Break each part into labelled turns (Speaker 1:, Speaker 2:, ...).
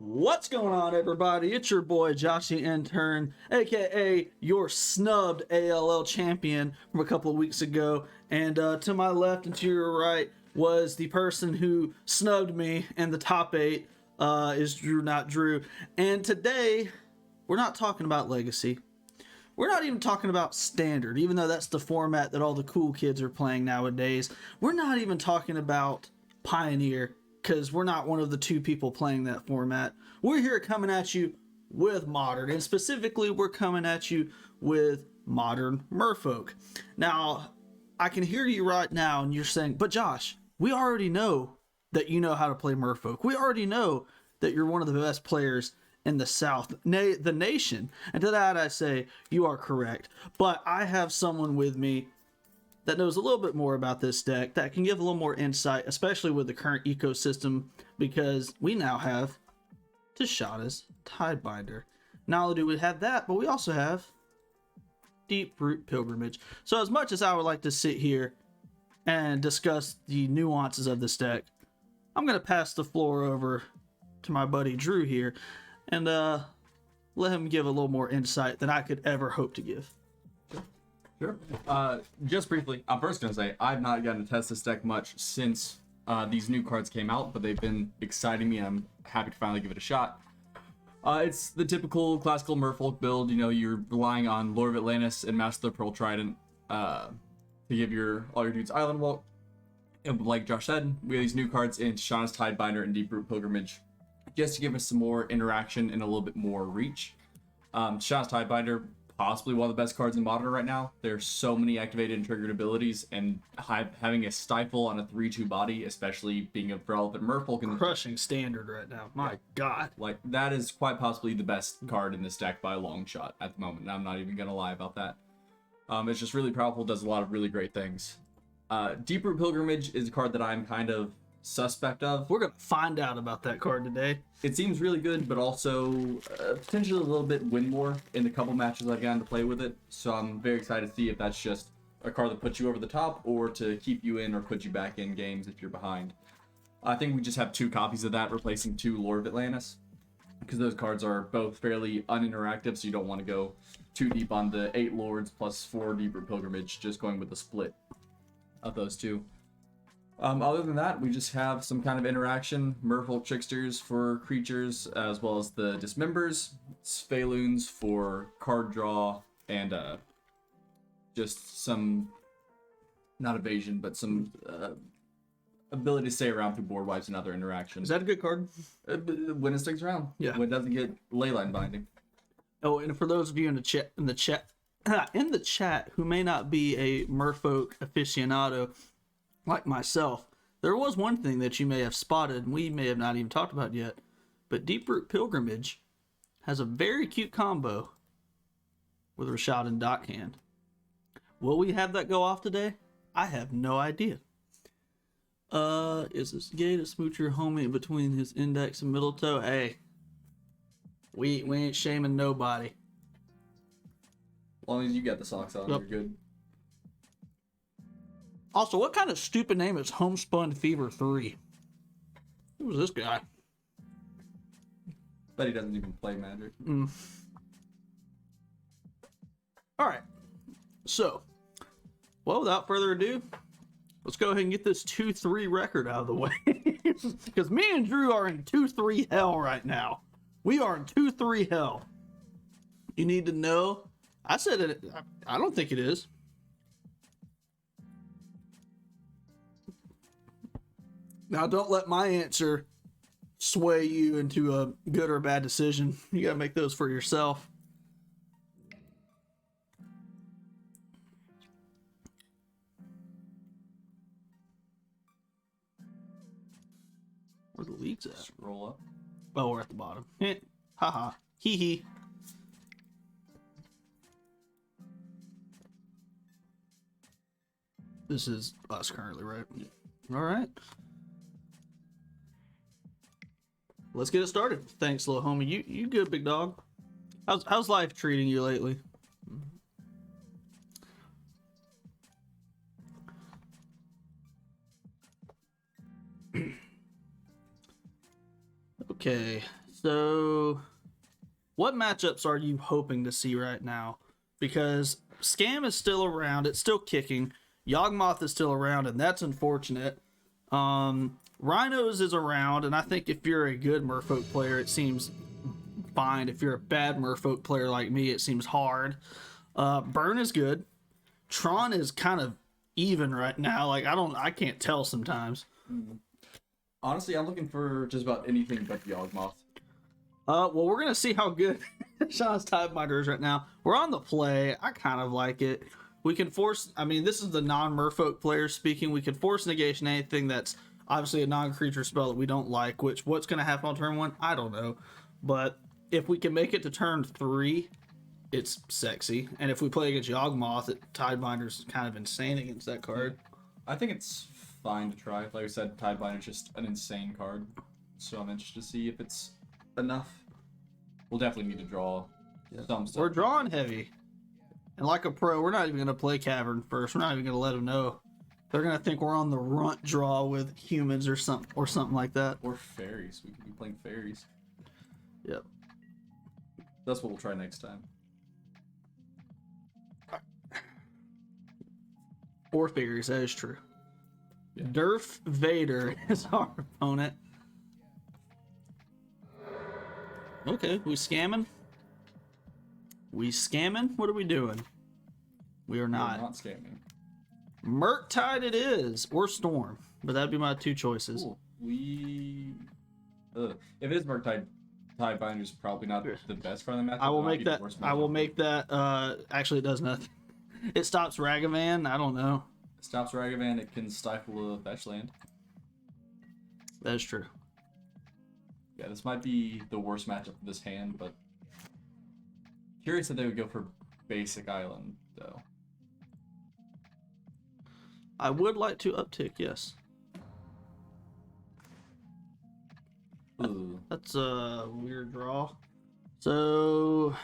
Speaker 1: What's going on, everybody? It's your boy J0shtheIntern, aka your snubbed ALL champion from a couple of weeks ago. And to my left and to your right was the person who snubbed me in the top 8, is DrewNotDrue. And today, we're not talking about Legacy. We're not even talking about Standard, even though that's the format that all the cool kids are playing nowadays. We're not even talking about Pioneer, because we're not one of the two people playing that format. We're here coming at you with Modern, and specifically we're coming at you with Modern MERFOK. Now, I can hear you right now and you're saying, but Josh, we already know that you know how to play MERFOK. We already know that you're one of the best players in the South, the nation. And to that I say, you are correct. But I have someone with me that knows a little bit more about this deck, that can give a little more insight, especially with the current ecosystem, because we now have J0shthe's Tidebinder. Not only do we have that, but we also have Deep-Root Pilgrimage. So as much as I would like to sit here and discuss the nuances of this deck, I'm going to pass the floor over to my buddy Drew here, and let him give a little more insight than I could ever hope to give.
Speaker 2: Sure. Just briefly, I'm first going to say I've not gotten to test this deck much since these new cards came out, but they've been exciting me. I'm happy to finally give it a shot. It's the typical classical MERFOLK build. You know, you're relying on Lord of Atlantis and Master of the Pearl Trident to give all your dudes Island Walk. And like Josh said, we have these new cards in J0shthe's Tidebinder and Deep-Root Pilgrimage, just to give us some more interaction and a little bit more reach. J0shthe's Tidebinder, possibly one of the best cards in Modern right now. There's so many activated and triggered abilities, and having a Stifle on a 3/2 body, especially being a relevant MERFOLK in
Speaker 1: Crushing Standard right now. My God.
Speaker 2: Like, that is quite possibly the best card in this deck by a long shot at the moment, and I'm not even going to lie about that. It's just really powerful, does a lot of really great things. Deep-Root Pilgrimage is a card that I'm kind of suspect of.
Speaker 1: We're going to find out about that card today.
Speaker 2: It seems really good, but also potentially a little bit win more in the couple matches I've gotten to play with it. So I'm very excited to see if that's just a card that puts you over the top or to keep you in or put you back in games if you're behind. I think we just have 2 copies of that, replacing 2 Lord of Atlantis, because those cards are both fairly uninteractive, so you don't want to go too deep on the 8 Lords plus 4 Deep-Root Pilgrimage, just going with the split of those 2. Other than that, we just have some kind of interaction, MERFOLK Tricksters for creatures, as well as the Dismembers, Spheloons for card draw, and just some, not evasion, but some ability to stay around through board wipes and other interactions.
Speaker 1: Is that a good card?
Speaker 2: When it sticks around.
Speaker 1: Yeah.
Speaker 2: When it doesn't get leyline binding.
Speaker 1: Oh, and for those of you in the chat who may not be a MERFOK aficionado like myself, there was one thing that you may have spotted and we may have not even talked about yet, but Deep-Root Pilgrimage has a very cute combo with Rashad and Dockhand. Will we have that go off today? I have no idea. Is this gay to smooch your homie between his index and middle toe? Hey, we ain't shaming nobody.
Speaker 2: As long as you got the socks on,
Speaker 1: Yep.
Speaker 2: You're good.
Speaker 1: Also, what kind of stupid name is Homespun Fever 3? Who's this guy?
Speaker 2: But he doesn't even play Magic.
Speaker 1: Alright. So, well, without further ado, let's go ahead and get this 2-3 record out of the way. Because me and Drew are in 2-3 hell right now. We are in 2-3 hell. You need to know. I said it. I don't think it is. Now, don't let my answer sway you into a good or bad decision. You gotta make those for yourself. Where the leagues at?
Speaker 2: Scroll up.
Speaker 1: Oh, we're at the bottom. Haha. Hee hee. This is us currently, right? All right. Let's get it started. Thanks, little homie. You good, big dog? How's life treating you lately? Okay, So, what matchups are you hoping to see right now? Because Scam is still around, it's still kicking. Yawgmoth is still around, and that's unfortunate. Rhinos is around, and I think if you're a good Merfolk player, it seems fine. If you're a bad Merfolk player like me, it seems hard. Burn is good. Tron is kind of even right now. Like I can't tell sometimes.
Speaker 2: Honestly, I'm looking for just about anything but the Yawgmoth.
Speaker 1: Well, we're gonna see how good Sean's Tidebinder is right now. We're on the play. I kind of like it. We can force. I mean, this is the non-Merfolk player speaking. We can force negation anything that's obviously a non-creature spell that we don't like. Which what's gonna happen on turn 1? I don't know. But if we can make it to turn 3, it's sexy. And if we play against Yawgmoth, Tidebinder's kind of insane against that card.
Speaker 2: I think it's fine to try. Like I said, Tidebinder is just an insane card. So I'm interested to see if it's enough. We'll definitely need to draw some stuff.
Speaker 1: We're drawing heavy. And like a pro, we're not even going to play Cavern first. We're not even going to let them know. They're going to think we're on the runt draw with humans or something like that.
Speaker 2: Or fairies. We could be playing fairies.
Speaker 1: Yep.
Speaker 2: That's what we'll try next time.
Speaker 1: Or fairies, that is true.
Speaker 2: Yeah.
Speaker 1: Durf Vader is our opponent. Okay, we scamming? We scamming? What are we doing? We are not.
Speaker 2: We're not scamming.
Speaker 1: Murktide it is, or Storm. But that'd be my two choices.
Speaker 2: Cool. If it is Murktide, Tidebinder's probably not the best for the matchup.
Speaker 1: I will make that. I will make that. Actually, it does nothing. It stops Ragavan. I don't know.
Speaker 2: It stops Ragavan. It can stifle a fetch land.
Speaker 1: That is true.
Speaker 2: Yeah, this might be the worst matchup for this hand, but curious if they would go for basic island though.
Speaker 1: I would like to uptick, yes.
Speaker 2: Ooh.
Speaker 1: That's a weird draw. So,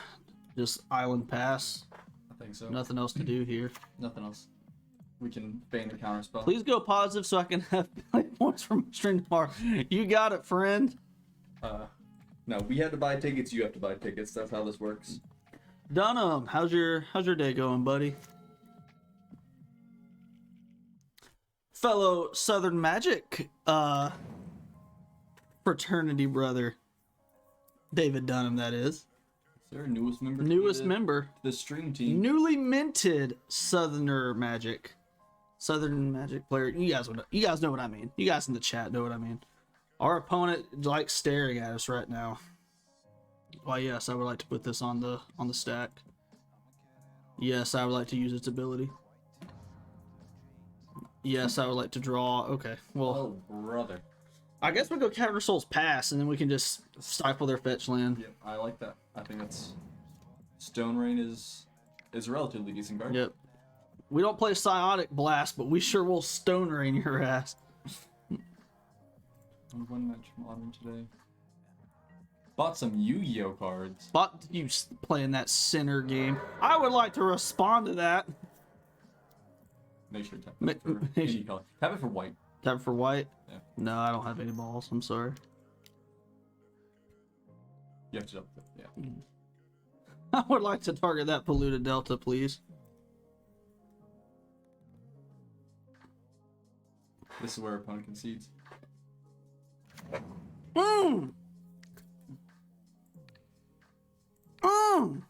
Speaker 1: just island pass.
Speaker 2: I think so.
Speaker 1: Nothing else to do here.
Speaker 2: Nothing else. We can ban the counter spell.
Speaker 1: Please go positive so I can have points from stream tomorrow. You got it, friend.
Speaker 2: No, we had to buy tickets. You have to buy tickets. That's how this works.
Speaker 1: Dunham, how's your day going, buddy? Fellow Southern Magic fraternity brother, David Dunham, that is.
Speaker 2: Sir, newest member.
Speaker 1: Newest member.
Speaker 2: To the stream team.
Speaker 1: Newly minted Southern Magic player. You guys know what I mean. You guys in the chat know what I mean. Our opponent likes staring at us right now. Why, yes, I would like to put this on the stack. Yes, I would like to use its ability. Yes, I would like to draw. Okay, well.
Speaker 2: Oh, brother.
Speaker 1: I guess we'll go Cavern of Souls pass, and then we can just stifle their fetch land.
Speaker 2: Yep, I like that. I think that's... Stone Rain is a relatively decent card.
Speaker 1: Yep. We don't play Psiotic Blast, but we sure will Stone Rain your ass.
Speaker 2: One match modern today. Bought some Yu-Gi-Oh cards.
Speaker 1: Bought you playing that Sinner game. I would like to respond to that.
Speaker 2: Make sure to tap it for any color. Tap it for white.
Speaker 1: Tap for white?
Speaker 2: Yeah.
Speaker 1: No, I don't have any balls. I'm sorry.
Speaker 2: You have to jump it. Yeah.
Speaker 1: I would like to target that polluted delta, please.
Speaker 2: This is where opponent concedes.
Speaker 1: Mm. Mm.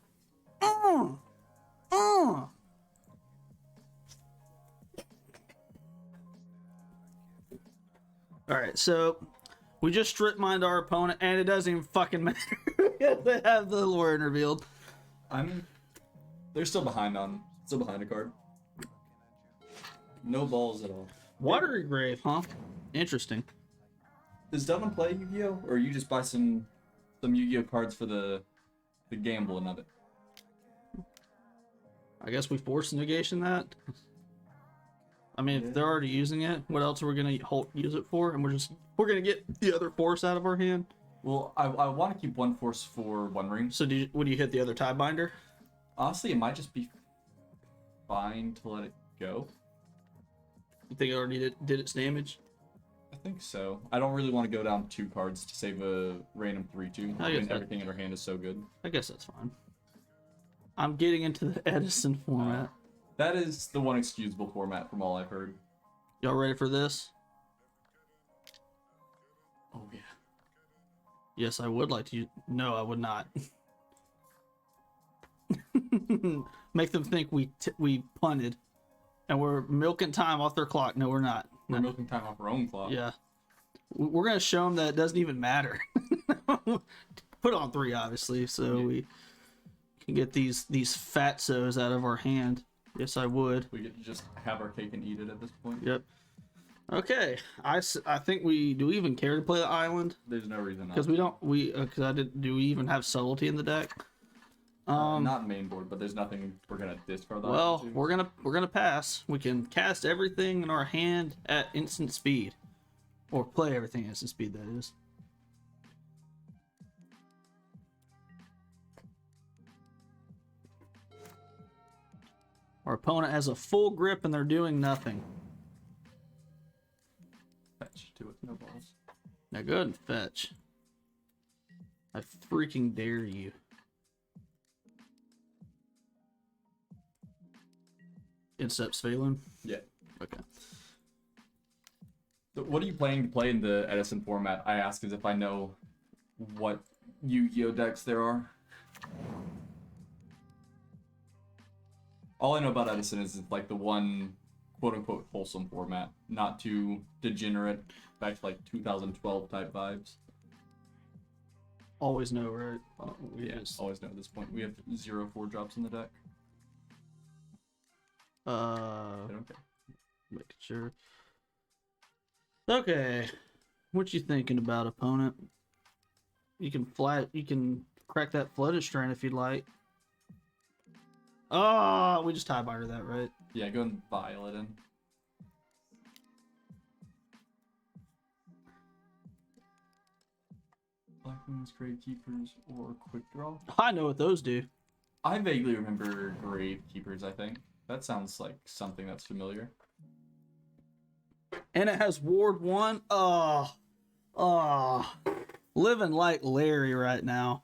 Speaker 1: Mm. Mm. Alright, so we just strip mined our opponent, and it doesn't even fucking matter if they have the lore revealed.
Speaker 2: They're still behind a card. No balls at all.
Speaker 1: Watery Grave, huh? Interesting.
Speaker 2: Does Dunham play Yu-Gi-Oh? Or you just buy some Yu-Gi-Oh cards for the gambling of it?
Speaker 1: I guess we force negation that. I mean, if they're already using it, what else are we gonna use it for? And we're gonna get the other force out of our hand.
Speaker 2: Well, I want to keep one force for One Ring.
Speaker 1: So would you hit the other Tiebinder?
Speaker 2: Honestly, it might just be fine to let it go.
Speaker 1: You think it already did its damage?
Speaker 2: I think so. I don't really want to go down 2 cards to save a random 3/2 when everything in our hand is so good.
Speaker 1: I guess that's fine. I'm getting into the Edison format.
Speaker 2: That is the one excusable format from all I've heard.
Speaker 1: Y'all ready for this?
Speaker 2: Oh, yeah.
Speaker 1: Yes, I would like to. No, I would not. Make them think we punted. And we're milking time off their clock. No, we're not.
Speaker 2: We're milking time off our own clock.
Speaker 1: Yeah. We're going to show them that it doesn't even matter. Put on 3, obviously, so we can get these fatsos out of our hand. Yes, I would.
Speaker 2: We get to just have our cake and eat it at this point.
Speaker 1: Yep. Okay. I think do we even care to play the island?
Speaker 2: There's no reason not.
Speaker 1: Because we don't, do we even have subtlety in the deck?
Speaker 2: Not main board, but there's nothing we're gonna discard.
Speaker 1: Well, we're gonna pass. We can cast everything in our hand at instant speed, or play everything at instant speed. That is. Our opponent has a full grip and they're doing nothing.
Speaker 2: Fetch to it, no balls.
Speaker 1: Now go ahead and fetch. I freaking dare you. Insteps Phelan?
Speaker 2: Yeah.
Speaker 1: Okay.
Speaker 2: So what are you planning to play in the Edison format? I ask as if I know what Yu-Gi-Oh decks there are. All I know about Edison is it's like the one quote-unquote wholesome format, not too degenerate, back to like 2012 type vibes.
Speaker 1: Always know, right?
Speaker 2: Always know at this point. We have 0 4-drops in the deck. I don't care.
Speaker 1: Making sure. Okay. What you thinking about, opponent? You can crack that flooded strain if you'd like. Oh, we just tie-binder that, right?
Speaker 2: Yeah, go and vial it in. Black Moons, Grave Keepers, or Quick Draw?
Speaker 1: I know what those do.
Speaker 2: I vaguely remember Grave Keepers, I think. That sounds like something that's familiar.
Speaker 1: And it has Ward 1. Living like Larry right now.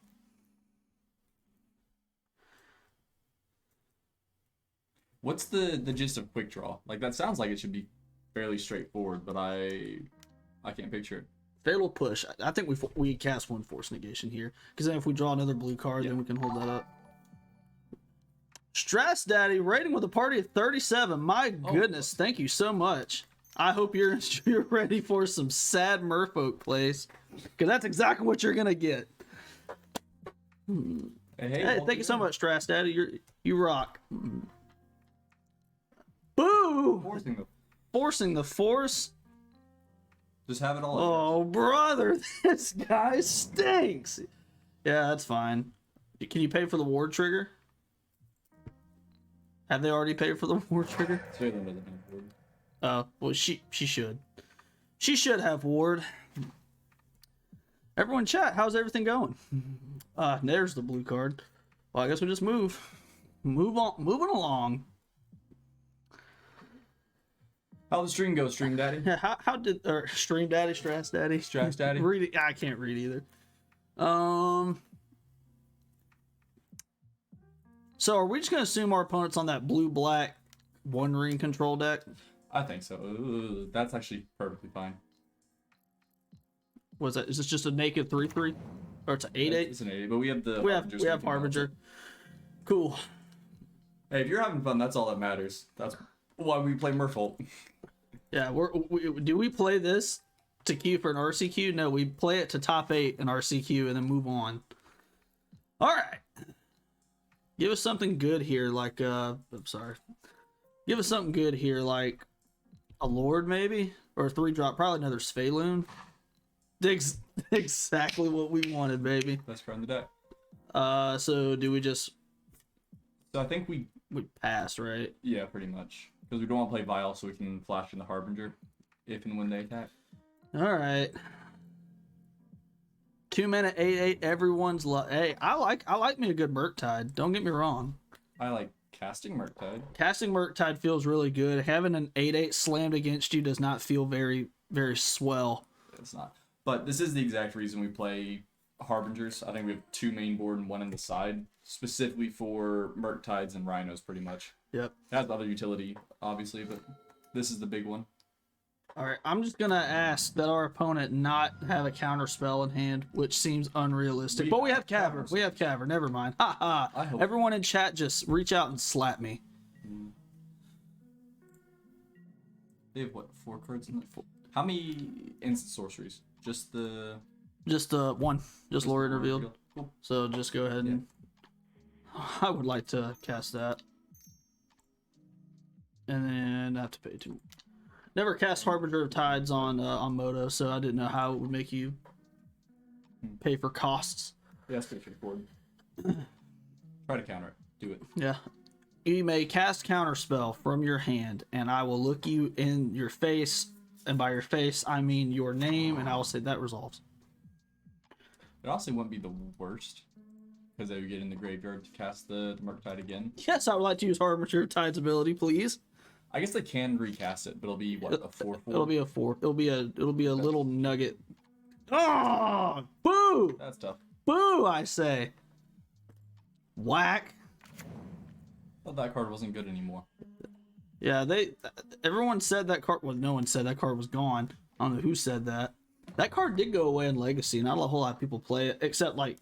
Speaker 2: What's the gist of Quick Draw? Like, that sounds like it should be fairly straightforward, but I can't picture it.
Speaker 1: Fatal Push. I think we cast 1 Force Negation here. Because then if we draw another blue card, then we can hold that up. Stress Daddy, rating with a party of 37. My goodness, thank you so much. I hope you're ready for some sad Merfolk plays. Because that's exactly what you're going to get. Hey, thank you so much, Stress Daddy. You rock. Boo! Forcing the force.
Speaker 2: Just have it all.
Speaker 1: Oh, brother, this guy stinks. Yeah, that's fine. Can you pay for the ward trigger? Have they already paid for the ward trigger? Oh, well, she should. She should have ward. Everyone chat, how's everything going? There's the blue card. Well, I guess we just moving along.
Speaker 2: How'd the stream go, Stream Daddy?
Speaker 1: Yeah, how did Stream Daddy, Stress Daddy?
Speaker 2: Stress Daddy?
Speaker 1: Read it. I can't read either. So are we just gonna assume our opponent's on that blue-black one-ring control deck?
Speaker 2: I think so. Ooh, that's actually perfectly fine.
Speaker 1: What's that? Is this just a naked 3/3? Or it's an 8/8?
Speaker 2: It's an 8/8, but we have the
Speaker 1: we have Harbinger. Cool.
Speaker 2: Hey, if you're having fun, that's all that matters. That's why we play MERFOLK.
Speaker 1: Yeah, do we play this to queue for an RCQ? No, we play it to top 8 in RCQ and then move on. All right. Give us something good here, like I'm sorry. Give us something good here, like a Lord maybe, or a 3-drop, probably another Sphaloon. Exactly what we wanted, baby.
Speaker 2: Best card in the deck.
Speaker 1: So do we just?
Speaker 2: So I think we
Speaker 1: pass, right?
Speaker 2: Yeah, pretty much, because we don't want to play Vial, so we can flash in the Harbinger if and when they attack.
Speaker 1: All right. 2-minute 8/8. Everyone's hey, I like me a good Murktide. Don't get me wrong.
Speaker 2: I like casting Murktide.
Speaker 1: Casting Murktide feels really good. Having an 8/8 slammed against you does not feel very very swell.
Speaker 2: It's not. But this is the exact reason we play Harbingers. I think we have 2 main board and 1 in the side, specifically for Murktides and Rhinos, pretty much.
Speaker 1: Yep.
Speaker 2: It has other utility, obviously, but this is the big one.
Speaker 1: All right, I'm just gonna ask that our opponent not have a counter spell in hand, which seems unrealistic. But we have Cavern. We have Cavern. Never mind. Ha ha. Everyone in chat, just reach out and slap me.
Speaker 2: They have what, 4 cards in it? How many instant sorceries? Just
Speaker 1: one. Just Lord Revealed.
Speaker 2: Cool.
Speaker 1: So just go ahead and. I would like to cast that. And then I have to pay 2. Never cast Harbinger of Tides on Moto, so I didn't know how it would make you pay for costs.
Speaker 2: Yeah, that's pretty straightforward. Try to counter it. Do it.
Speaker 1: Yeah. You may cast Counterspell from your hand, and I will look you in your face, and by your face, I mean your name, and I will say that resolves.
Speaker 2: It honestly wouldn't be the worst, because they would get in the graveyard to cast the Murktide again.
Speaker 1: Yes, I would like to use Harbinger of Tides ability, please.
Speaker 2: I guess they can recast it, but it'll be what, a 4/4?
Speaker 1: It'll be a 4. It'll be a little nugget. Oh, boo!
Speaker 2: That's tough.
Speaker 1: Boo! I say. Whack.
Speaker 2: Thought that card wasn't good anymore.
Speaker 1: Yeah, everyone said that card. Well, no one said that card was gone. I don't know who said that. That card did go away in Legacy. Not a whole lot of people play it, except like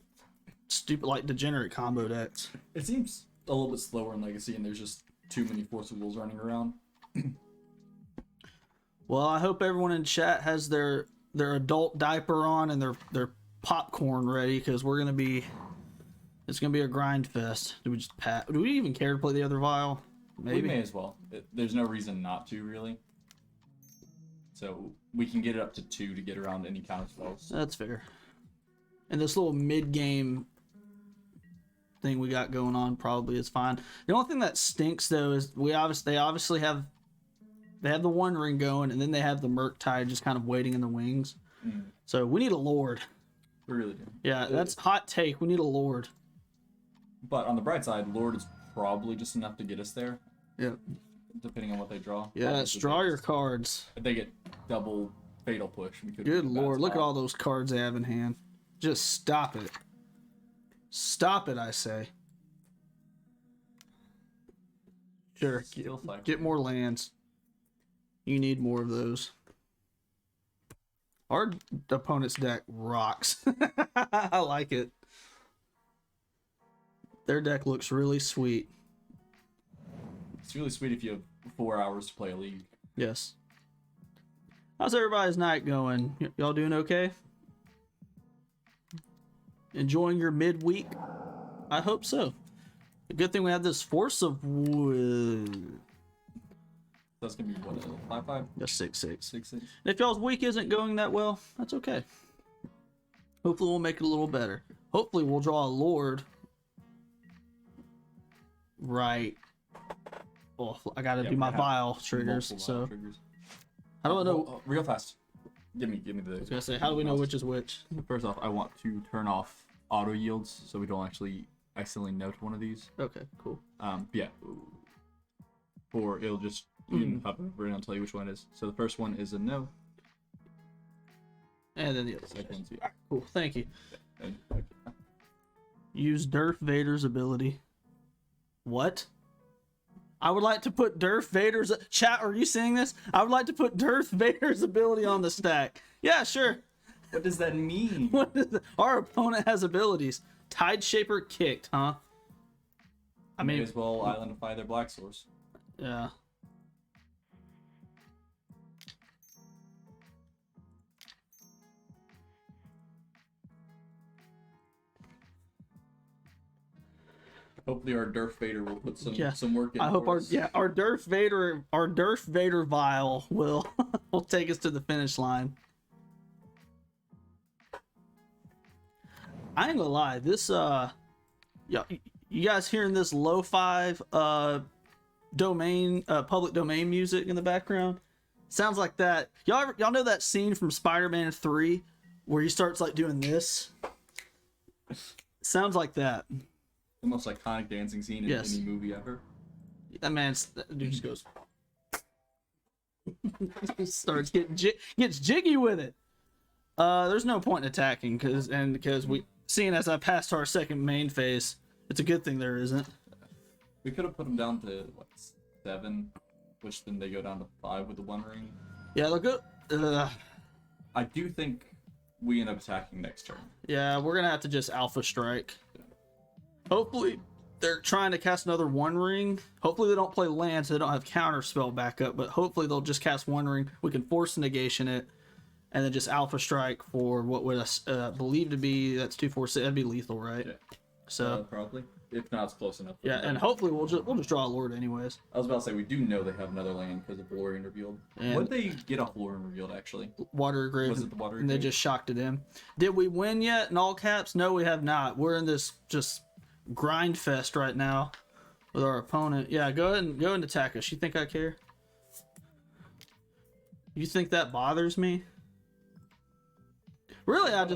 Speaker 1: stupid, like degenerate combo decks.
Speaker 2: It seems a little bit slower in Legacy, and there's just too many Force of Wolves running around.
Speaker 1: Well, I hope everyone in chat has their adult diaper on and their popcorn ready, because it's gonna be a grind fest. Do we even care to play the other vial? Maybe.
Speaker 2: We may as well. There's no reason not to, really. So we can get it up to 2 to get around any counter spells.
Speaker 1: That's fair. And this little mid-game thing we got going on probably is fine. The only thing that stinks though is they obviously have the One Ring going, and then they have the Murktide just kind of waiting in the wings. So we need a Lord.
Speaker 2: We really do.
Speaker 1: Yeah, that's hot take. We need a Lord.
Speaker 2: But on the bright side, Lord is probably just enough to get us there.
Speaker 1: Yeah.
Speaker 2: Depending on what they draw.
Speaker 1: Yeah, draw your cards.
Speaker 2: If they get double Fatal Push, we could.
Speaker 1: Good Lord, look at all those cards they have in hand. Just stop it. Stop it, I say. Sure, get more lands. You need more of those. Our opponent's deck rocks. I like it. Their deck looks really sweet.
Speaker 2: It's really sweet if you have 4 hours to play a league.
Speaker 1: Yes. How's everybody's night going? Y'all doing okay? Enjoying your midweek? I hope so. A good thing we have this Force of Wood.
Speaker 2: That's gonna be what, a 5/5?
Speaker 1: That's 6/6.
Speaker 2: 6/6.
Speaker 1: And if y'all's week isn't going that well, that's okay. Hopefully we'll make it a little better. Hopefully we'll draw a Lord. Right. Well, I gotta do my vial triggers, so.
Speaker 2: Triggers.
Speaker 1: How do I know?
Speaker 2: Real fast. Give me the.
Speaker 1: I was gonna say, how do we know which is which?
Speaker 2: First off, I want to turn off auto yields so we don't actually accidentally note one of these.
Speaker 1: Okay, cool.
Speaker 2: Yeah. Or it'll just pop over and I'll tell you which one it is. So the first one is a no.
Speaker 1: And then the other
Speaker 2: Second one's
Speaker 1: yeah. Cool, thank you.
Speaker 2: And,
Speaker 1: Use Darth Vader's ability. What? I would like to put Darth Vader's... Chat, are you seeing this? I would like to put Darth Vader's ability on the stack. Yeah, sure.
Speaker 2: what does that mean?
Speaker 1: What is it? Our opponent has abilities. Tide Shaper kicked, huh? I mean...
Speaker 2: May as well islandify their black source.
Speaker 1: Yeah.
Speaker 2: Hopefully our Darth Vader will put some work in.
Speaker 1: I hope our Darth Vader vial will will take us to the finish line. I ain't gonna lie, this yeah, you guys hearing this lo-fi public domain music in the background? Sounds like that. Y'all know that scene from Spider-Man 3 where he starts like doing this? Sounds like that.
Speaker 2: The most iconic dancing scene in any movie ever.
Speaker 1: That dude just goes. Starts gets jiggy with it. There's no point in attacking because we seeing as I passed our second main phase, it's a good thing there isn't.
Speaker 2: We could have put them down to what, 7, which then they go down to 5 with the 1 ring.
Speaker 1: Yeah, look good.
Speaker 2: I do think we end up attacking next turn.
Speaker 1: Yeah, we're gonna have to just alpha strike. Hopefully, they're trying to cast another 1 ring. Hopefully, they don't play land, so they don't have counter spell backup. But hopefully, they'll just cast 1 ring. We can force negation it, and then just alpha strike for what would believe to be that's 2/4. That'd be lethal, right?
Speaker 2: Yeah.
Speaker 1: So
Speaker 2: probably. If not, it's close enough.
Speaker 1: yeah, and hopefully we'll just draw a lord anyways.
Speaker 2: I was about to say we do know they have another land because of Lorien revealed.
Speaker 1: And
Speaker 2: what did they get off Lorien revealed actually?
Speaker 1: Water grave.
Speaker 2: Was it the water
Speaker 1: And they
Speaker 2: grave?
Speaker 1: just shocked it in. Did we win yet? In all caps? No, we have not. We're in this just grind fest right now with our opponent. Yeah, go ahead and attack us. You think I care? You think that bothers me? Really, I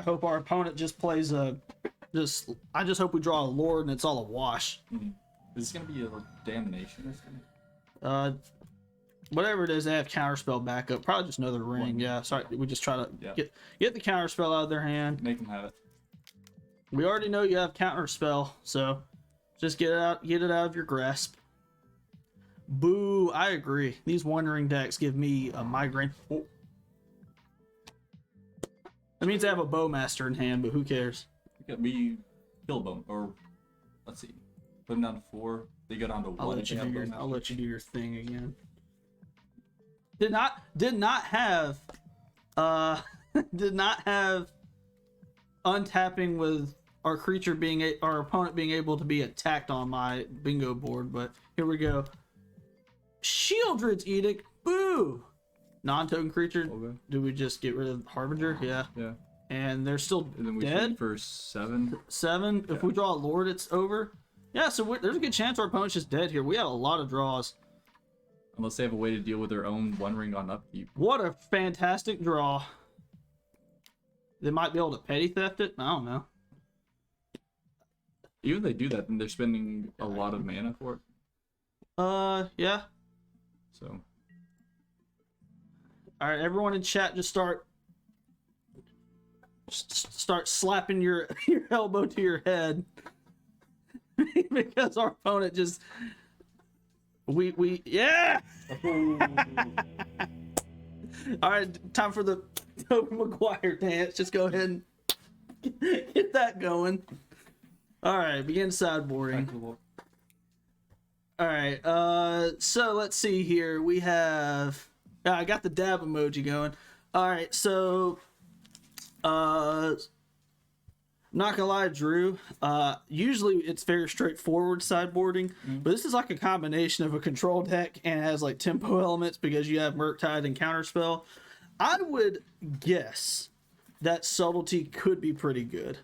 Speaker 1: hope our opponent just plays I just hope we draw a lord and it's all a wash.
Speaker 2: Mm-hmm. Is this gonna be a damnation or something?
Speaker 1: Whatever it is, they have counterspell backup. Probably just another ring. Yeah, sorry, we just try to get the counterspell out of their hand.
Speaker 2: Make them have it.
Speaker 1: We already know you have counterspell, so just get it out of your grasp. Boo! I agree. These 1 ring decks give me a migraine. Oh. That means I have a bowmaster in hand, but who cares?
Speaker 2: We kill them, or let's see, put them down to 4. They go down to 1.
Speaker 1: I'll let you do your thing again. Did not have untapping with our creature our opponent being able to be attacked on my bingo board, but here we go. Shieldred's Edict. Boo! Non-token creature.
Speaker 2: Okay.
Speaker 1: Do we just get rid of Harbinger? Yeah.
Speaker 2: Yeah.
Speaker 1: And they're still
Speaker 2: And then we
Speaker 1: dead.
Speaker 2: shoot for 7.
Speaker 1: 7. If we draw a lord, it's over. Yeah, so there's a good chance our opponent's just dead here. We have a lot of draws.
Speaker 2: Unless they have a way to deal with their own 1 ring on upkeep.
Speaker 1: What a fantastic draw. They might be able to petty theft it. I don't know.
Speaker 2: Even if they do that, then they're spending a lot of mana for it.
Speaker 1: Yeah.
Speaker 2: So.
Speaker 1: All right, everyone in chat, just start slapping your elbow to your head because our opponent just yeah. All right, time for the Tobey Maguire dance. Just go ahead and get that going. All right, begin sideboarding. All right, so let's see here. We have I got the dab emoji going. All right, so not gonna lie, Drew. Usually it's very straightforward sideboarding, but this is like a combination of a control deck and it has like tempo elements because you have Murktide and Counterspell. I would guess that Subtlety could be pretty good,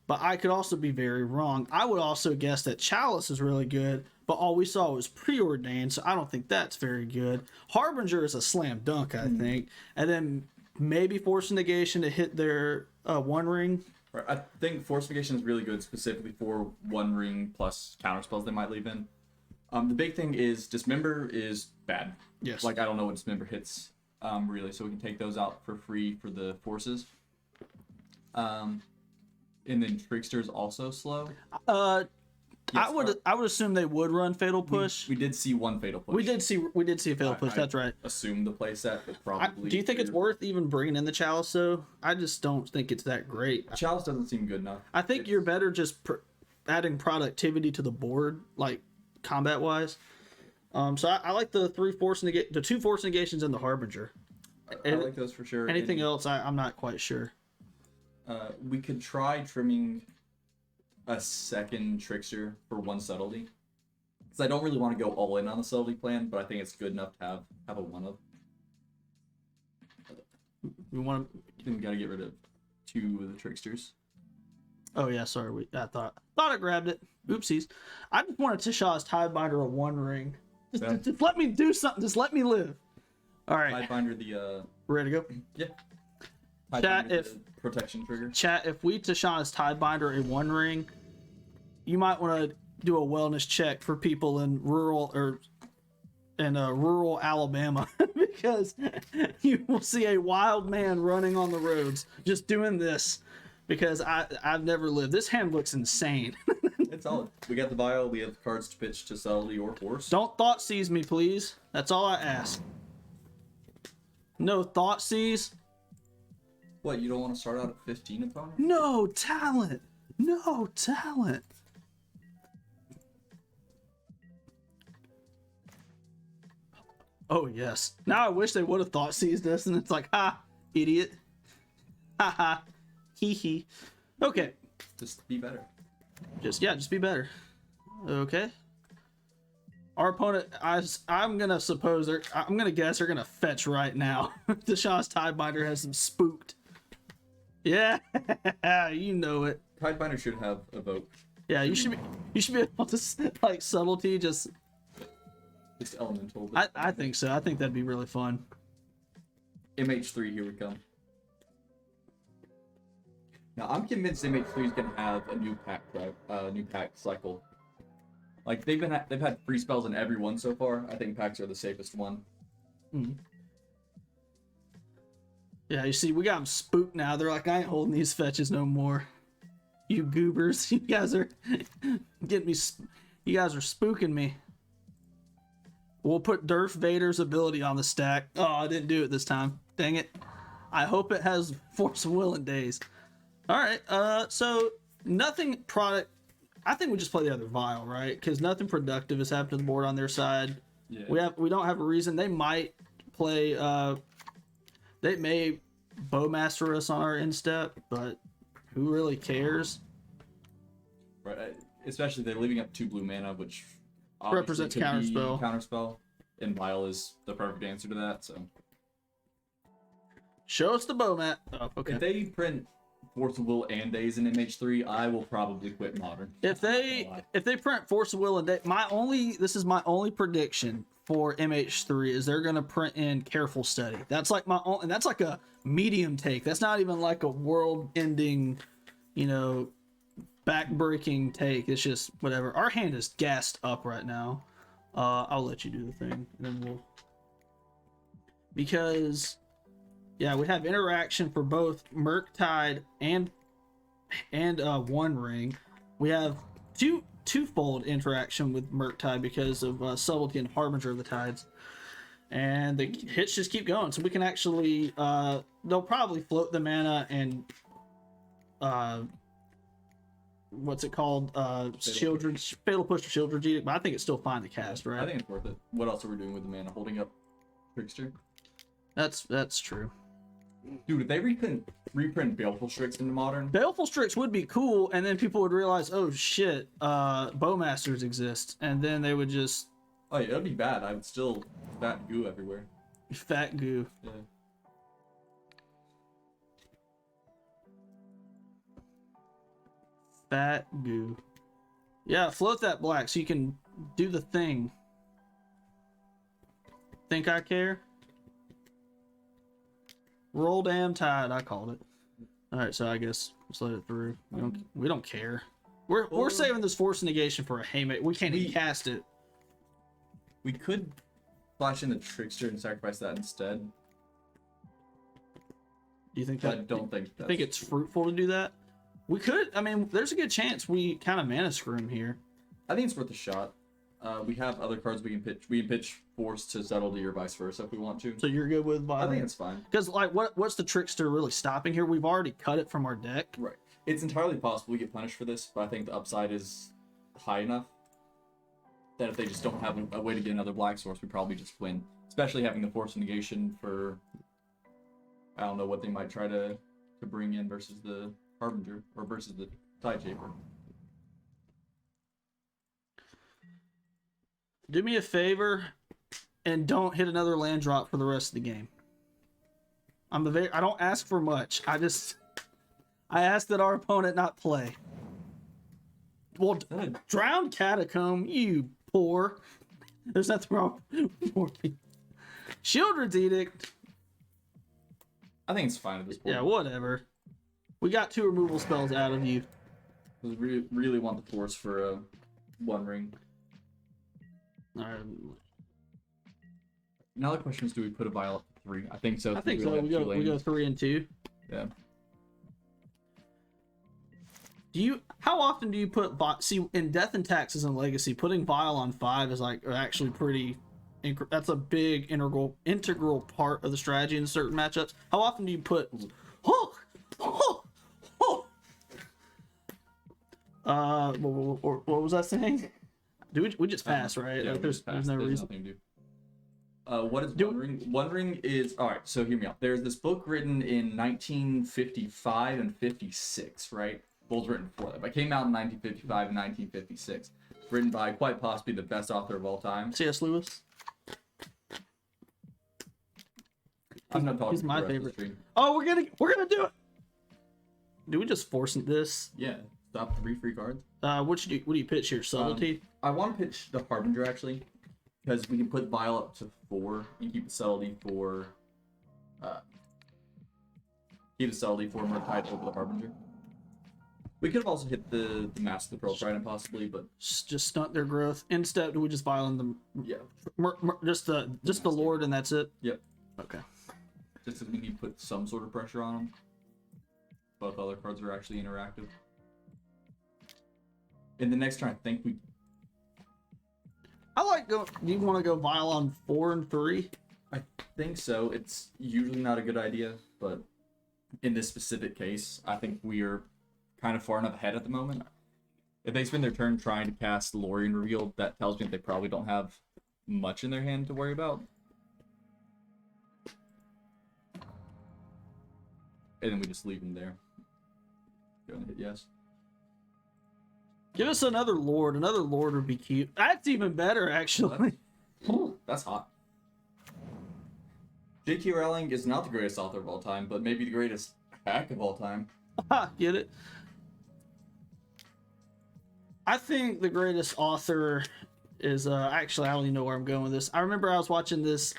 Speaker 1: but I could also be very wrong. I would also guess that Chalice is really good, but all we saw was Preordained, so I don't think that's very good. Harbinger is a slam dunk, I think, and then maybe Force Negation to hit their 1 ring.
Speaker 2: Right. I think Force Negation is really good specifically for 1 ring plus counterspells they might leave in. The big thing is Dismember is bad.
Speaker 1: Yes.
Speaker 2: Like, I don't know what Dismember hits, really, so we can take those out for free for the forces. And then Trickster's also slow.
Speaker 1: Yes, I would assume they would run Fatal Push.
Speaker 2: We did see 1 Fatal Push.
Speaker 1: We did see a Fatal Push. That's right.
Speaker 2: Assume the playset, but probably.
Speaker 1: Do you think it's worth even bringing in the Chalice though? I just don't think it's that great.
Speaker 2: Chalice doesn't seem good enough.
Speaker 1: I think you're better just adding productivity to the board, like combat wise. So I like the 2 Force Negations and the Harbinger.
Speaker 2: I like those for sure.
Speaker 1: Anything else? I'm not quite sure.
Speaker 2: We could try trimming a second Trickster for 1 Subtlety. Because I don't really want to go all in on the Subtlety plan, but I think it's good enough to have a 1 of.
Speaker 1: We want to.
Speaker 2: Then we gotta get rid of 2 of the Tricksters.
Speaker 1: Oh yeah, sorry. I thought I grabbed it. Oopsies. I just wanted Tasha's Tidebinder a 1 ring. Just let me do something. Just let me live. All right.
Speaker 2: Tidebinder the.
Speaker 1: Ready to go?
Speaker 2: Yeah.
Speaker 1: Chat,
Speaker 2: the protection trigger.
Speaker 1: Chat, if we Tasha's Tidebinder a 1 ring, you might want to do a wellness check for people in rural or rural Alabama because you will see a wild man running on the roads just doing this because I've never lived. This hand looks insane.
Speaker 2: It's solid. We got the vial. We have the cards to pitch to subtlety or force.
Speaker 1: Don't thought seize me, please. That's all I ask. No thought seize.
Speaker 2: What, you don't want to start out at 15 opponent?
Speaker 1: No talent. No talent. Oh, yes. Now I wish they would have thought seized us, and it's like, ha, idiot. Ha ha. Hee hee. Okay.
Speaker 2: Just be better.
Speaker 1: Just be better. Okay. Our opponent, I'm gonna suppose I'm gonna guess they're gonna fetch right now. Deshaun's Tidebinder has them spooked. Yeah, you know it.
Speaker 2: Tidebinder should have evoke.
Speaker 1: Yeah, you should be able to like subtlety just.
Speaker 2: Just elemental.
Speaker 1: I think so. I think that'd be really fun.
Speaker 2: MH3, here we come. Now I'm convinced MH3 is gonna have a new pack cycle. Like they've had free spells in every one so far. I think packs are the safest one.
Speaker 1: Mm-hmm. Yeah, you see, we got them spooked now. They're like, I ain't holding these fetches no more. You goobers, you guys are getting me. You guys are spooking me. We'll put Darth Vader's ability on the stack. Oh, I didn't do it this time. Dang it. I hope it has Force of Will and Days. All right. So nothing product. I think we just play the other vial, right? Because nothing productive has happened to the board on their side. Yeah. We don't have a reason. They might play. They may Bowmaster us on our instep, but who really cares?
Speaker 2: Right. Especially they're leaving up 2 blue mana, which
Speaker 1: represents counterspell.
Speaker 2: Counterspell, and vial is the perfect answer to that. So
Speaker 1: show us the Bowmat. Oh, okay.
Speaker 2: If they print Force of Will and Days in MH3, I will probably quit Modern.
Speaker 1: If they print Force of Will and Days, this is my only prediction for MH3 is they're gonna print in Careful Study. That's like my own, and that's like a medium take. That's not even like a world-ending, back-breaking take. It's just whatever. Our hand is gassed up right now. I'll let you do the thing, and then because yeah, we have interaction for both Murktide and One Ring. We have twofold interaction with Murktide because of Subtlety and Harbinger of the Tides, and the hits just keep going. So we can actually they'll probably float the mana and what's it called? Fatal Push or Shieldred's Edict, but I think it's still fine to cast, right?
Speaker 2: I think it's worth it. What else are we doing with the mana? Holding up Trickster?
Speaker 1: That's true.
Speaker 2: Dude, if they reprint Baleful Strix into Modern,
Speaker 1: Baleful Strix would be cool, and then people would realize, oh shit, Bowmasters exist, and then they would just.
Speaker 2: Oh yeah, that'd be bad. I would still fat goo everywhere.
Speaker 1: Fat goo.
Speaker 2: Yeah.
Speaker 1: Fat goo. Yeah, float that black so you can do the thing. Think I care? Roll damn tide, I called it. Alright, so I guess let's let it through. We don't care. We're saving this Force Negation for a Haymaker. We can't even cast it.
Speaker 2: We could flash in the Trickster and sacrifice that instead.
Speaker 1: Do you think
Speaker 2: that? I don't think
Speaker 1: that's... think it's fruitful to do that? We could. I mean, there's a good chance we kind of mana screw him here.
Speaker 2: I think it's worth a shot. We have other cards we can pitch. We can pitch Force to Subtlety or vice versa if we want to.
Speaker 1: So you're good with violence?
Speaker 2: I think it's fine.
Speaker 1: Because like, what's the Trickster really stopping here? We've already cut it from our deck.
Speaker 2: Right. It's entirely possible we get punished for this, but I think the upside is high enough that if they just don't have a way to get another black source, we probably just win. Especially having the Force Negation for, I don't know what they might try to bring in versus the Harbinger or versus the Tide Shaper.
Speaker 1: Do me a favor and don't hit another land drop for the rest of the game. I don't ask for much. I ask that our opponent not play. Well, Drowned Catacomb, you poor. There's nothing wrong with poor people. Shieldred's Edict.
Speaker 2: I think it's fine at this point.
Speaker 1: Yeah, whatever. We got 2 removal spells out of you.
Speaker 2: I really want the Force for a One Ring.
Speaker 1: Alright.
Speaker 2: Now the question is, do we put a Violet 3? I think so.
Speaker 1: I think
Speaker 2: we
Speaker 1: so.
Speaker 2: only have two
Speaker 1: We go
Speaker 2: lanes.
Speaker 1: 3 and 2.
Speaker 2: Yeah.
Speaker 1: How often do you put see in Death and Taxes and Legacy, putting Vile on 5 is like actually pretty that's a big integral part of the strategy in certain matchups. How often do you put what was I saying? Do we just pass, right?
Speaker 2: Yeah,
Speaker 1: Like,
Speaker 2: we just
Speaker 1: there's
Speaker 2: passed.
Speaker 1: no
Speaker 2: There's
Speaker 1: reason.
Speaker 2: nothing to do. What is Wondering? Wondering is all right. So hear me out. There's this book written in 1955 and 56, right? Both written before that, but came out in 1955 and 1956. Written by quite possibly the best author of all time.
Speaker 1: C.S. Lewis.
Speaker 2: I'm not talking.
Speaker 1: He's my
Speaker 2: for the rest of the
Speaker 1: favorite.
Speaker 2: stream.
Speaker 1: Oh, we're gonna do it. Do we just force this?
Speaker 2: Yeah. Stop 3 free cards.
Speaker 1: What do you pitch here? Subtlety.
Speaker 2: I want to pitch the Harbinger actually, because we can put Vile up to 4 and keep the subtlety for. Keep the subtlety for Murktide over the Harbinger. We could have also hit the Master of the Pearl Trident possibly, but
Speaker 1: Just stunt their growth. Instead, do we just violate them?
Speaker 2: yeah.
Speaker 1: Just the Lord, and that's it.
Speaker 2: Yep.
Speaker 1: Okay.
Speaker 2: Just as we need to put some sort of pressure on them. Both other cards are actually interactive. In the next turn, I think we.
Speaker 1: I like go. Do you want to go Vile on 4 and 3?
Speaker 2: I think so. It's usually not a good idea, but in this specific case, I think we are kind of far enough ahead at the moment. If they spend their turn trying to cast Lorien Revealed, that tells me that they probably don't have much in their hand to worry about. And then we just leave them there. Go and hit yes.
Speaker 1: Give us another Lord. Another Lord would be cute. That's even better, actually.
Speaker 2: That's hot. J.K. Rowling is not the greatest author of all time, but maybe the greatest hack of all time.
Speaker 1: Get it? I think the greatest author is actually I don't even know where I'm going with this. I remember I was watching this.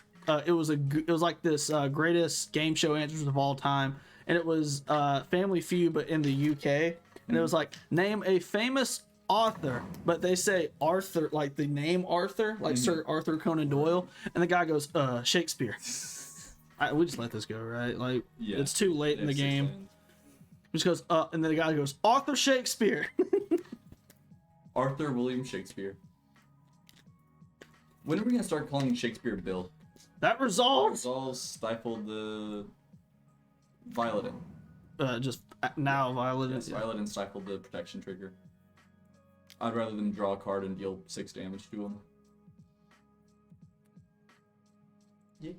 Speaker 1: It was like this greatest game show answers of all time, and it was Family Feud, but in the UK, and it was like name a famous author, but they say Arthur, like the name Arthur, like Sir Arthur Conan Doyle, and the guy goes Shakespeare. We just let this go, right? Like
Speaker 2: Yeah.
Speaker 1: it's too late in the
Speaker 2: Six
Speaker 1: game.
Speaker 2: lanes.
Speaker 1: Just goes and then the guy goes Arthur Shakespeare.
Speaker 2: Arthur William Shakespeare. When are we gonna start calling Shakespeare Bill?
Speaker 1: That resolves.
Speaker 2: Resolves stifled the Violet.
Speaker 1: Just now Violet.
Speaker 2: Yes, Violet and stifled the protection trigger. I'd rather them draw a card and deal 6 damage to him. Yes.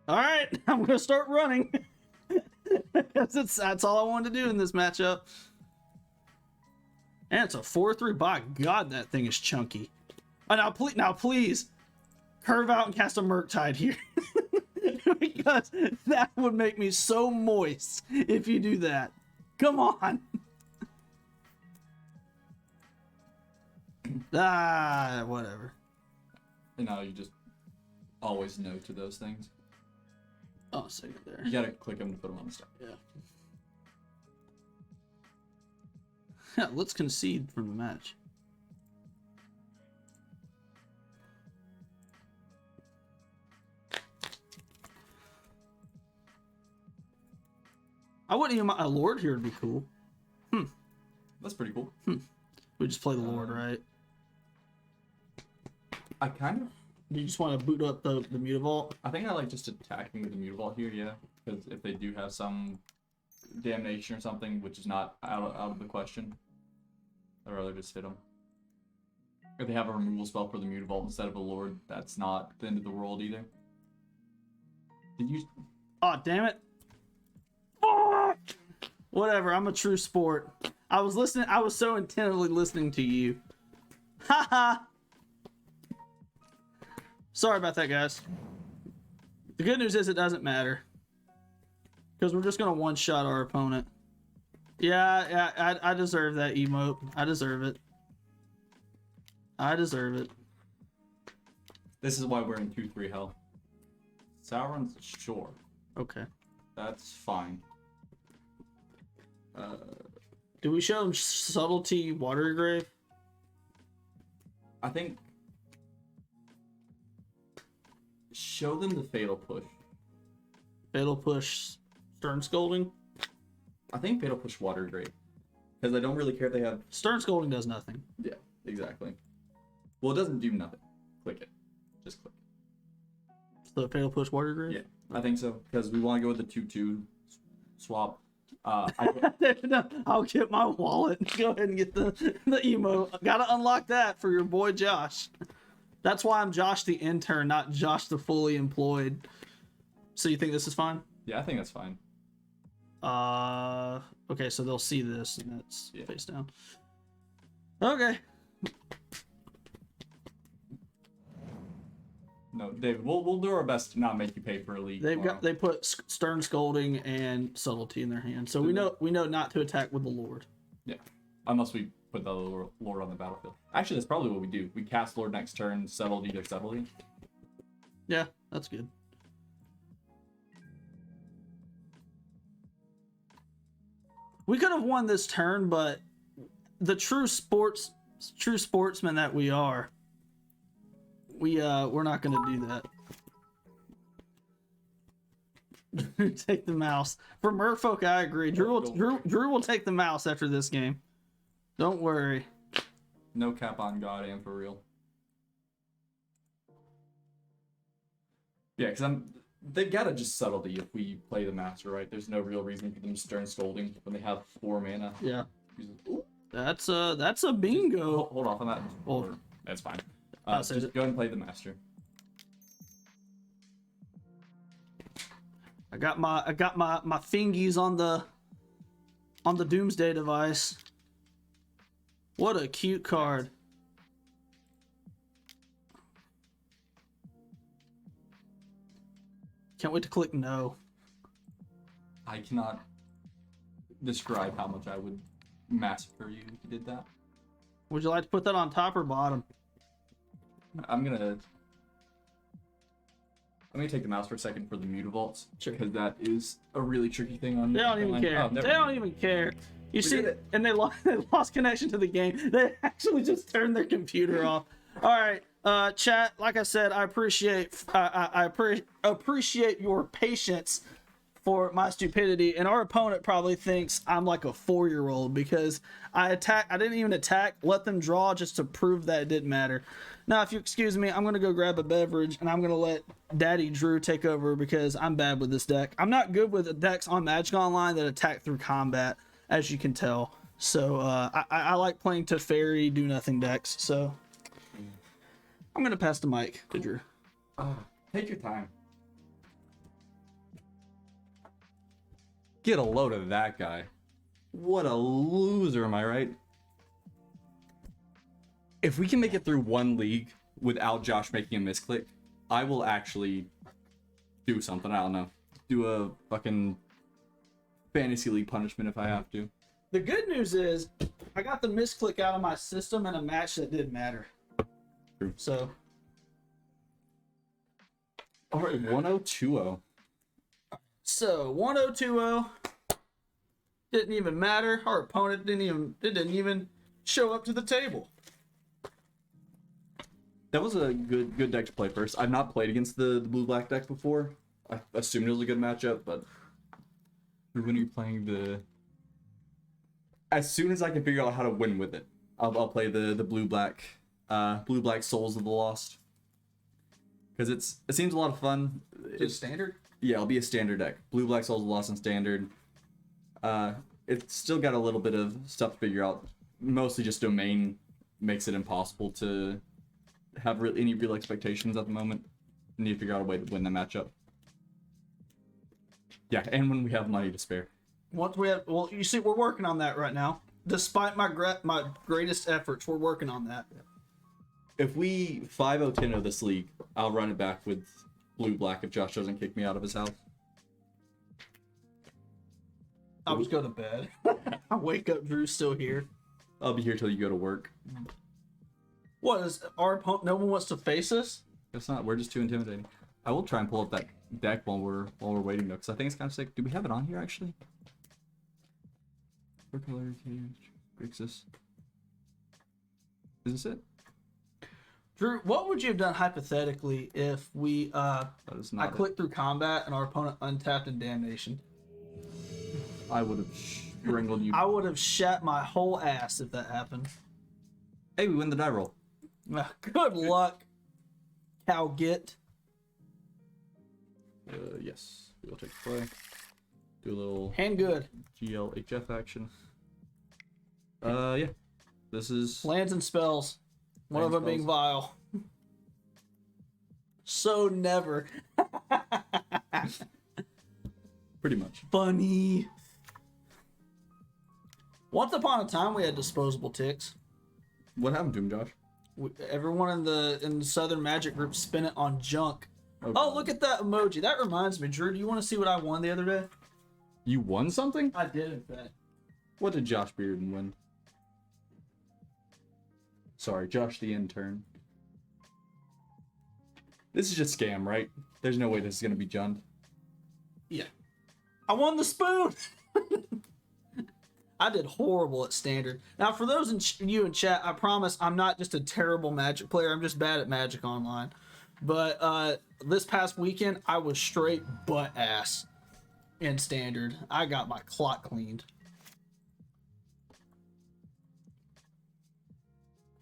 Speaker 1: All right, I'm gonna start running. That's all I wanted to do in this matchup. And it's a 4/3. By God, that thing is chunky. Now please, curve out and cast a Murktide here. Because that would make me so moist if you do that. Come on. Whatever.
Speaker 2: And now you just always no to those things.
Speaker 1: Oh, save it there.
Speaker 2: You gotta click them to put them on the stack.
Speaker 1: Yeah. Yeah, let's concede from the match. I wouldn't even mind a Lord here would be cool.
Speaker 2: That's pretty cool.
Speaker 1: We just play the Lord, right?
Speaker 2: I kind of.
Speaker 1: Do you just want to boot up the Mutavault?
Speaker 2: I think I like just attacking with the Mutavault here, yeah. Because if they do have some damnation or something, which is not out of the question, I'd rather just hit them. If they have a removal spell for the Mutavault instead of a Lord, that's not the end of the world either. Did you?
Speaker 1: Oh, damn it. Fuck! Whatever, I'm a true sport. I was listening, I was so intently listening to you. Haha! Sorry about that, guys. The good news is it doesn't matter. Because we're just going to one-shot our opponent. Yeah, I deserve that emote. I deserve it. I deserve it.
Speaker 2: This is why we're in 2-3 hell. Sauron's sure.
Speaker 1: Okay.
Speaker 2: That's fine.
Speaker 1: Do we show him Subtlety Water Grave?
Speaker 2: I think show them the fatal push.
Speaker 1: Fatal push, stern scolding.
Speaker 2: I think fatal push water grade because I don't really care if they have.
Speaker 1: Stern scolding does nothing.
Speaker 2: Yeah, exactly. Well, it doesn't do nothing. Click it. Just click it.
Speaker 1: So fatal push water grade.
Speaker 2: Yeah, I think so because we want to go with the 2-2 swap.
Speaker 1: No, I'll get my wallet. Go ahead and get the emo. Gotta unlock that for your boy Josh. That's why I'm Josh the intern, not Josh the fully employed. So you think this is fine?
Speaker 2: Yeah, I think that's fine.
Speaker 1: Okay, so they'll see this and that's
Speaker 2: Yeah.
Speaker 1: face down. Okay.
Speaker 2: No, Dave, we'll do our best to not make you pay for a league.
Speaker 1: They put stern scolding and subtlety in their hand, so we know not to attack with the Lord.
Speaker 2: Yeah, unless we put the Lord on the battlefield. Actually, that's probably what we do. We cast Lord next turn, settle Edict Subtlety.
Speaker 1: Yeah, that's good. We could have won this turn, but the true sportsman that we are, we're not gonna do that. Take the mouse. For Merfolk, I agree. Drew will take the mouse after this game. Don't worry.
Speaker 2: No cap on God and for real. Yeah, because they've got to just subtlety if we play the master, right? There's no real reason for them to stern scolding when they have 4 mana.
Speaker 1: Yeah.
Speaker 2: Ooh.
Speaker 1: That's a bingo.
Speaker 2: Hold off on that.
Speaker 1: Oh.
Speaker 2: That's fine.
Speaker 1: Just
Speaker 2: Just go ahead and play the master.
Speaker 1: I got my fingies on the Doomsday device. What a cute card. Can't wait to click no.
Speaker 2: I cannot describe how much I would massacre you if you did that.
Speaker 1: Would you like to put that on top or bottom?
Speaker 2: I'm gonna take the mouse for a second for the mutavaults,
Speaker 1: Sure.
Speaker 2: because that is a really tricky thing on.
Speaker 1: They don't even care.
Speaker 2: Oh,
Speaker 1: They don't even care. You see, and they lost connection to the game. They actually just turned their computer off. All right, chat. Like I said, I appreciate your patience for my stupidity, and our opponent probably thinks I'm like a 4-year-old because I didn't even attack. Let them draw just to prove that it didn't matter. Now, if you excuse me, I'm gonna go grab a beverage and I'm gonna let Daddy Drew take over because I'm bad with this deck. I'm not good with decks on Magic Online that attack through combat, as you can tell. So I like playing Teferi do nothing decks. So I'm gonna pass the mic to Drew.
Speaker 2: Take your time. Get a load of that guy. What a loser, am I right? If we can make it through one league without Josh making a misclick, I will actually do something. I don't know. Do a fucking fantasy league punishment if I have to.
Speaker 1: The good news is I got the misclick out of my system in a match that didn't matter.
Speaker 2: True.
Speaker 1: So.
Speaker 2: All right, 1020.
Speaker 1: So 1020 didn't even matter. Our opponent didn't even show up to the table.
Speaker 2: That was a good deck to play first. I've not played against the blue-black deck before. I assumed it was a good matchup, but when are you playing the... As soon as I can figure out how to win with it, I'll play the blue-black Souls of the Lost. Because it seems a lot of fun.
Speaker 1: It's standard?
Speaker 2: Yeah, it'll be a standard deck. Blue-black Souls of the Lost and standard. It's still got a little bit of stuff to figure out. Mostly just domain makes it impossible to have any real expectations at the moment. Need to figure out a way to win the matchup. Yeah, and when we have money to spare.
Speaker 1: Once we have, well, you see, we're working on that right now. Despite my greatest efforts, we're working on that.
Speaker 2: If we 5-0-10 this league, I'll run it back with blue-black if Josh doesn't kick me out of his house.
Speaker 1: I'll just go to bed. I wake up, Drew's still here.
Speaker 2: I'll be here till you go to work.
Speaker 1: What is our opponent? No one wants to face us?
Speaker 2: It's not. We're just too intimidating. I will try and pull up that deck while we're waiting though, because I think it's kind of sick. Do we have it on here actually? Four color cage. Grixis. Is this it?
Speaker 1: Drew, what would you have done hypothetically if we
Speaker 2: That is
Speaker 1: I
Speaker 2: not it.
Speaker 1: clicked through combat and our opponent untapped in damnation?
Speaker 2: I would have strangled you.
Speaker 1: I would have shat my whole ass if that happened.
Speaker 2: Hey, we win the die roll.
Speaker 1: Good luck, cow git.
Speaker 2: Yes, we'll take the play. Do a little
Speaker 1: Hand good.
Speaker 2: GLHF action. Yeah. This is
Speaker 1: Lands and spells. One of them being vile. So never.
Speaker 2: pretty much.
Speaker 1: Funny. Once upon a time, we had disposable ticks.
Speaker 2: What happened to him, Josh?
Speaker 1: Everyone in the Southern Magic group spent it on junk. Oh, look at that emoji. That reminds me, Drew. Do you want to see what I won the other day?
Speaker 2: You won something?
Speaker 1: I did, in fact.
Speaker 2: What did Josh Bearden win? Sorry, Josh the intern. This is just scam, right? There's no way this is gonna be Jund.
Speaker 1: Yeah. I won the spoon! I did horrible at standard. Now, for those you in chat, I promise I'm not just a terrible Magic player. I'm just bad at Magic Online. But this past weekend, I was straight butt ass in standard. I got my clock cleaned.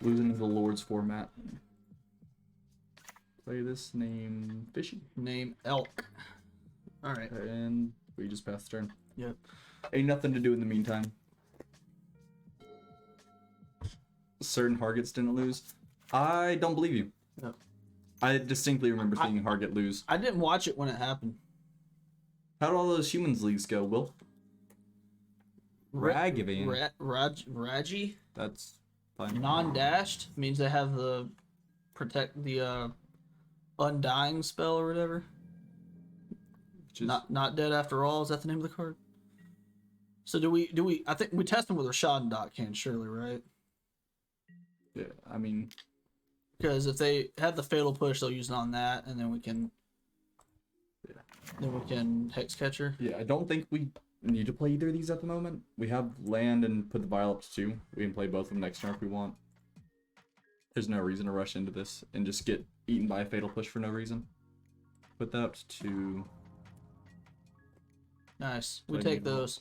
Speaker 2: Losing to the Lord's format. Play this name Fishy.
Speaker 1: Name Elk. Alright.
Speaker 2: And we just passed turn.
Speaker 1: Yep.
Speaker 2: Ain't nothing to do in the meantime. Certain Hargets didn't lose. I don't believe you.
Speaker 1: Yep.
Speaker 2: I distinctly remember seeing Harget lose.
Speaker 1: I didn't watch it when it happened.
Speaker 2: How did all those humans leagues go, Will? Ragavan.
Speaker 1: Raji?
Speaker 2: That's fine.
Speaker 1: Non-dashed means they have the protect the undying spell or whatever.
Speaker 2: Which is,
Speaker 1: Not dead after all. Is that the name of the card? So do we? I think we test them with Rashad and Doc can surely, right?
Speaker 2: yeah, I mean,
Speaker 1: Because if they have the fatal push, they'll use it on that, and then we can.
Speaker 2: Yeah.
Speaker 1: Then we can hex catcher.
Speaker 2: yeah, I don't think we need to play either of these at the moment. We have land and put the vial up to 2. We can play both of them next turn if we want. There's no reason to rush into this and just get eaten by a fatal push for no reason. Put that up to 2.
Speaker 1: Nice. We
Speaker 2: Play
Speaker 1: take
Speaker 2: me
Speaker 1: those.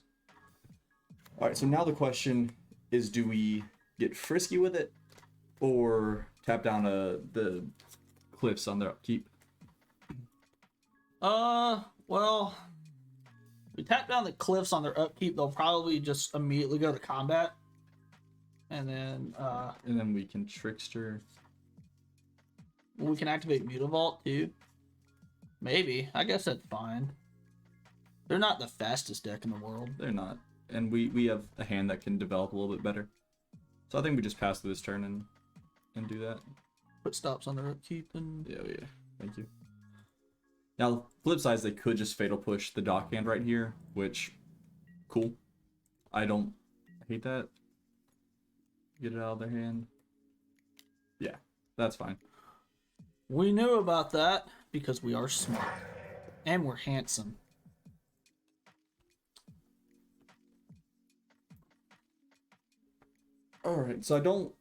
Speaker 2: Alright, so now the question is, do we get frisky with it or tap down the cliffs on their upkeep?
Speaker 1: Well, we tap down the cliffs on their upkeep. They'll probably just immediately go to combat, and then
Speaker 2: And then we can Trickster.
Speaker 1: we can activate Mutavault too. Maybe. I guess that's fine. They're not the fastest deck in the world.
Speaker 2: They're not. And we have a hand that can develop a little bit better. So I think we just pass through this turn and do that.
Speaker 1: Put stops on their upkeep and
Speaker 2: Yeah. Thank you. Now, flip side is they could just fatal push the dock hand right here, which, cool. I don't hate that. Get it out of their hand. Yeah, that's fine.
Speaker 1: we knew about that because we are smart and we're handsome.
Speaker 2: Alright, so I don't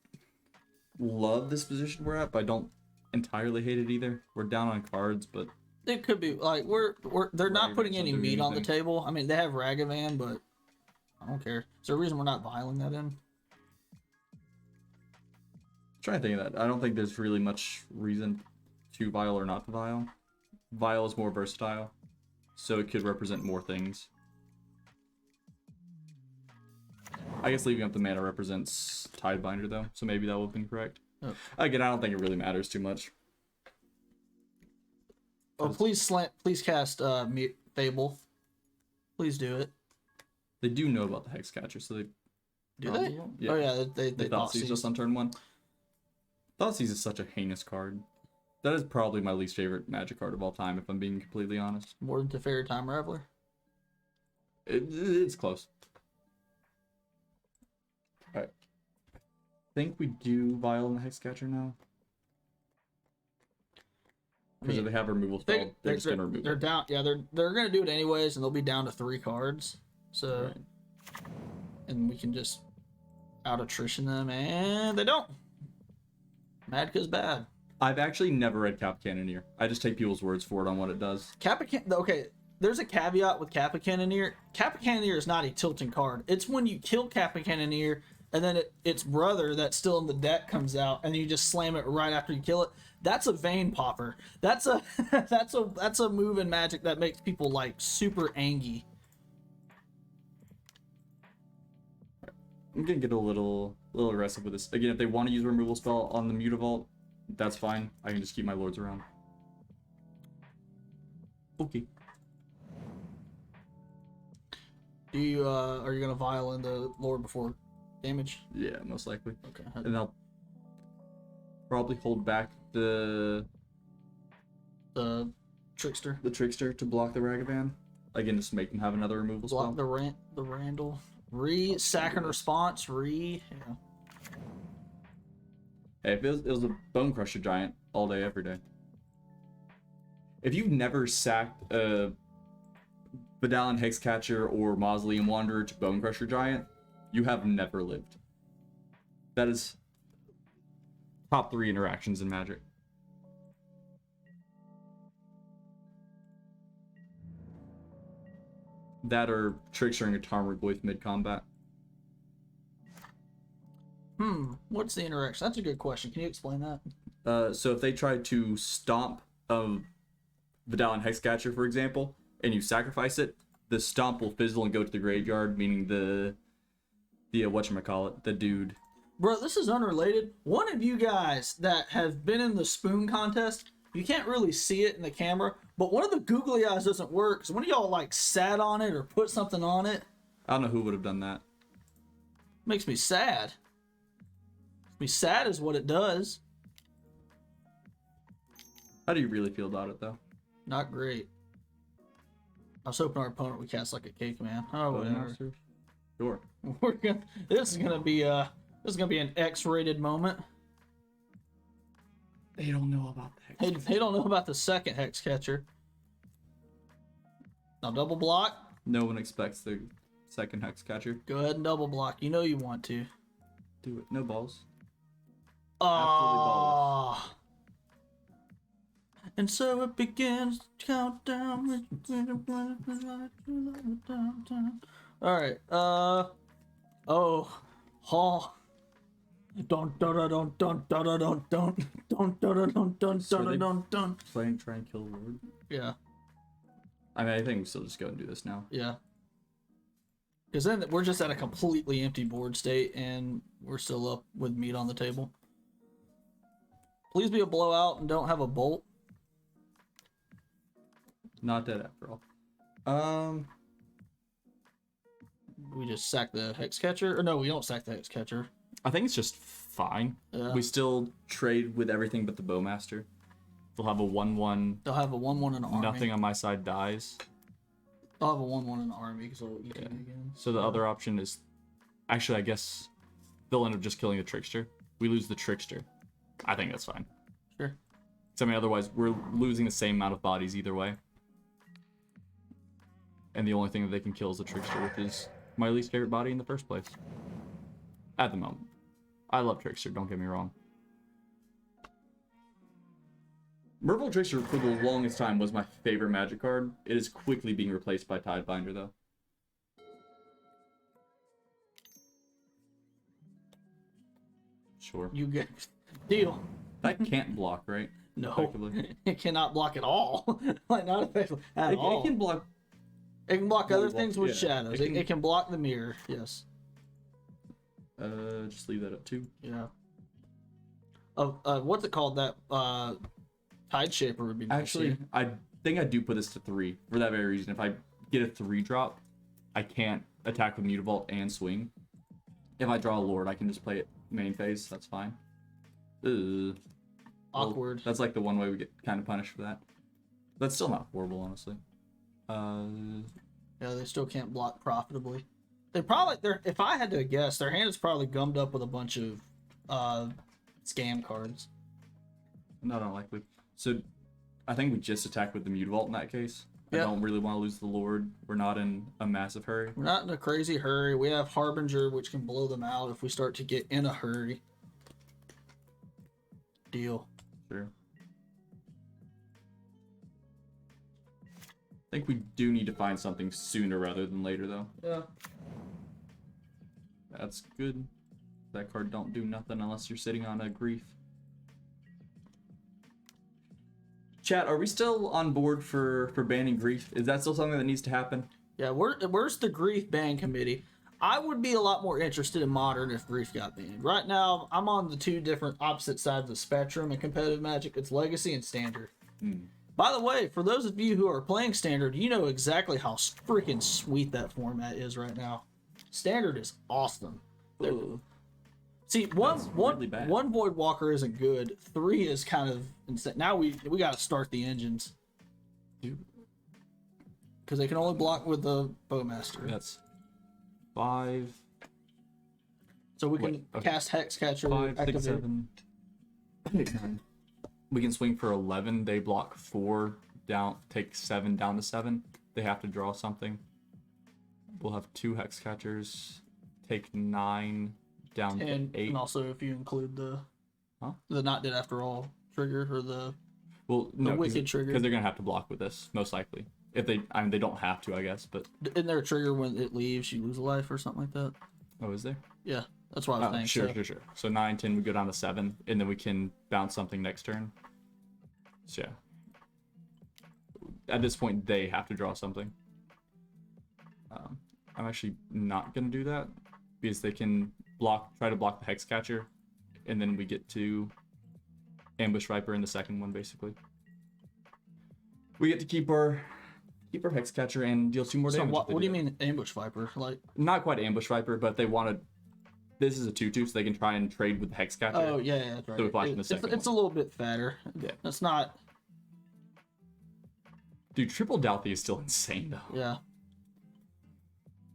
Speaker 2: love this position we're at, but I don't entirely hate it either. We're down on cards, but
Speaker 1: It could be like they're not putting any
Speaker 2: doesn't do
Speaker 1: meat on the
Speaker 2: anything.
Speaker 1: table. I mean, they have Ragavan, but I don't care. Is there a reason we're not vialing that in?
Speaker 2: trying to think of that. I don't think there's really much reason to vial or not to vial. Vial is more versatile, so it could represent more things. I guess leaving up the mana represents Tidebinder though, so maybe that would have been correct.
Speaker 1: Oh.
Speaker 2: Again, I don't think it really matters too much.
Speaker 1: Oh, please cast Fable. Please do it.
Speaker 2: They do know about the Hex Catcher, so they
Speaker 1: Do
Speaker 2: probably
Speaker 1: they?
Speaker 2: won't. Yeah.
Speaker 1: Oh yeah, they
Speaker 2: They
Speaker 1: thought
Speaker 2: Thoughtseize just on turn 1. Thoughtseize is such a heinous card. That is probably my least favorite Magic card of all time, if I'm being completely honest.
Speaker 1: more than Teferi Time Raveler.
Speaker 2: It's close. Alright. I think we do Vial and the Hex Catcher now. Because if they have removal spell, they're just gonna remove
Speaker 1: They're
Speaker 2: it.
Speaker 1: down. Yeah, they're gonna do it anyways, and they'll be down to 3 cards. So,
Speaker 2: Right.
Speaker 1: and we can just out attrition them, and they don't. Madka's bad.
Speaker 2: I've actually never read Cap Cannoneer. I just take people's words for it on what it does.
Speaker 1: Okay, there's a caveat with Kappa Cannoneer. Kappa Cannoneer is not a tilting card. It's when you kill Kappa Cannoneer and then its brother that's still in the deck comes out and you just slam it right after you kill it. That's a vein popper. That's a that's a move in Magic that makes people like super angry.
Speaker 2: I'm gonna get a little aggressive with this. Again, if they want to use a removal spell on the Mutavault, that's fine. I can just keep my lords around. Okay.
Speaker 1: Do you are you gonna vial in the lord before damage?
Speaker 2: Yeah, most likely.
Speaker 1: Okay.
Speaker 2: And I'll probably hold back the
Speaker 1: trickster.
Speaker 2: The trickster to block the Ragavan. Again, just make them have another removal spell.
Speaker 1: Block the Randall. Sack and response. Yeah.
Speaker 2: Hey, if it was a Bone Crusher Giant all day, every day. If you've never sacked a Vidalin Hexcatcher or Mausoleum Wanderer to Bone Crusher Giant, you have never lived. That is top 3 interactions in Magic. That or trickstering a Tarmogoyf mid-combat.
Speaker 1: What's the interaction? That's a good question. Can you explain that?
Speaker 2: So if they try to stomp a Vidalin Hexcatcher, for example, and you sacrifice it, the stomp will fizzle and go to the graveyard, meaning the whatchamacallit, the dude.
Speaker 1: Bro, this is unrelated. One of you guys that have been in the spoon contest, you can't really see it in the camera, but one of the googly eyes doesn't work because one of y'all like sat on it or put something on it.
Speaker 2: I don't know who would have done that.
Speaker 1: Makes me sad. Makes me sad is what it does.
Speaker 2: How do you really feel about it, though?
Speaker 1: Not great. I was hoping our opponent would cast like a cake man. Oh, whatever.
Speaker 2: Sure.
Speaker 1: This is gonna be an X-rated moment.
Speaker 2: They don't know about the Hex.
Speaker 1: They don't know about the second Hex Catcher. Now double block.
Speaker 2: No one expects the second Hexcatcher.
Speaker 1: Go ahead and double block. You know you want to.
Speaker 2: Do it. No balls.
Speaker 1: Ah. And so it begins to count down. All right. Don't.
Speaker 2: Playing try and kill Lord.
Speaker 1: Yeah.
Speaker 2: I mean, I think we still just go and do this now.
Speaker 1: Yeah. Because then we're just at a completely empty board state, and we're still up with meat on the table. Please be a blowout and don't have a bolt.
Speaker 2: Not dead after all.
Speaker 1: We just sack the Hex Catcher, or no, we don't sack the Hex Catcher.
Speaker 2: I think it's just fine.
Speaker 1: Yeah.
Speaker 2: We still trade with everything but the Bowmaster. They'll have a 1/1.
Speaker 1: They'll have a 1/1 in an army.
Speaker 2: Nothing on my side dies.
Speaker 1: They'll have a 1/1 in an army because they'll eat it again.
Speaker 2: So the other option is, actually, I guess they'll end up just killing the Trickster. We lose the Trickster. I think that's fine.
Speaker 1: Sure.
Speaker 2: I mean, otherwise we're losing the same amount of bodies either way. And the only thing that they can kill is the Trickster, which is my least favorite body in the first place. At the moment. I love Trickster, don't get me wrong. Merfolk Trickster for the longest time was my favorite Magic card. It is quickly being replaced by Tidebinder, though. Sure.
Speaker 1: You get deal.
Speaker 2: That can't block, right?
Speaker 1: No,
Speaker 2: Effectively.
Speaker 1: it cannot block at all. Like not effectively at all.
Speaker 2: It can block.
Speaker 1: It can block other things with
Speaker 2: yeah.
Speaker 1: shadows. It can block the mirror. Yes.
Speaker 2: Just leave that up too.
Speaker 1: Yeah. What's it called? That Tide Shaper would be nice.
Speaker 2: Actually,
Speaker 1: here.
Speaker 2: I think I do put this to 3 for that very reason. If I get a 3-drop, I can't attack with Mutavault and swing. If I draw a Lord, I can just play it main phase. That's fine.
Speaker 1: Awkward.
Speaker 2: Well, that's like the one way we get kind of punished for that. That's still not horrible, honestly.
Speaker 1: Yeah, they still can't block profitably. If I had to guess, their hand is probably gummed up with a bunch of scam cards.
Speaker 2: Not unlikely. So, I think we just attack with the Mutavault in that case.
Speaker 1: Yep.
Speaker 2: I don't really want to lose the Lord. We're not in a massive hurry.
Speaker 1: We're not in a crazy hurry. We have Harbinger, which can blow them out if we start to get in a hurry. Deal.
Speaker 2: through. I think we do need to find something sooner rather than later, though.
Speaker 1: Yeah.
Speaker 2: That's good. That card don't do nothing unless you're sitting on a grief. Chat, are we still on board for banning grief? Is that still something that needs to happen?
Speaker 1: Yeah, where's the grief ban committee? I would be a lot more interested in modern if grief got banned. Right now, I'm on the two different opposite sides of the spectrum in competitive Magic. It's legacy and standard. By the way, for those of you who are playing standard, you know exactly how freaking sweet that format is right now. Standard is awesome. See,
Speaker 2: really bad.
Speaker 1: one Void Walker isn't good. 3 is kind of insane. Now we got to start the engines. Because they can only block with the Bowmaster.
Speaker 2: That's 5.
Speaker 1: So we can cast Hex Catcher.
Speaker 2: 5, 6, 7, 8, 9. We can swing for 11. They block 4 down, take 7 down to 7. They have to draw something. We'll have 2 Hex Catchers. Take 9 down to 8.
Speaker 1: And also if you include the Not Dead After All trigger or the Wicked trigger.
Speaker 2: Because they're gonna have to block with this most likely. If they, I mean, they don't have to, I guess, but
Speaker 1: isn't there a trigger when it leaves you lose a life or something like that?
Speaker 2: Oh, is there?
Speaker 1: Yeah, that's what I was thinking.
Speaker 2: Sure. So 9, 10, we go down to 7, and then we can bounce something next turn. So yeah. At this point, they have to draw something. I'm actually not gonna do that because they can try to block the Hex Catcher, and then we get to Ambush Viper in the second one. Basically, we get to keep our Hex Catcher and deal 2 more damage.
Speaker 1: So what do you mean Ambush Viper? Like
Speaker 2: not quite Ambush Viper, but they wanted. This is a 2/2, so they can try and trade with the Hex Catcher.
Speaker 1: Oh yeah, that's right.
Speaker 2: So we flash in the second.
Speaker 1: It's a little bit fatter.
Speaker 2: Yeah,
Speaker 1: that's not.
Speaker 2: Dude, triple Douthie is still insane though.
Speaker 1: Yeah.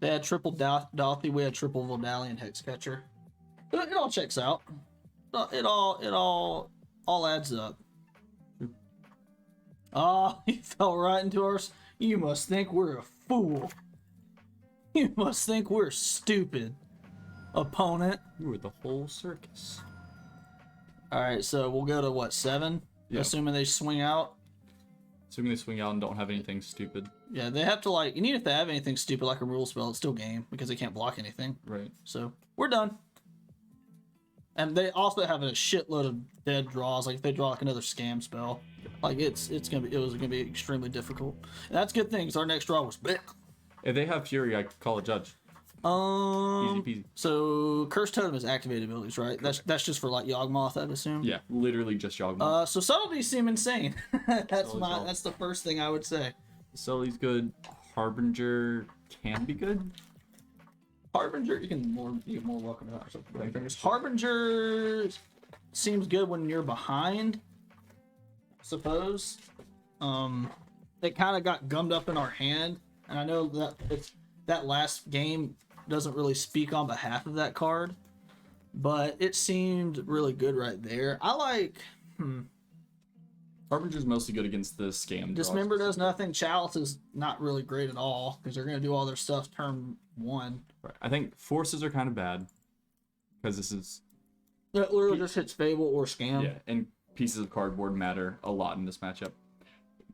Speaker 1: They had triple Douthie, we had triple Vodalian Hex Catcher. It all checks out. It all adds up. Oh, he fell right into ours. You must think we're a fool. You must think we're stupid, opponent.
Speaker 2: You were the whole circus.
Speaker 1: Alright, so we'll go to what, 7?
Speaker 2: Yeah.
Speaker 1: Assuming they swing out.
Speaker 2: Assuming they swing out and don't have anything stupid.
Speaker 1: Yeah, they have to and even if they have anything stupid like a rule spell, it's still game because they can't block anything.
Speaker 2: Right.
Speaker 1: So we're done. And they also have a shitload of dead draws. Like if they draw like another scam spell, like it was gonna be extremely difficult. And that's a good thing because our next draw was big.
Speaker 2: If they have Fury, I could call a judge. Easy peasy.
Speaker 1: So Curse Totem is activated abilities, right? Correct. That's just for like Yawgmoth, I'd assume.
Speaker 2: Yeah, literally just Yawgmoth.
Speaker 1: So subtleties seem insane. That's the first thing I would say.
Speaker 2: Sully's good. Harbinger can be good.
Speaker 1: Harbinger, you can more welcome out or something. Harbinger seems good when you're behind, I suppose. It kind of got gummed up in our hand, and I know that that last game doesn't really speak on behalf of that card, but it seemed really good right there. I like.
Speaker 2: Harbinger's mostly good against the scam.
Speaker 1: Dismember does nothing. Chalice is not really great at all because they're going to do all their stuff turn 1.
Speaker 2: Right. I think forces are kind of bad because this is.
Speaker 1: It literally just hits Fable or Scam.
Speaker 2: Yeah, and pieces of cardboard matter a lot in this matchup.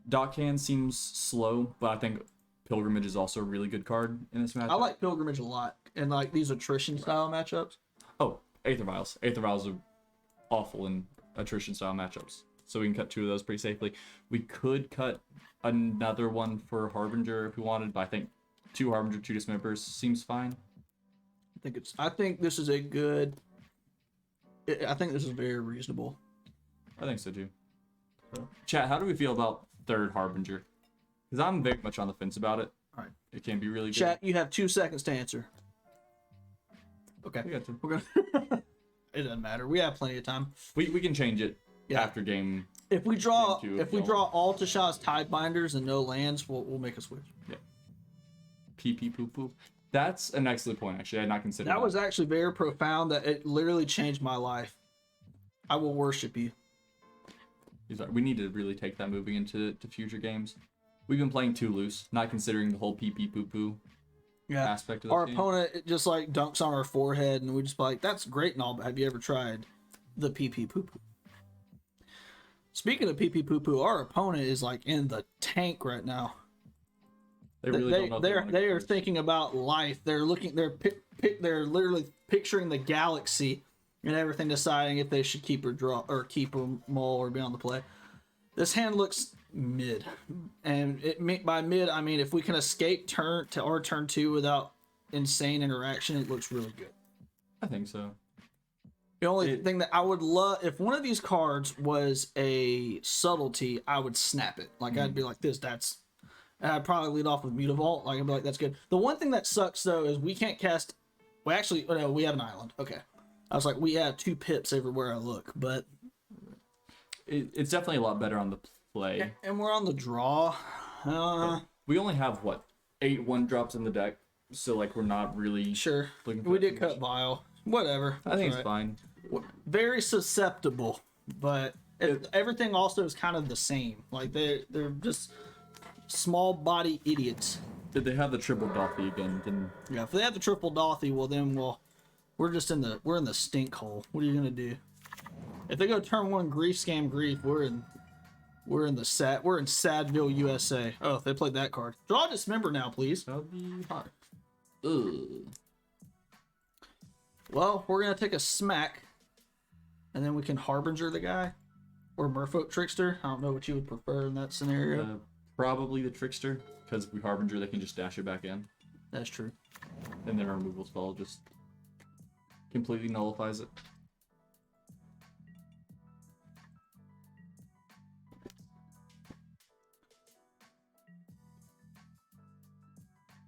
Speaker 2: Dockhand seems slow, but I think Pilgrimage is also a really good card in this matchup.
Speaker 1: I like Pilgrimage a lot in like these attrition style matchups.
Speaker 2: Oh, Aether Vials. Aether Vials are awful in attrition style matchups. So we can cut 2 of those pretty safely. We could cut another one for Harbinger if we wanted, but I think 2 Harbinger, 2 Dismembers seems fine.
Speaker 1: I think this is a good. I think this is very reasonable.
Speaker 2: I think so too. Chat, how do we feel about 3rd Harbinger? Because I'm very much on the fence about it.
Speaker 1: All right.
Speaker 2: It can be really good.
Speaker 1: Chat, you have 2 seconds to answer. Okay.
Speaker 2: We got to.
Speaker 1: We're gonna. It doesn't matter. We have plenty of time.
Speaker 2: We can change it after game.
Speaker 1: If we draw
Speaker 2: game 2,
Speaker 1: if we draw all Tasha's Tidebinders and no lands, we'll make a switch.
Speaker 2: Yeah. Pee pee poo poo. That's an excellent point. Actually, I had not considered that.
Speaker 1: That was actually very profound. That it literally changed my life. I will worship you.
Speaker 2: He's right. We need to really take that moving into future games. We've been playing too loose, not considering the whole pee pee poo poo aspect of the
Speaker 1: Our
Speaker 2: game.
Speaker 1: opponent just like dunks on our forehead, and we just like, that's great and all, but have you ever tried the pee pee poo poo? Speaking of pee pee poo poo, our opponent is like in the tank right now.
Speaker 2: They really don't know.
Speaker 1: They are thinking about life. They're looking. They're literally picturing the galaxy and everything, deciding if they should keep or draw or keep or maul or be on the play. This hand looks mid, and by mid I mean if we can escape turn 2 without insane interaction, it looks really good.
Speaker 2: I think so.
Speaker 1: The only thing that I would love, if one of these cards was a subtlety, I would snap it. Like I'd be like that's. And I'd probably lead off with Mutavault. Like I'd be like, that's good. The one thing that sucks though is we can't cast. Well, actually, no, we have an island. Okay, I was like, we have 2 pips everywhere I look, but
Speaker 2: it's definitely a lot better on the play.
Speaker 1: And we're on the draw.
Speaker 2: We only have what 8 1-drops in the deck, so like we're not really
Speaker 1: Sure.
Speaker 2: looking for
Speaker 1: We did cut Vile. Whatever.
Speaker 2: I think it's fine.
Speaker 1: Very susceptible, but everything also is kind of the same. Like they're just small body idiots.
Speaker 2: Did they have the triple Dothy again? Then
Speaker 1: Yeah, if they have the triple Dothy, well then we're just in the stink hole. What are you gonna do? If they go turn 1 grief scam grief, we're in Sadville, USA. Oh, they played that card. Draw Dismember now, please.
Speaker 2: that would be hot. Ugh.
Speaker 1: Well, we're gonna take a smack, and then we can Harbinger the guy, or Merfolk Trickster. I don't know what you would prefer in that scenario.
Speaker 2: Probably the Trickster, because we Harbinger, they can just dash it back in.
Speaker 1: That's true.
Speaker 2: And their removal spell just completely nullifies it.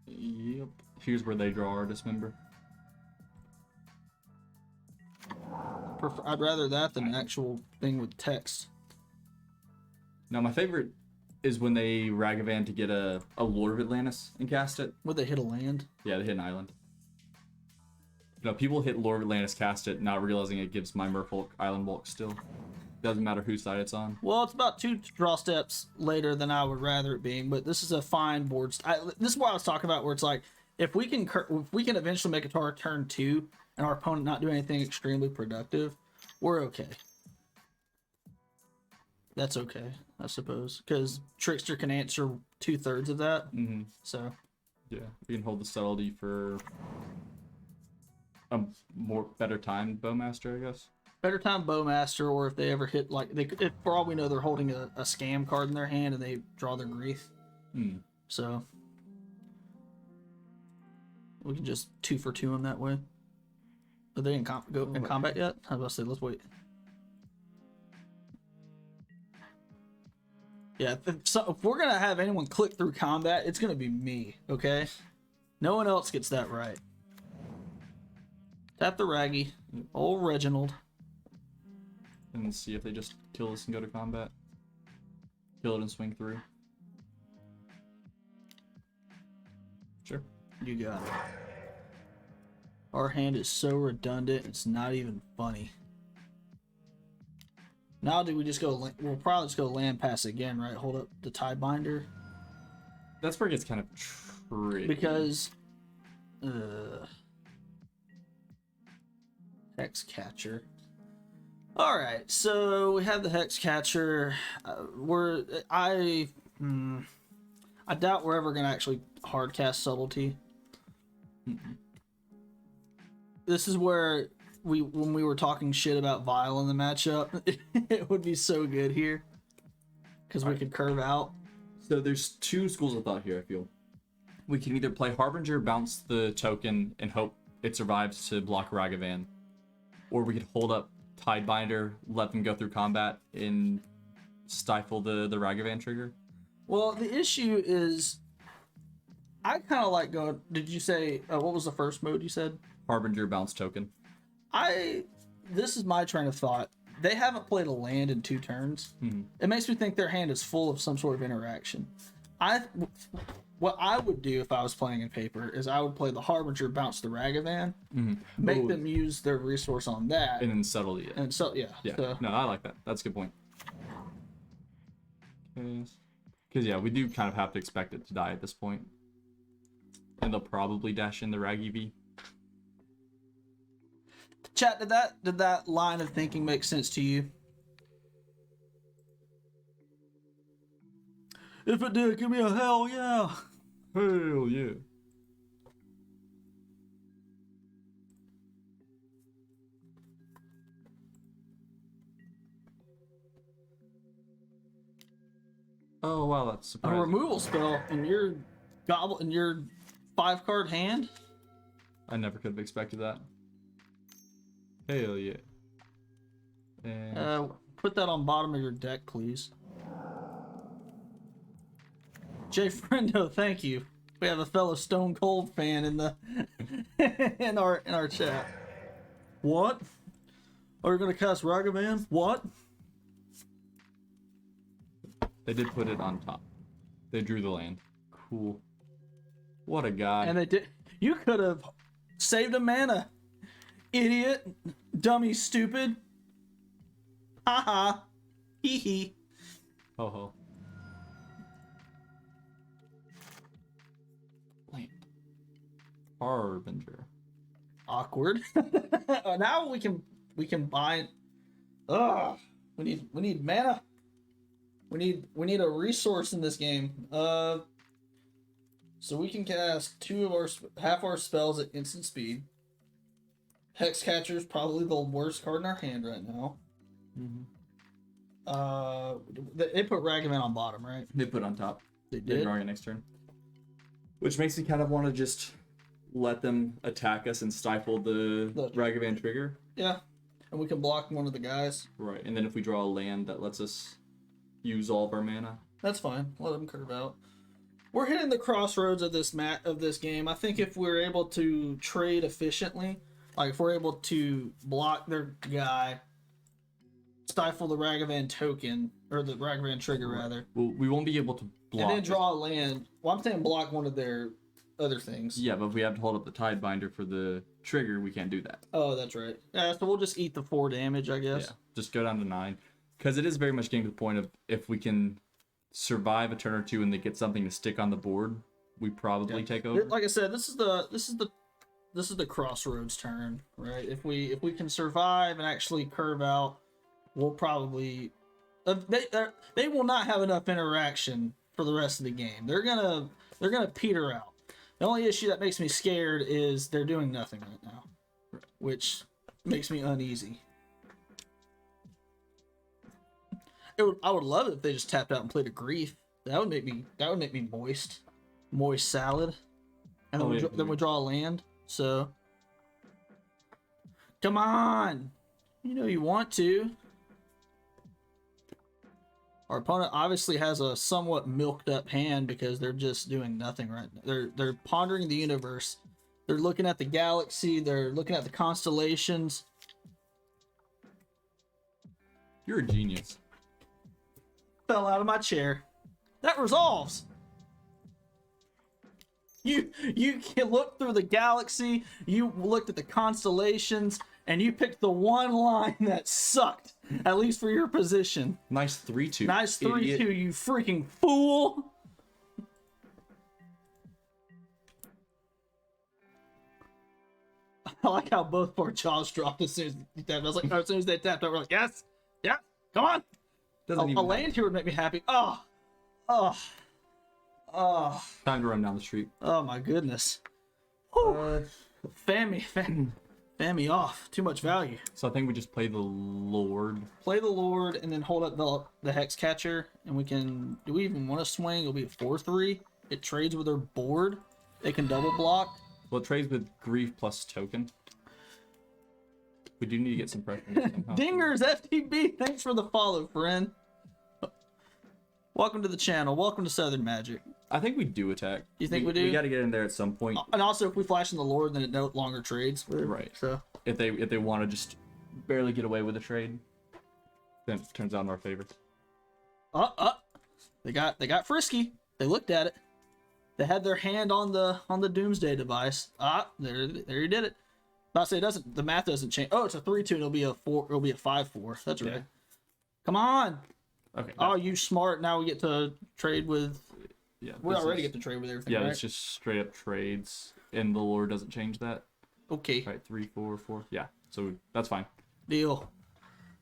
Speaker 2: Yep. Here's where they draw our Dismember.
Speaker 1: I'd rather that than an actual thing with text.
Speaker 2: Now my favorite is when they Ragavan to get a Lord of Atlantis and cast it.
Speaker 1: Would they hit a land?
Speaker 2: Yeah, they hit an island. You know, people hit Lord of Atlantis, cast it, not realizing it gives my Merfolk Island Walk still. Doesn't matter whose side it's on.
Speaker 1: Well, it's about 2 draw steps later than I would rather it being, but this is a fine board. This is what I was talking about, where it's like if we can eventually make it to our turn 2 and our opponent not do anything extremely productive, we're okay. That's okay, I suppose, because Trickster can answer 2/3 of that.
Speaker 2: Mm-hmm.
Speaker 1: So
Speaker 2: yeah, we can hold the subtlety for a better time Bowmaster, I guess.
Speaker 1: better time Bowmaster, or if they ever hit like if, for all we know, they're holding a scam card in their hand and they draw their grief. So we can just 2 for 2 them that way. Are they in combat yet? I was about to say, let's wait. Yeah, if we're gonna have anyone click through combat, it's gonna be me. Okay, no one else gets that right. Tap the Raggy, old Reginald,
Speaker 2: And see if they just kill this and go to combat. Kill it and swing through. Sure.
Speaker 1: You got it. Our hand is so redundant, it's not even funny. Now do we just go, we'll probably just go land pass again, right? Hold up the Tidebinder.
Speaker 2: That's where it gets kind of tricky.
Speaker 1: Because, Hex Catcher. Alright, so we have the Hex Catcher. I doubt we're ever going to actually hard cast Subtlety. This is where when we were talking shit about Vile in the matchup, it would be so good here. Because we could curve out.
Speaker 2: So there's 2 schools of thought here, I feel. We can either play Harbinger, bounce the token, and hope it survives to block Ragavan. Or we could hold up Tidebinder, let them go through combat, and stifle the Ragavan trigger.
Speaker 1: Well, the issue is, I kind of like going, did you say, what was the first mode you said?
Speaker 2: Harbinger, bounce token.
Speaker 1: This is my train of thought. They haven't played a land in 2 turns. It makes me think their hand is full of some sort of interaction. What I would do if I was playing in paper is I would play the Harbinger, bounce the Ragavan, make them use their resource on that,
Speaker 2: and then settle it.
Speaker 1: And so yeah. So,
Speaker 2: no, I like that. That's a good point. Because yeah, we do kind of have to expect it to die at this point, and they'll probably dash in the Raggy V.
Speaker 1: Chat, did that line of thinking make sense to you? If it did, give me a hell yeah.
Speaker 2: Hell yeah. Oh wow, that's
Speaker 1: A
Speaker 2: surprising.
Speaker 1: removal spell in your in your 5-card hand.
Speaker 2: I never could have expected that. Hell yeah. And
Speaker 1: Put that on bottom of your deck, please. Jay Friendo, thank you. We have a fellow Stone Cold fan in the in our chat. What? Are you gonna cast Ragavan? What?
Speaker 2: they did put it on top. They drew the land. Cool. What a guy.
Speaker 1: And they did. You could have saved a mana. Idiot. Dummy. Stupid. Haha. Hee hee.
Speaker 2: Ho ho. Land. Harbinger.
Speaker 1: Awkward. Now we can buy. Ugh. We need mana. We need a resource in this game. So we can cast half our spells at instant speed. Hexcatcher is probably the worst card in our hand right now. They put Ragavan on bottom, right?
Speaker 2: They put on top.
Speaker 1: They
Speaker 2: They're
Speaker 1: did.
Speaker 2: drawing it next turn. Which makes me kind of want to just let them attack us and stifle the Ragavan trigger.
Speaker 1: Yeah, and we can block one of the guys.
Speaker 2: Right, and then if we draw a land that lets us use all of our mana.
Speaker 1: That's fine. Let them curve out. We're hitting the crossroads of this game. I think if we're able to trade efficiently, like if we're able to block their guy, stifle the Ragavan token or the Ragavan trigger rather,
Speaker 2: Well, we won't be able to block.
Speaker 1: and then draw a land. Well, I'm saying block one of their other things.
Speaker 2: Yeah, but if we have to hold up the Tidebinder for the trigger, we can't do that.
Speaker 1: Oh, that's right. Yeah, so we'll just eat the 4 damage, I guess.
Speaker 2: Yeah, just go down to 9. Because it is very much getting to the point of if we can survive a turn or two and they get something to stick on the board, we probably take over.
Speaker 1: Like I said, this is the crossroads turn, right? If we can survive and actually curve out, we'll probably they will not have enough interaction for the rest of the game. They're gonna peter out. The only issue that makes me scared is they're doing nothing right now, which makes me uneasy. I would love it if they just tapped out and played a grief. That would make me moist salad, and then we draw a land. So come on, you know you want to. Our opponent obviously has a somewhat milked up hand because they're just doing nothing right now. They're pondering the universe. They're looking at the galaxy. They're looking at the constellations.
Speaker 2: You're a genius.
Speaker 1: Fell out of my chair. That resolves. You looked through the galaxy, you looked at the constellations, and you picked the one line that sucked, at least for your position.
Speaker 2: Nice 3-2.
Speaker 1: Nice 3-2, you freaking fool. I like how both of our jaws dropped as soon as they tapped. I was like, as soon as they tapped out, we're like, yes, yeah, come on.
Speaker 2: Doesn't even
Speaker 1: A land here would make me happy. Oh.
Speaker 2: Time to run down the street.
Speaker 1: Oh my goodness. Fan me off. Too much value.
Speaker 2: So I think we just play the Lord.
Speaker 1: Play the Lord and then hold up the Hex Catcher, and we can. Do we even want to swing? It'll be a 4/3. It trades with their board. They can double block.
Speaker 2: Well, it trades with Grief plus token. We do need to get some pressure.
Speaker 1: Dingers FTB. Thanks for the follow, friend. Welcome to the channel. Welcome to Southern Magic.
Speaker 2: I think we do attack.
Speaker 1: You think we do?
Speaker 2: We got to get in there at some point.
Speaker 1: And also, if we flash in the Lord, then it no longer trades.
Speaker 2: Right.
Speaker 1: So
Speaker 2: if they want to just barely get away with a trade, then it turns out in our favor.
Speaker 1: They got frisky. They looked at it. They had their hand on the Doomsday device. There you did it. About to say the math doesn't change. Oh, it's a 3-2 and it'll be a 4. It'll be a 5-4. That's right.
Speaker 2: Yeah.
Speaker 1: Come on.
Speaker 2: Okay.
Speaker 1: Oh, you smart. Now we get to trade with.
Speaker 2: Yeah.
Speaker 1: We already get to trade with everything.
Speaker 2: Yeah,
Speaker 1: right?
Speaker 2: it's just straight up trades, and the lore doesn't change that.
Speaker 1: Okay.
Speaker 2: Right, 3, 4, 4. Yeah, so that's fine.
Speaker 1: Deal.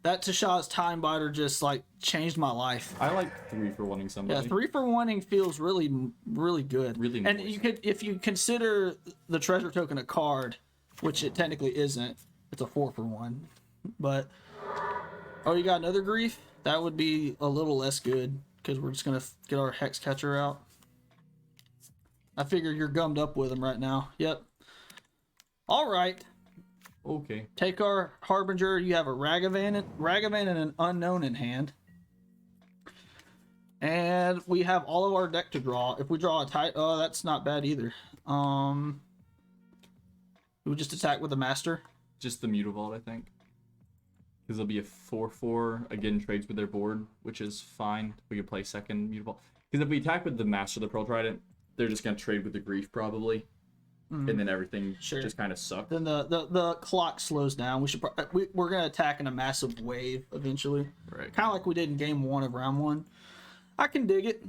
Speaker 1: That Tasha's Time Biter just like changed my life.
Speaker 2: I like 3 for wanting somebody.
Speaker 1: Yeah, 3 for 1ing feels really, really good.
Speaker 2: Really
Speaker 1: and
Speaker 2: nice.
Speaker 1: you could, if you consider the treasure token a card, which it technically isn't, it's a 4 for 1. But oh, you got another grief? That would be a little less good because we're just gonna get our Hex Catcher out. I figure you're gummed up with him right now. Yep. All right.
Speaker 2: Okay.
Speaker 1: Take our Harbinger. You have a Ragavan and an Unknown in hand. And we have all of our deck to draw. If we draw a Titan, oh, that's not bad either. We would just attack with a Master.
Speaker 2: Just the Mutavault, I think. Because it'll be a 4/4, again, trades with their board, which is fine. We could play second Mutavault. Because if we attack with the Master of the Pearl Trident, they're just going to trade with the Grief, probably. And then everything just kind of sucks.
Speaker 1: Then the clock slows down. We're going to attack in a massive wave eventually.
Speaker 2: Right.
Speaker 1: Kind of like we did in game 1 of round 1. I can dig it.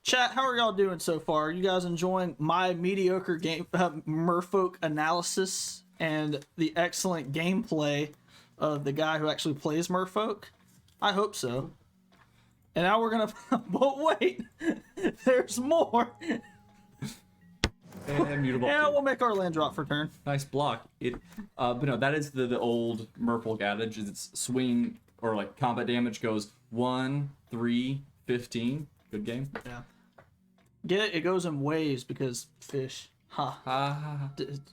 Speaker 1: Chat, how are y'all doing so far? Are you guys enjoying my mediocre game Merfolk analysis and the excellent gameplay of the guy who actually plays Merfolk? I hope so. And now we're gonna. But wait, there's more.
Speaker 2: And Mutavault.
Speaker 1: Yeah, we'll make our land drop for turn.
Speaker 2: Nice block. But no, that is the old Merfolk adage. Is it's swing or like combat damage goes 1, 3, 15. Good game.
Speaker 1: Yeah. Get it? It goes in waves because fish. Ha.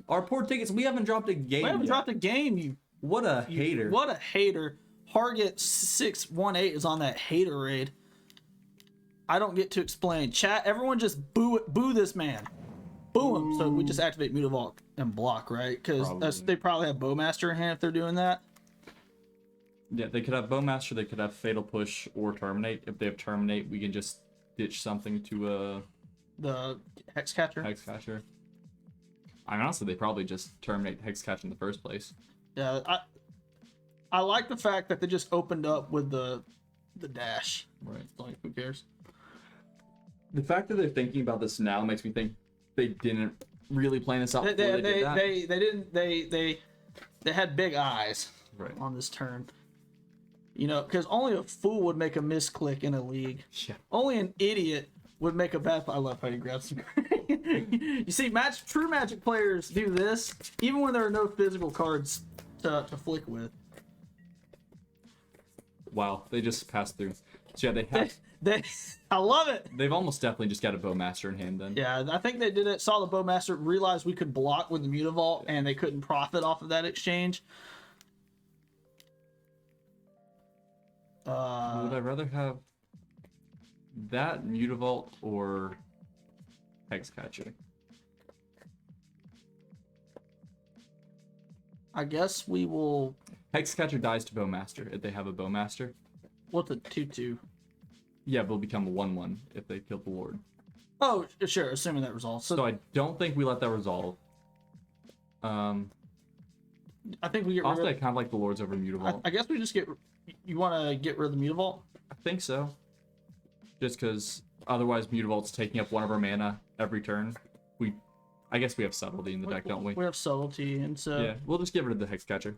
Speaker 2: Our poor tickets. We haven't dropped a game.
Speaker 1: We haven't
Speaker 2: yet.
Speaker 1: dropped a game.
Speaker 2: What a hater.
Speaker 1: What a hater. Harget 618 is on that haterade. I don't get to explain. Chat, everyone just boo this man. Boo him. So we just activate Mutavault and block, right? Because they probably have Bowmaster in hand if they're doing that.
Speaker 2: Yeah, they could have Bowmaster, they could have Fatal Push or Terminate. If they have Terminate, we can just ditch something to
Speaker 1: the Hex Catcher.
Speaker 2: Hexcatcher. I mean, honestly, they probably just terminate Hexcatcher in the first place.
Speaker 1: Yeah, I like the fact that they just opened up with the dash.
Speaker 2: Right.
Speaker 1: Like, who cares?
Speaker 2: The fact that they're thinking about this now makes me think they didn't really plan this out before they did that.
Speaker 1: They didn't. They had big eyes on this turn. You know, because only a fool would make a misclick in a league.
Speaker 2: Yeah.
Speaker 1: Only an idiot would make a bad. I love how you grab some. You see, true Magic players do this even when there are no physical cards to flick with.
Speaker 2: Wow, they just passed through. So yeah, they have.
Speaker 1: I love it.
Speaker 2: They've almost definitely just got a Bowmaster in hand then.
Speaker 1: Yeah, I think they did it. Saw the Bowmaster, realized we could block with the Mutavault, and they couldn't profit off of that exchange.
Speaker 2: Would I rather have that Mutavault or Hexcatcher?
Speaker 1: I guess we will.
Speaker 2: Hexcatcher dies to Bowmaster if they have a Bowmaster.
Speaker 1: What's a 2/2?
Speaker 2: Yeah, but it'll become a 1/1 if they kill the Lord.
Speaker 1: Oh, sure, assuming that resolves.
Speaker 2: So I don't think we let that resolve.
Speaker 1: I think we get rid
Speaker 2: Also, I
Speaker 1: of.
Speaker 2: kind of like the Lords over Mutavault.
Speaker 1: I guess we just get. You want to get rid of the Mutavault?
Speaker 2: I think so. Just because otherwise Mutavault's taking up one of our mana every turn. I guess we have Subtlety in the deck, don't we?
Speaker 1: We have Subtlety, and so.
Speaker 2: Yeah, we'll just get rid of the Hexcatcher.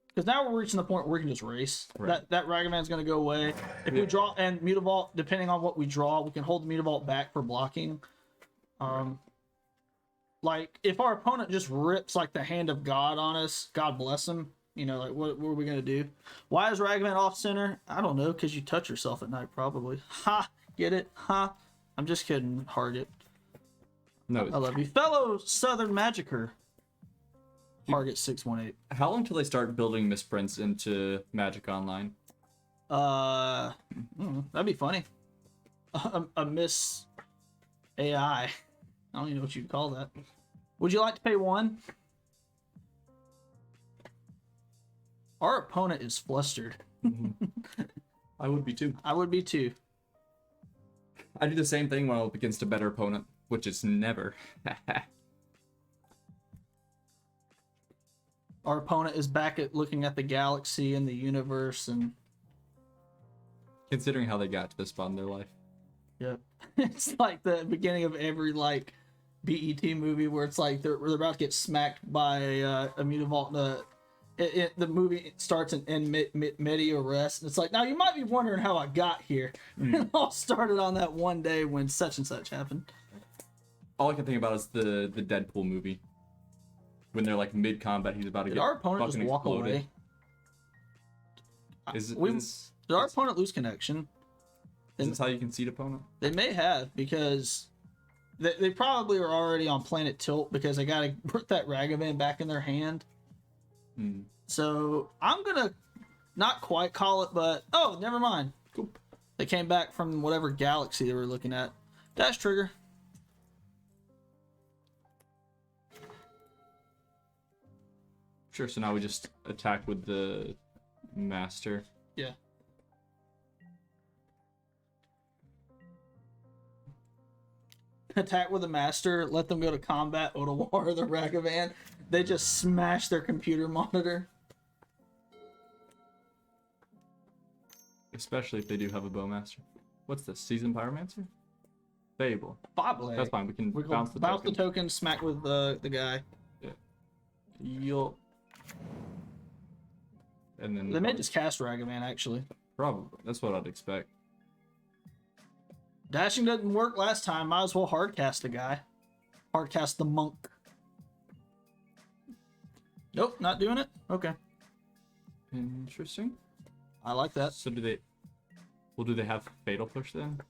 Speaker 1: Because now we're reaching the point where we can just race.
Speaker 2: Right.
Speaker 1: That Ragavan's going to go away. If we draw, and Mutavault, depending on what we draw, we can hold the Mutavault back for blocking. Like, if our opponent just rips, like, the Hand of God on us, God bless him, you know, like, what are we going to do? Why is Ragavan off center? I don't know, because you touch yourself at night, probably. Ha! Get it? Ha! I'm just kidding, Harget.
Speaker 2: No.
Speaker 1: I love you. Fellow Southern Magicer. Target 618.
Speaker 2: How long till they start building misprints into Magic Online?
Speaker 1: That'd be funny. A miss AI. I don't even know what you'd call that. Would you like to pay 1? Our opponent is flustered.
Speaker 2: I would be too.
Speaker 1: I would be too.
Speaker 2: I do the same thing when I'm up against a better opponent, which is never.
Speaker 1: Our opponent is back at looking at the galaxy and the universe, and
Speaker 2: Considering how they got to this spot in their life.
Speaker 1: yep, it's like the beginning of every like BET movie where it's like they're about to get smacked by a Mutavault the movie starts in medio res, and it's like, now you might be wondering how I got here. It all started on that one day when such and such happened.
Speaker 2: All I can think about is the Deadpool movie. When they're like mid combat, he's about to
Speaker 1: Did
Speaker 2: get
Speaker 1: our opponent
Speaker 2: fucking
Speaker 1: just walk
Speaker 2: exploded.
Speaker 1: away?
Speaker 2: Is
Speaker 1: Did our opponent lose connection?
Speaker 2: this how you concede opponent?
Speaker 1: They may have, because they probably are already on Planet Tilt because they got to put that Ragavan back in their hand. So I'm gonna not quite call it, but oh, never mind.
Speaker 2: Cool.
Speaker 1: They came back from whatever galaxy they were looking at. Dash trigger.
Speaker 2: Sure. So now we just attack with the master.
Speaker 1: Yeah. Attack with the master. Let them go to combat. Otawar the Ragavan. They just smash their computer monitor.
Speaker 2: Especially if they do have a bowmaster. What's this? Seasoned pyromancer? Fable.
Speaker 1: Bobley.
Speaker 2: That's fine. We can
Speaker 1: We're
Speaker 2: bounce the
Speaker 1: bounce
Speaker 2: token.
Speaker 1: the token. Smack with the guy.
Speaker 2: You'll. And then
Speaker 1: They may just cast Ragavan, actually.
Speaker 2: probably that's what I'd expect.
Speaker 1: Dashing didn't work last time. Might as well hardcast a guy. Hardcast the monk. Nope, not doing it. Okay,
Speaker 2: Interesting.
Speaker 1: I like that.
Speaker 2: So do they? Well, do they have fatal push then?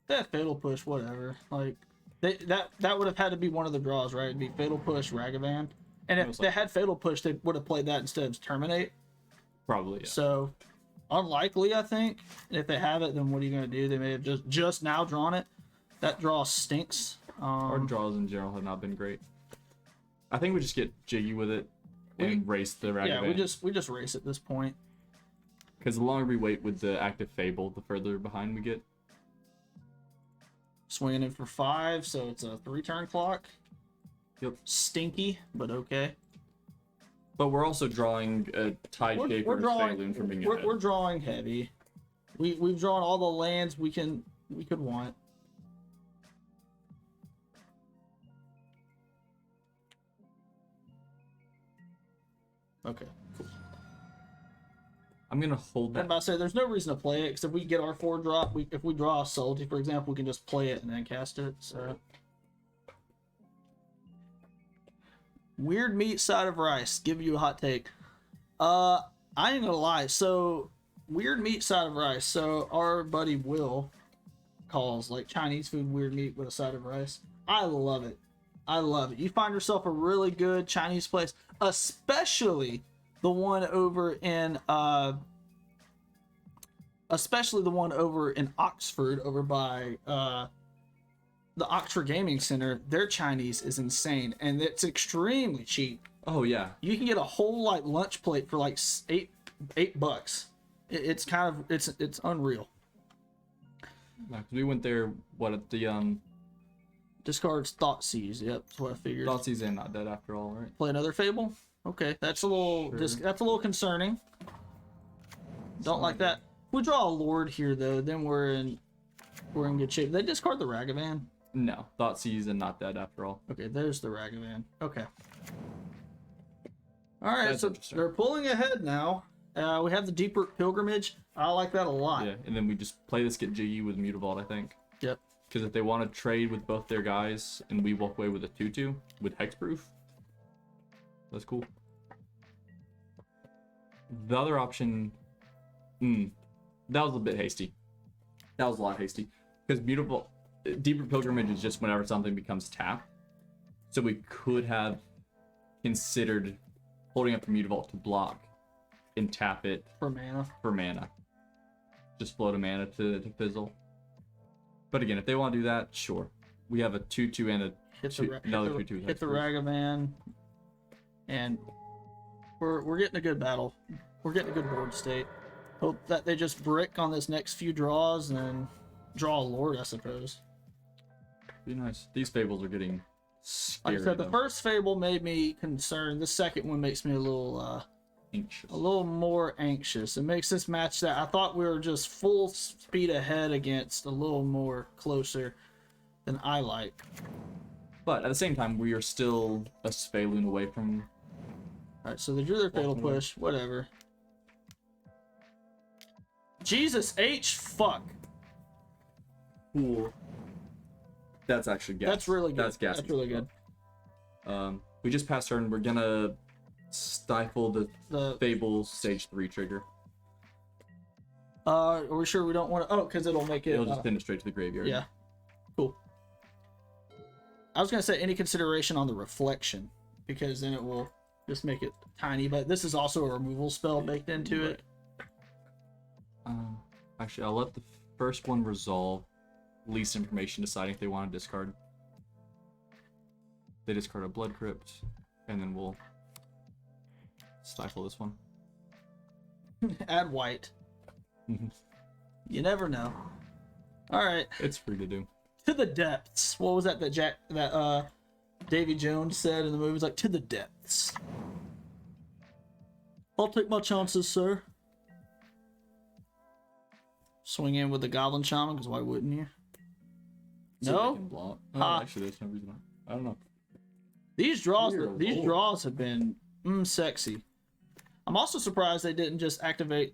Speaker 1: That fatal push, whatever. Like that would have had to be one of the draws, right? It'd be fatal push, Ragavan, and if
Speaker 2: Most
Speaker 1: they had fatal push, they would have played that instead of terminate.
Speaker 2: Probably. Yeah.
Speaker 1: So unlikely, I think. If they have it, then what are you gonna do? They may have just now drawn it. That draw stinks.
Speaker 2: Our draws in general have not been great. I think we just get jiggy with it and race the Ragavan.
Speaker 1: Yeah, we just race at this point.
Speaker 2: Because the longer we wait with the active Fable, the further behind we get.
Speaker 1: Swinging in for 5, so it's a 3-turn clock.
Speaker 2: Yep.
Speaker 1: Stinky, but okay.
Speaker 2: But we're also drawing a Tide Shaper Saloon from being ahead.
Speaker 1: We're drawing heavy. We've drawn all the lands we could want. Okay.
Speaker 2: I'm gonna hold
Speaker 1: I'm
Speaker 2: that.
Speaker 1: about to say there's no reason to play it because if we get our 4 drop, if we draw a Salty, for example, we can just play it and then cast it. So weird meat side of rice. Give you a hot take. I ain't gonna lie. So weird meat side of rice. So our buddy Will calls like Chinese food weird meat with a side of rice. I love it. I love it. You find yourself a really good Chinese place, especially the one over in Oxford, over by the Oxford Gaming Center. Their Chinese is insane, and it's extremely cheap.
Speaker 2: Oh yeah.
Speaker 1: You can get a whole like lunch plate for like $8. It's kind of it's unreal.
Speaker 2: We went there. What at the
Speaker 1: Discards Thoughtseize. Yep, that's what I figured.
Speaker 2: Thoughtseize and Not Dead after all, right?
Speaker 1: Play another Fable. Okay, that's a little
Speaker 2: Sure.
Speaker 1: that's a little concerning. Don't like that. If we draw a Lord here though, then we're in good shape. They discard the Ragavan.
Speaker 2: No, Thoughtseize and Not Dead after all.
Speaker 1: Okay, there's the Ragavan. Okay. All right,
Speaker 2: That's
Speaker 1: so
Speaker 2: interesting.
Speaker 1: they're pulling ahead now. We have the Deeper Pilgrimage. I like that a lot.
Speaker 2: Yeah, and then we just play this, get jiggy with Mutavault, I think.
Speaker 1: Yep.
Speaker 2: Because if they want to trade with both their guys and we walk away with a 2/2 with Hexproof, that's cool. The other option, that was a bit hasty. That was a lot hasty. Because Deeper Pilgrimage is just whenever something becomes tapped. So we could have considered holding up the Mutavault to block and tap it
Speaker 1: For mana.
Speaker 2: for mana. Just float a mana to fizzle. But again, if they want to do that, sure. We have a 2/2 and another 2/2.
Speaker 1: Hit the Ragavan. And we're getting a good battle. We're getting a good board state. Hope that they just brick on this next few draws and then draw a Lord, I suppose.
Speaker 2: Be nice. These fables are getting scary.
Speaker 1: Like I said, the
Speaker 2: though.
Speaker 1: first Fable made me concerned. The second one makes me a little
Speaker 2: Anxious.
Speaker 1: more anxious. It makes this match that I thought we were just full speed ahead against a little more closer than I like.
Speaker 2: But at the same time, we are still a Sphaloon away from
Speaker 1: Alright, so they drew their fatal push. Whatever. Jesus H. Fuck.
Speaker 2: Cool. That's actually gas.
Speaker 1: That's really good.
Speaker 2: That's gas.
Speaker 1: That's really good.
Speaker 2: We just passed turn. We're gonna stifle the Fable Stage 3 trigger.
Speaker 1: Are we sure we don't want to? Oh, because it'll make it.
Speaker 2: It'll just send it straight to the graveyard.
Speaker 1: Yeah. Cool. I was gonna say any consideration on the reflection, because then it will just make it tiny. But this is also a removal spell baked into it.
Speaker 2: Actually, I'll let the first one resolve. Least information deciding if they want to discard. They discard a Blood Crypt, and then we'll stifle this one.
Speaker 1: Add white. You never know. All right.
Speaker 2: It's free to do.
Speaker 1: To the depths. What was that Davy Jones said in the movie? It's like, to the depths. I'll take my chances, sir. Swing in with the Goblin Shaman, because why wouldn't you? No?
Speaker 2: Actually, there's no reason. I don't know.
Speaker 1: These draws have been sexy. I'm also surprised they didn't just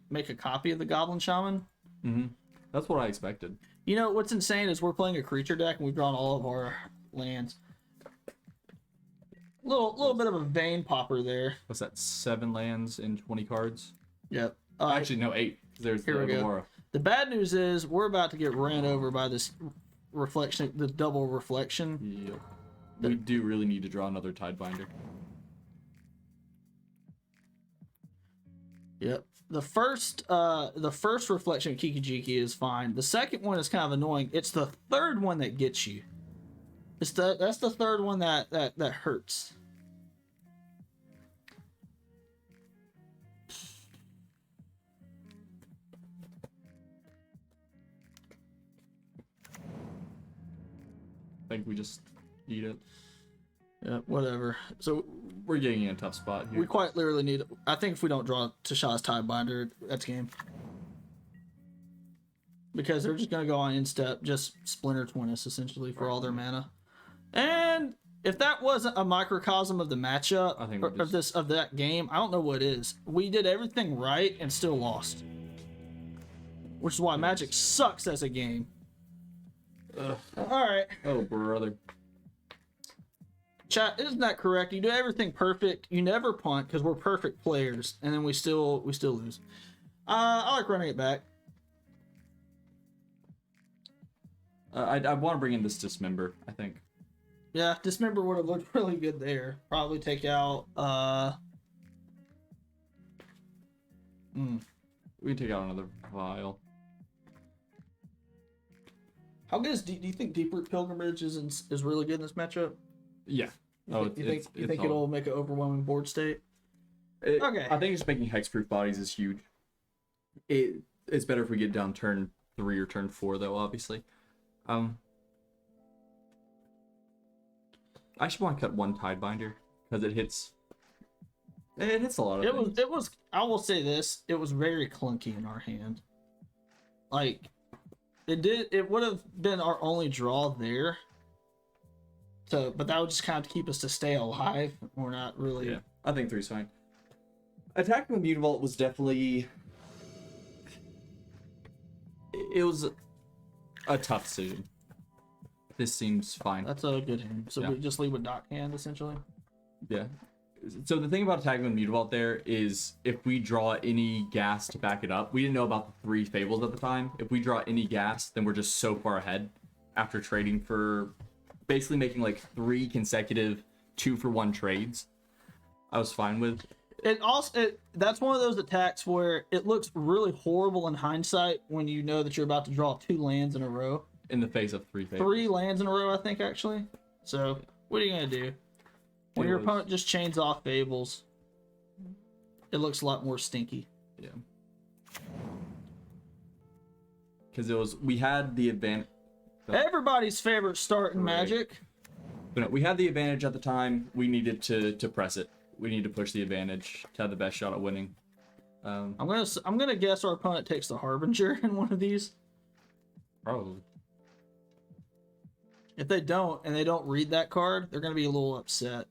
Speaker 1: make a copy of the Goblin Shaman.
Speaker 2: That's what I expected.
Speaker 1: You know, what's insane is we're playing a creature deck and we've drawn all of our lands. Little bit of a vein popper there.
Speaker 2: What's that? 7 lands in 20 cards?
Speaker 1: Yep.
Speaker 2: Actually, no, 8. There's
Speaker 1: Here we go. The bad news is we're about to get ran over by this reflection, the double reflection.
Speaker 2: Yep. We do really need to draw another Tidebinder.
Speaker 1: Yep. The first reflection of Kikijiki is fine. The second one is kind of annoying. It's the third one that gets you. That's the third one that hurts.
Speaker 2: I think we just eat it.
Speaker 1: Yeah, whatever. So
Speaker 2: we're getting in a tough spot here.
Speaker 1: We quite literally need. I think if we don't draw Tasha's Tidebinder, that's game. Because they're just gonna go on instep, just Splinter Twin us essentially for all their mana. And if that wasn't a microcosm of the matchup of that game, I don't know what is. We did everything right and still lost. Which is why Magic sucks as a game. Alright.
Speaker 2: Oh, brother.
Speaker 1: Chat, isn't that correct? You do everything perfect. You never punt because we're perfect players, and then we still lose. I like running it back.
Speaker 2: I want to bring in this Dismember, I think.
Speaker 1: Yeah, Dismember would have looked really good there. Probably take out
Speaker 2: We can take out another Vial.
Speaker 1: How good is do you think Deep Root Pilgrimage is really good in this matchup?
Speaker 2: Yeah.
Speaker 1: You think it'll make an overwhelming board state? Okay.
Speaker 2: I think just making hexproof bodies is huge. It's better if we get down turn 3 or turn 4 though, obviously. I actually want to cut one Tidebinder because it hits a lot of things.
Speaker 1: It was I will say this, it was very clunky in our hand. Like it would have been our only draw there. But that would just kind of keep us to stay alive. We're not really.
Speaker 2: Yeah, I think 3's fine. Attacking with Mutavault was definitely. It was a tough decision. This seems fine.
Speaker 1: That's a good hand. So we just leave with dock hand essentially.
Speaker 2: Yeah. So the thing about attacking with Mutavault there is if we draw any gas to back it up, we didn't know about the 3 Fables at the time. If we draw any gas, then we're just so far ahead after trading for. Basically making like 3 consecutive 2-for-1 trades. I was fine with.
Speaker 1: That's one of those attacks where it looks really horrible in hindsight when you know that you're about to draw 2 lands in a row.
Speaker 2: In the face of 3 Fables.
Speaker 1: 3 lands in a row, I think, actually. So, what are you going to do? When your opponent just chains off Fables, it looks a lot more stinky.
Speaker 2: Yeah. Because we had the advantage.
Speaker 1: Everybody's favorite start in Magic.
Speaker 2: But no, we had the advantage at the time. We needed to press it. We need to push the advantage to have the best shot at winning.
Speaker 1: I'm gonna guess our opponent takes the Harbinger in one of these.
Speaker 2: Probably.
Speaker 1: If they don't, and they don't read that card, they're gonna be a little upset.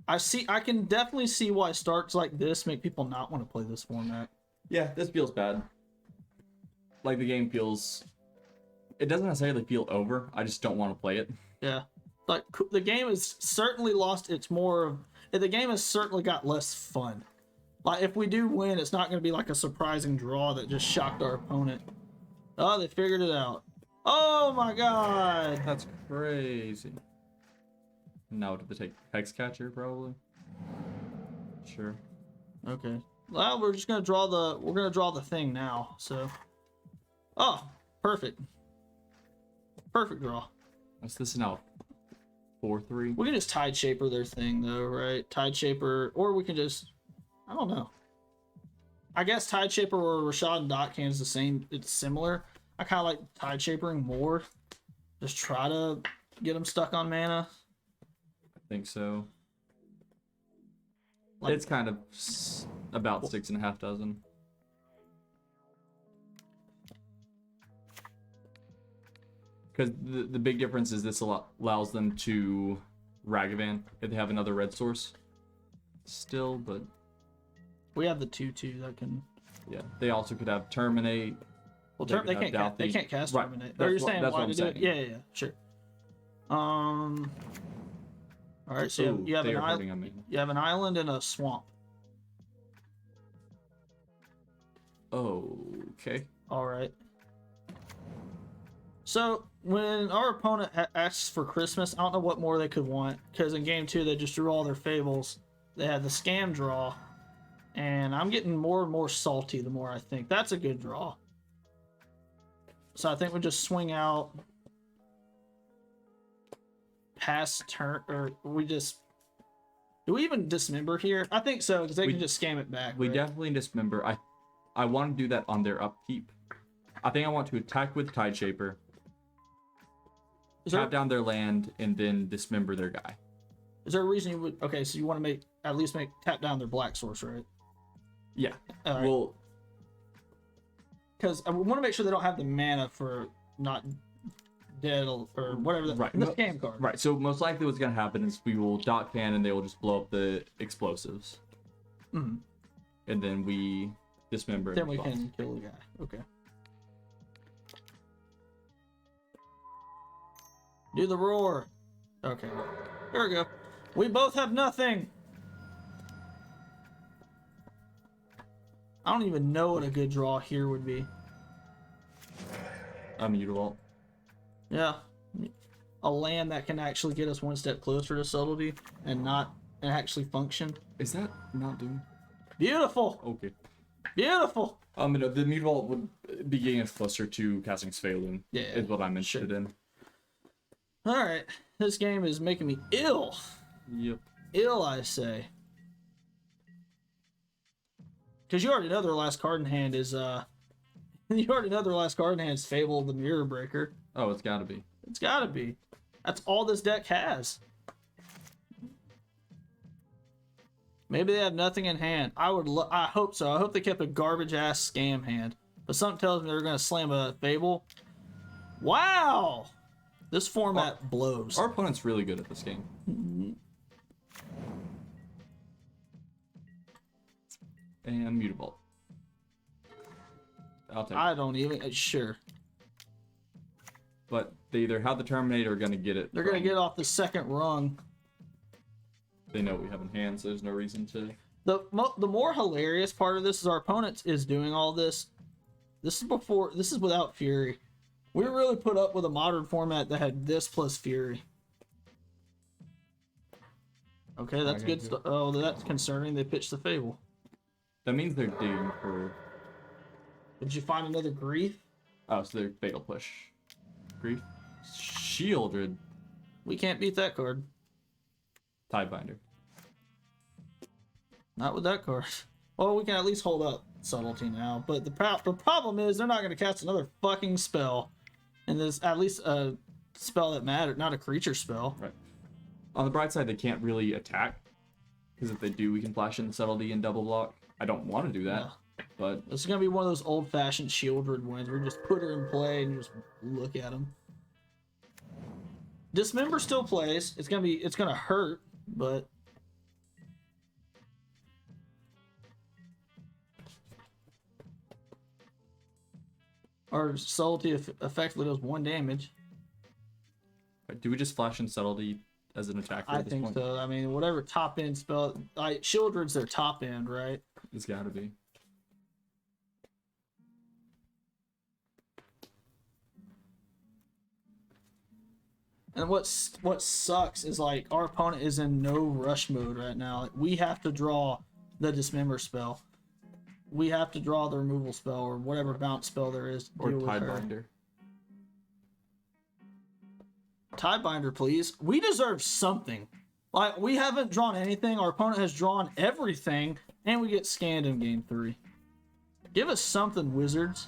Speaker 1: I can definitely see why starts like this make people not want to play this format.
Speaker 2: Yeah, this feels bad. Like the game feels. It doesn't necessarily feel over. I just don't want to play it.
Speaker 1: Yeah, like the game has certainly lost its more. The game has certainly got less fun. Like if we do win, it's not going to be like a surprising draw that just shocked our opponent. Oh, they figured it out. Oh my god!
Speaker 2: That's crazy. Now do they take Hex Catcher probably? Sure.
Speaker 1: Okay. Well, we're just gonna draw the thing now. So. Oh, perfect. Perfect draw.
Speaker 2: What's this now? 4-3.
Speaker 1: We can just Tide Shaper their thing though, right? Tide Shaper, or we can just, I don't know. I guess Tide Shaper or Rashad and Dot Can is the same. It's similar. I kind of like Tide Shapering more. Just try to get them stuck on mana.
Speaker 2: I think so.
Speaker 1: Like,
Speaker 2: It's kind of about 6.5 dozen. Because the big difference is this allows them to Ragavan if they have another red source. Still, but
Speaker 1: we have the 2/2 that can.
Speaker 2: yeah, they also could have Terminate.
Speaker 1: Well, they can't cast
Speaker 2: Right.
Speaker 1: Terminate.
Speaker 2: That's
Speaker 1: Are you
Speaker 2: what-
Speaker 1: saying
Speaker 2: that's
Speaker 1: why
Speaker 2: what I'm
Speaker 1: to do it?
Speaker 2: saying.
Speaker 1: Yeah, sure. All right, so
Speaker 2: Ooh,
Speaker 1: you have
Speaker 2: they
Speaker 1: an
Speaker 2: are hurting
Speaker 1: island.
Speaker 2: on me.
Speaker 1: You have an island and a swamp.
Speaker 2: Okay.
Speaker 1: All right. So when our opponent asks for Christmas, I don't know what more they could want, because in game 2 they just drew all their fables. They had the scam draw, and I'm getting more and more salty the more I think. That's a good draw. So I think we just swing out past turn, or we just. Do we even dismember here? I think so, because they can just scam it back.
Speaker 2: We
Speaker 1: right?
Speaker 2: definitely dismember. I want to do that on their upkeep. I think I want to attack with Tide Shaper, tap down their land, and then dismember their guy.
Speaker 1: Is there a reason you would? Okay, so you want to at least tap down their black source, right?
Speaker 2: Yeah.
Speaker 1: All right.
Speaker 2: Well,
Speaker 1: because I want to make sure they don't have the mana for not dead or whatever.
Speaker 2: Right.
Speaker 1: The scam card.
Speaker 2: right. So most likely what's going to happen is we will dot can and they will just blow up the explosives.
Speaker 1: Mm-hmm.
Speaker 2: And then we dismember.
Speaker 1: Then we can kill the guy. Okay. Do the roar. Okay. There we go. We both have nothing. I don't even know what a good draw here would be.
Speaker 2: Immutable.
Speaker 1: Yeah. A land that can actually get us one step closer to subtlety and actually function.
Speaker 2: Is that not doing?
Speaker 1: Beautiful.
Speaker 2: Okay.
Speaker 1: Beautiful.
Speaker 2: No, the Mutavault would be getting us closer to casting Sphaloon.
Speaker 1: Yeah,
Speaker 2: Is what I'm interested in.
Speaker 1: All right. This game is making me ill.
Speaker 2: Yep.
Speaker 1: Ill, I say. Because you already know their last card in hand is you already know their last card in hand is Fable of the Mirror Breaker.
Speaker 2: Oh, it's gotta be.
Speaker 1: It's gotta be. That's all this deck has. Maybe they have nothing in hand. I hope so. I hope they kept a garbage ass scam hand. But something tells me they're gonna slam a Fable. Wow! This format blows.
Speaker 2: Our opponent's really good at this game. And Mutavault. I'll take it.
Speaker 1: I don't even sure.
Speaker 2: But they either have the Terminator or gonna get it.
Speaker 1: They're gonna get off the second rung.
Speaker 2: They know what we have in hand, so there's no reason to.
Speaker 1: The more hilarious part of this is our opponent is doing all this. This is without Fury. We really put up with a modern format that had this plus Fury. Okay, that's good stuff. Oh, that's concerning. They pitched the Fable.
Speaker 2: That means they're digging for.
Speaker 1: Did you find another Grief?
Speaker 2: Oh, so they're Fatal Push. Grief. Shieldred.
Speaker 1: We can't beat that card.
Speaker 2: Tidebinder.
Speaker 1: Not with that card. Well, we can at least hold up Subtlety now. But the problem is they're not going to cast another fucking spell. And there's at least a spell that mattered, not a creature spell.
Speaker 2: Right. On the bright side, they can't really attack. Because if they do, we can flash in Subtlety and double block. I don't want to do that.
Speaker 1: Yeah.
Speaker 2: But
Speaker 1: This is going to be one of those old-fashioned Shieldred wins where you just put her in play and you just look at them. Dismember still plays. It's gonna hurt, but Our subtlety effectively does 1 damage.
Speaker 2: Right, do we just flash in subtlety as an attacker
Speaker 1: I
Speaker 2: at this
Speaker 1: think
Speaker 2: point?
Speaker 1: so. I mean, whatever top end spell, like Shieldred's their top end, right?
Speaker 2: It's gotta be.
Speaker 1: And what sucks is like our opponent is in no rush mode right now. Like, we have to draw the dismember spell. We have to draw the removal spell or whatever bounce spell there is to
Speaker 2: Or
Speaker 1: deal with her.
Speaker 2: Tidebinder.
Speaker 1: Tidebinder, please. We deserve something. Like, we haven't drawn anything. Our opponent has drawn everything, and we get scanned in game 3. Give us something, Wizards.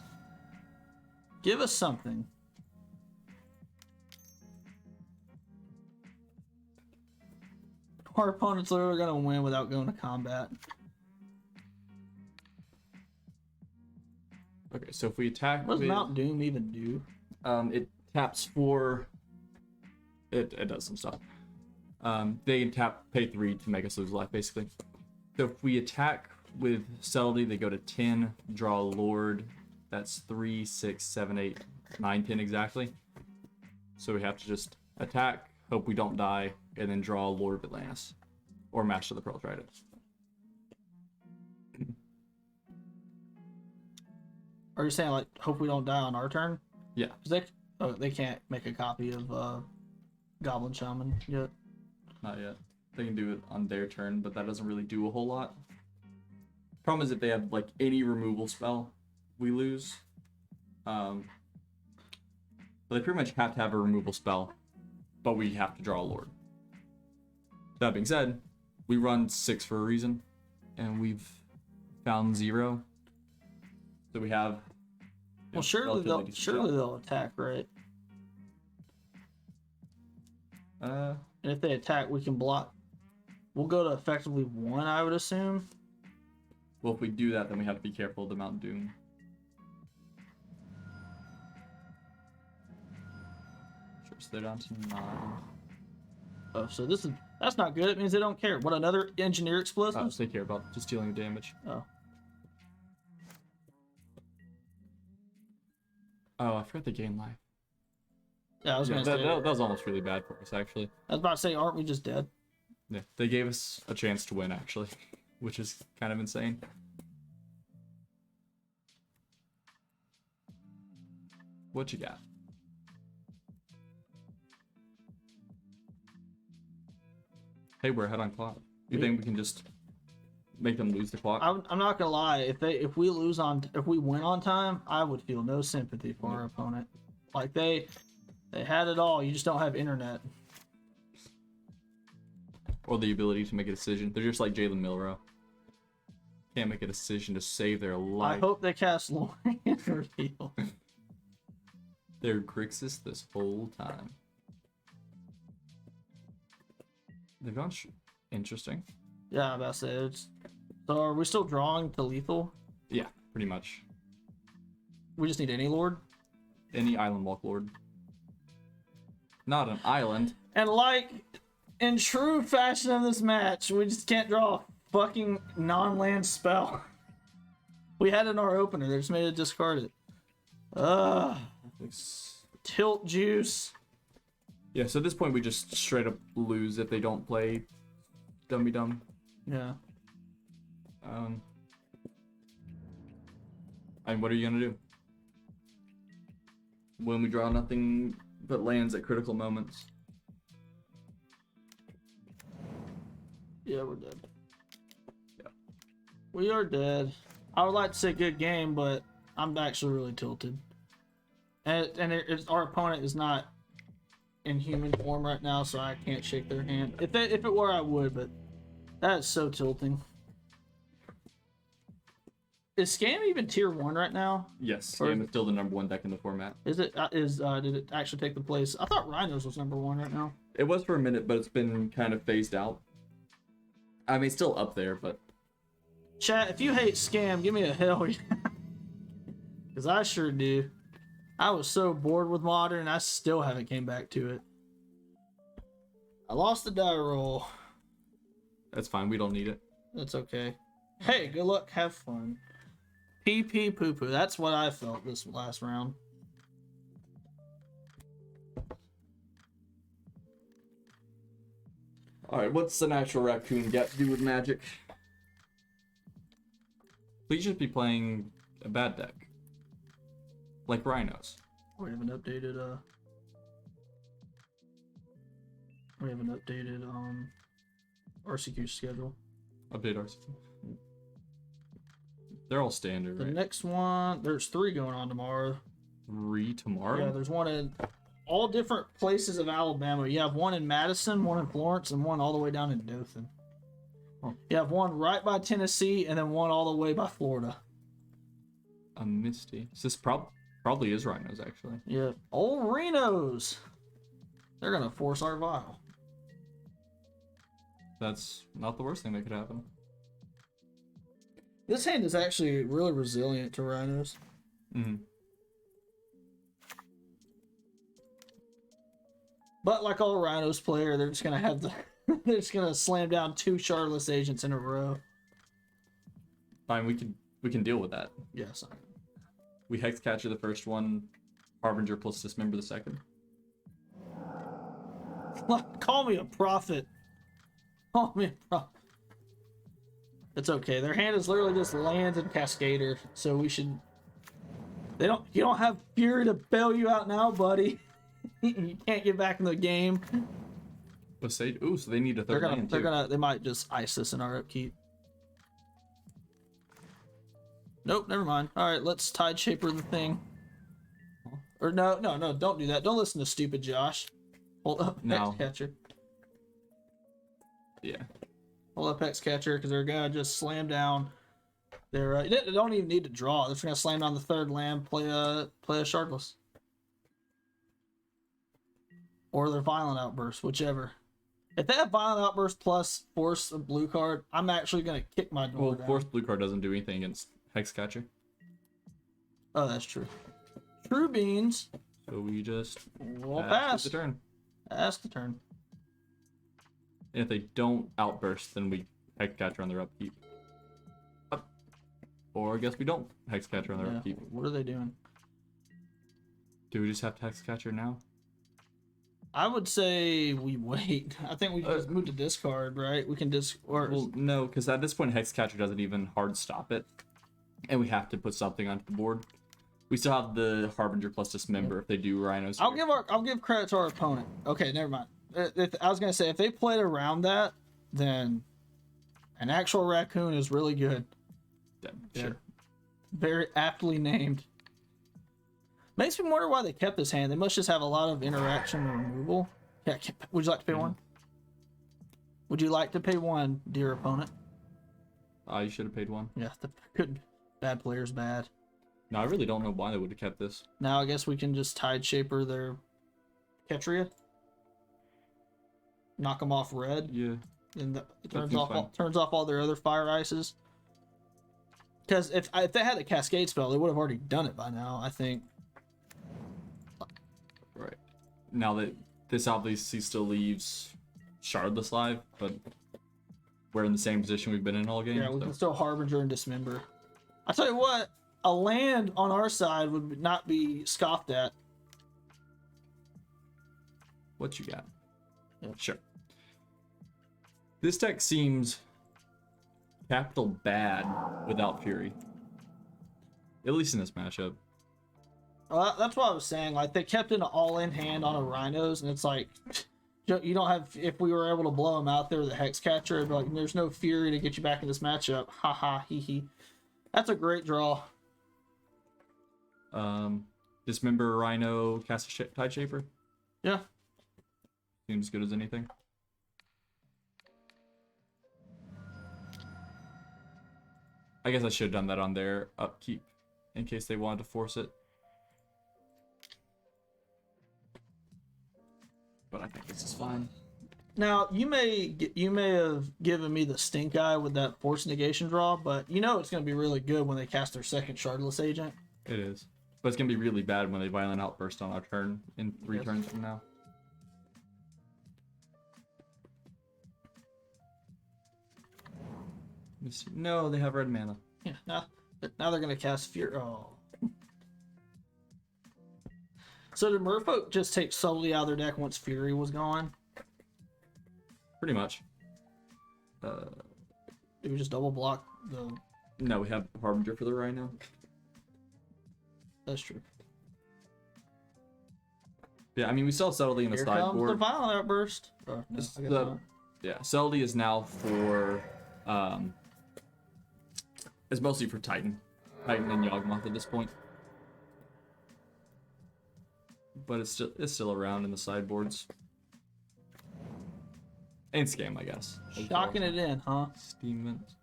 Speaker 1: Give us something. Our opponent's literally going to win without going to combat.
Speaker 2: Okay, so if we attack
Speaker 1: What does
Speaker 2: with...
Speaker 1: Mount Doom even do?
Speaker 2: It taps for... It does some stuff. They can pay 3 to make us lose life, basically. So if we attack with subtlety, they go to 10, draw a Lord. That's 3, 6, 7, 8, 9, 10 exactly. So we have to just attack, hope we don't die, and then draw a Lord of Atlantis. Or Master of the Pearl Trident.
Speaker 1: Are you saying, like, hope we don't die on our turn?
Speaker 2: Yeah.
Speaker 1: 'Cause they can't make a copy of Goblin Shaman yet.
Speaker 2: Not yet. They can do it on their turn, but that doesn't really do a whole lot. Problem is if they have, like, any removal spell, we lose. But they pretty much have to have a removal spell, but we have to draw a Lord. That being said, we run 6 for a reason, and we've found 0. So we have...
Speaker 1: Well, surely they'll attack, right? And if they attack, we can block. We'll go to effectively 1, I would assume.
Speaker 2: Well, if we do that, then we have to be careful of the Mount Doom. Sure, so they're down to 9.
Speaker 1: Oh, so that's not good. It means they don't care. What, another engineer explosive?
Speaker 2: So they care about just dealing damage.
Speaker 1: Oh.
Speaker 2: Oh, I forgot they gain life.
Speaker 1: Yeah, I was gonna say.
Speaker 2: That was almost really bad for us, actually.
Speaker 1: I was about to say, aren't we just dead?
Speaker 2: Yeah, they gave us a chance to win, actually, which is kind of insane. What you got? Hey, we're ahead on clock. You think we can just make them lose the clock?
Speaker 1: I'm not gonna lie. If we win on time, I would feel no sympathy for our opponent. Like they had it all. You just don't have internet.
Speaker 2: Or the ability to make a decision. They're just like Jalen Milrow. Can't make a decision to save their life.
Speaker 1: I hope they cast Lorien Reveal.
Speaker 2: They're Grixis this whole time. They've gone interesting.
Speaker 1: Yeah, I'm about to say it's. So are we still drawing to lethal?
Speaker 2: Yeah, pretty much.
Speaker 1: We just need any lord.
Speaker 2: Any island walk lord. Not an island.
Speaker 1: And like in true fashion of this match, we just can't draw a fucking non-land spell. We had it in our opener. They just made it discard it. Tilt juice.
Speaker 2: Yeah, so at this point we just straight up lose if they don't play Dummy Dumb.
Speaker 1: Yeah.
Speaker 2: And what are you gonna do? When we draw nothing but lands at critical moments.
Speaker 1: Yeah, we're dead.
Speaker 2: Yeah.
Speaker 1: We are dead. I would like to say good game, but I'm actually really tilted. Our opponent is not in human form right now, so I can't shake their hand. If it were, I would, but that is so tilting. Is Scam even tier 1 right now?
Speaker 2: Yes,
Speaker 1: Or-
Speaker 2: Scam is still the #1 deck in the format.
Speaker 1: Is it? Did it actually take the place? I thought Rhinos was #1 right now.
Speaker 2: It was for a minute, but it's been kind of phased out. I mean, still up there, but...
Speaker 1: Chat, if you hate Scam, give me a hell yeah. Because I sure do. I was so bored with Modern, and I still haven't came back to it. I lost the die roll.
Speaker 2: That's fine, we don't need it.
Speaker 1: That's okay. Hey, good luck, have fun. Pee pee poo poo. That's what I felt this last round.
Speaker 2: Alright, what's an actual raccoon got to do with Magic? Please just be playing a bad deck. Like Rhinos.
Speaker 1: We haven't updated RCQ schedule.
Speaker 2: Update RC. They're all standard,
Speaker 1: The
Speaker 2: right?
Speaker 1: next one, there's 3 going on tomorrow.
Speaker 2: 3 tomorrow?
Speaker 1: Yeah, there's one in all different places of Alabama. You have one in Madison, one in Florence, and one all the way down in Dothan.
Speaker 2: Huh.
Speaker 1: You have one right by Tennessee, and then one all the way by Florida.
Speaker 2: A Misty. So this probably is Rhinos, actually.
Speaker 1: Yeah, old Renos. They're gonna force our vial.
Speaker 2: That's not the worst thing that could happen.
Speaker 1: This hand is actually really resilient to Rhinos.
Speaker 2: Mm-hmm.
Speaker 1: But like all Rhinos player, they're just gonna have the they're just gonna slam down 2 Shardless agents in a row.
Speaker 2: Fine, we can deal with that.
Speaker 1: Yes.
Speaker 2: We Hexcatcher the first one, Harbinger plus Dismember the second.
Speaker 1: Call me a prophet. Call me a prophet. It's okay. Their hand is literally just Lands and Cascader, so we should. You don't have Fury to bail you out now, buddy. You can't get back in the game.
Speaker 2: But say, ooh, so they need a third land too.
Speaker 1: They might just ice us in our upkeep. Nope, never mind. All right, let's Tide Shaper the thing. Or no, don't do that. Don't listen to stupid Josh. Hold up,
Speaker 2: No.
Speaker 1: Hexcatcher.
Speaker 2: Yeah.
Speaker 1: Hold up, Hexcatcher, because they're gonna just slam down. They don't even need to draw. They're just gonna slam down the 3rd land, play a Shardless, or their Violent Outburst, whichever. If they have Violent Outburst plus force a blue card, I'm actually gonna kick my door
Speaker 2: Well,
Speaker 1: down.
Speaker 2: force blue card doesn't do anything against Hexcatcher.
Speaker 1: Oh, that's true. True beans.
Speaker 2: So we just
Speaker 1: Pass
Speaker 2: the turn.
Speaker 1: Pass the turn.
Speaker 2: And if they don't outburst, then we Hexcatcher on their upkeep. Or I guess we don't Hexcatcher on their
Speaker 1: Yeah.
Speaker 2: upkeep.
Speaker 1: What are they doing?
Speaker 2: Do we just have to Hexcatcher now?
Speaker 1: I would say we wait. I think we can just move to discard, right? We can
Speaker 2: Well, no, because at this point Hexcatcher doesn't even hard stop it, and we have to put something onto the board. We still have the Harbinger plus Dismember if they do Rhinos.
Speaker 1: I'll give credit to our opponent. Okay, never mind. I was gonna say if they played around that, then an actual raccoon is really good.
Speaker 2: Yeah, sure.
Speaker 1: Very aptly named. Makes me wonder why they kept this hand. They must just have a lot of interaction and removal. Yeah, would you like to pay 1? Would you like to pay 1, dear opponent?
Speaker 2: You should have paid 1.
Speaker 1: Yeah, bad player's bad.
Speaker 2: No, I really don't know why they would have kept this.
Speaker 1: Now I guess we can just Tide Shaper their Ketria. Knock them off red.
Speaker 2: Yeah.
Speaker 1: And it turns
Speaker 2: seems
Speaker 1: off all their other fire ices. Because if they had a Cascade spell, they would have already done it by now, I think.
Speaker 2: Right. Now that this obviously still leaves Shardless live, but we're in the same position we've been in all game.
Speaker 1: Yeah, we can still Harbinger and Dismember. I tell you what, a land on our side would not be scoffed at.
Speaker 2: What you got?
Speaker 1: Yeah.
Speaker 2: Sure. This deck seems capital bad without Fury. At least in this matchup.
Speaker 1: Well, that's what I was saying. Like, they kept an all-in hand on a Rhinos, and it's like, you don't have... If we were able to blow them out there with a Hexcatcher, it'd be like, there's no Fury to get you back in this matchup. Ha ha, hee hee. That's a great draw.
Speaker 2: Dismember, Rhino, cast a Tide Shaper.
Speaker 1: Yeah.
Speaker 2: Seems good as anything. I guess I should have done that on their upkeep in case they wanted to force it. But I think this is fine.
Speaker 1: Now, you may have given me the stink eye with that force negation draw, but you know it's going to be really good when they cast their second Shardless agent.
Speaker 2: It is. But it's going to be really bad when they Violent Outburst on our turn in 3 turns from now. No, they have red mana.
Speaker 1: Yeah, nah, Now they're gonna cast Fury. Oh. So did Merfolk just take Subtlety out of their deck once Fury was gone?
Speaker 2: Pretty much.
Speaker 1: Did we just double block the...
Speaker 2: No, we have Harbinger for the Rhino.
Speaker 1: That's true.
Speaker 2: Yeah, I mean, we still have Subtlety in the
Speaker 1: Here comes the
Speaker 2: sideboard.
Speaker 1: Violent Outburst. Oh, no, I guess not.
Speaker 2: Yeah, Subtlety is now for... it's mostly for Titan. Titan and Yawgmoth at this point. But it's still around in the sideboards. And Scam, I guess.
Speaker 1: Shocking it in, huh?
Speaker 2: Steam Mint.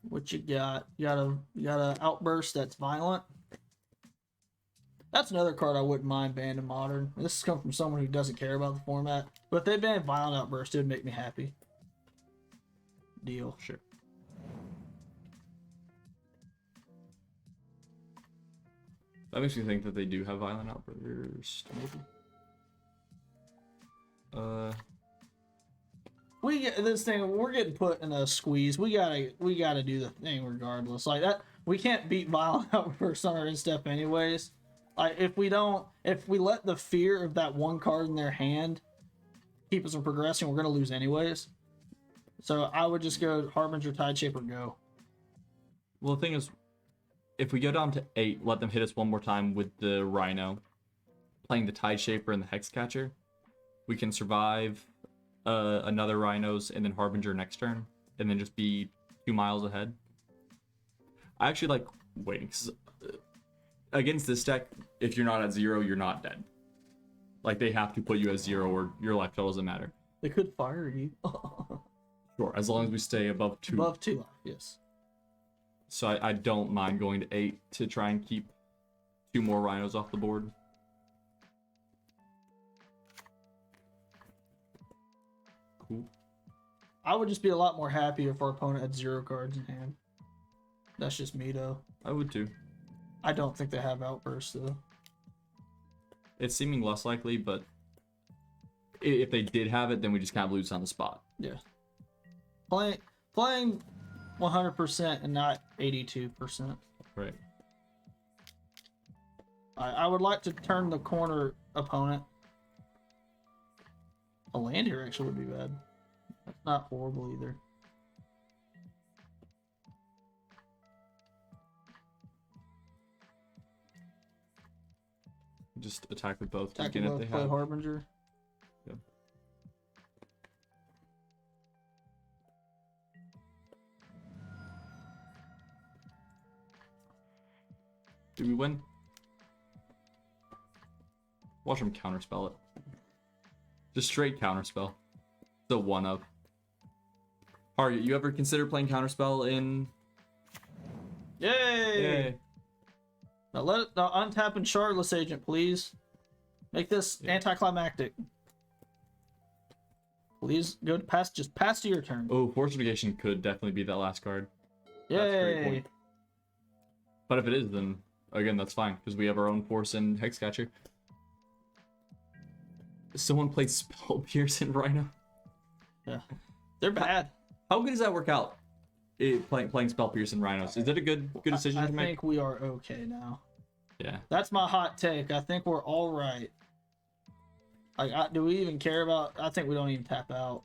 Speaker 1: What you got? You got a Outburst that's violent. That's another card I wouldn't mind banning Modern. This has come from someone who doesn't care about the format. But if they banned Violent Outburst, it would make me happy. Deal.
Speaker 2: Sure. That makes me think that they do have Violent Outburst. Maybe.
Speaker 1: We get this thing. We're getting put in a squeeze. We gotta do the thing regardless. Like that, we can't beat Violent Outburst on our instep anyways. Like if we let the fear of that one card in their hand keep us from progressing, we're gonna lose anyways. So I would just go Harbinger, Tideshaper, go.
Speaker 2: Well, the thing is, if we go down to 8, let them hit us one more time with the Rhino, playing the Tideshaper and the Hexcatcher, we can survive another Rhinos and then Harbinger next turn, and then just be 2 miles ahead. I actually like waiting, 'cause against this deck, if you're not at 0, you're not dead. Like, they have to put you at 0 or your life total doesn't matter.
Speaker 1: They could fire you.
Speaker 2: Sure, as long as we stay above 2.
Speaker 1: Above 2 life, yes.
Speaker 2: So I don't mind going to 8 to try and keep 2 more Rhinos off the board. Cool.
Speaker 1: I would just be a lot more happy if our opponent had 0 cards in hand. That's just me, though.
Speaker 2: I would too.
Speaker 1: I don't think they have Outburst, though.
Speaker 2: It's seeming less likely, but if they did have it, then we just kind of lose on the spot.
Speaker 1: Yeah. Playing 100% and not 82%.
Speaker 2: Right.
Speaker 1: I would like to turn the corner opponent. A land here actually would be bad. That's not horrible either.
Speaker 2: Just attack with both.
Speaker 1: Attack
Speaker 2: Again, if
Speaker 1: both,
Speaker 2: they
Speaker 1: play
Speaker 2: have.
Speaker 1: Harbinger.
Speaker 2: Yeah. Do we win? Watch him counterspell it. Just straight counterspell. The one of. Target, you ever consider playing counterspell in?
Speaker 1: Yay! Now untap and Shardless Agent, please. Make this anticlimactic. Please go to pass. Just pass to your turn.
Speaker 2: Oh, Fortification could definitely be that last card. That's a great
Speaker 1: Yay!
Speaker 2: point. But if it is, then again, that's fine because we have our own Force and Hexcatcher. Someone played Spell Pierce and Rhino.
Speaker 1: Yeah, they're bad.
Speaker 2: How good does that work out? Playing Spell Pierce and Rhinos. Is it a good decision
Speaker 1: I
Speaker 2: to make?
Speaker 1: think we are okay now.
Speaker 2: Yeah.
Speaker 1: That's my hot take. I think we're all right. Like, do we even care about? I think we don't even tap out.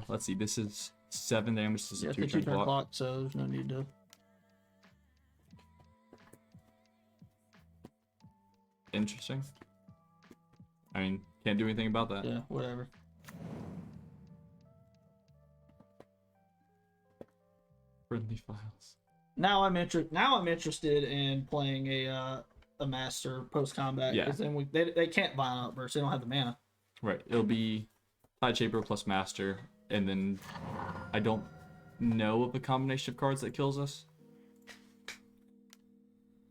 Speaker 2: Let's see. This is 7 damage. This is
Speaker 1: Yeah,
Speaker 2: a
Speaker 1: it's a
Speaker 2: 2-turn
Speaker 1: two-turn
Speaker 2: block.
Speaker 1: clock, so there's no need to.
Speaker 2: Interesting. I mean, can't do anything about that.
Speaker 1: Yeah, whatever.
Speaker 2: Friendly files.
Speaker 1: Now I'm interested in playing a master post combat.
Speaker 2: Yeah.
Speaker 1: Because then they can't Violent Outburst. They don't have the mana.
Speaker 2: Right. It'll be Tideshaper plus Master, and then I don't know of a combination of cards that kills us.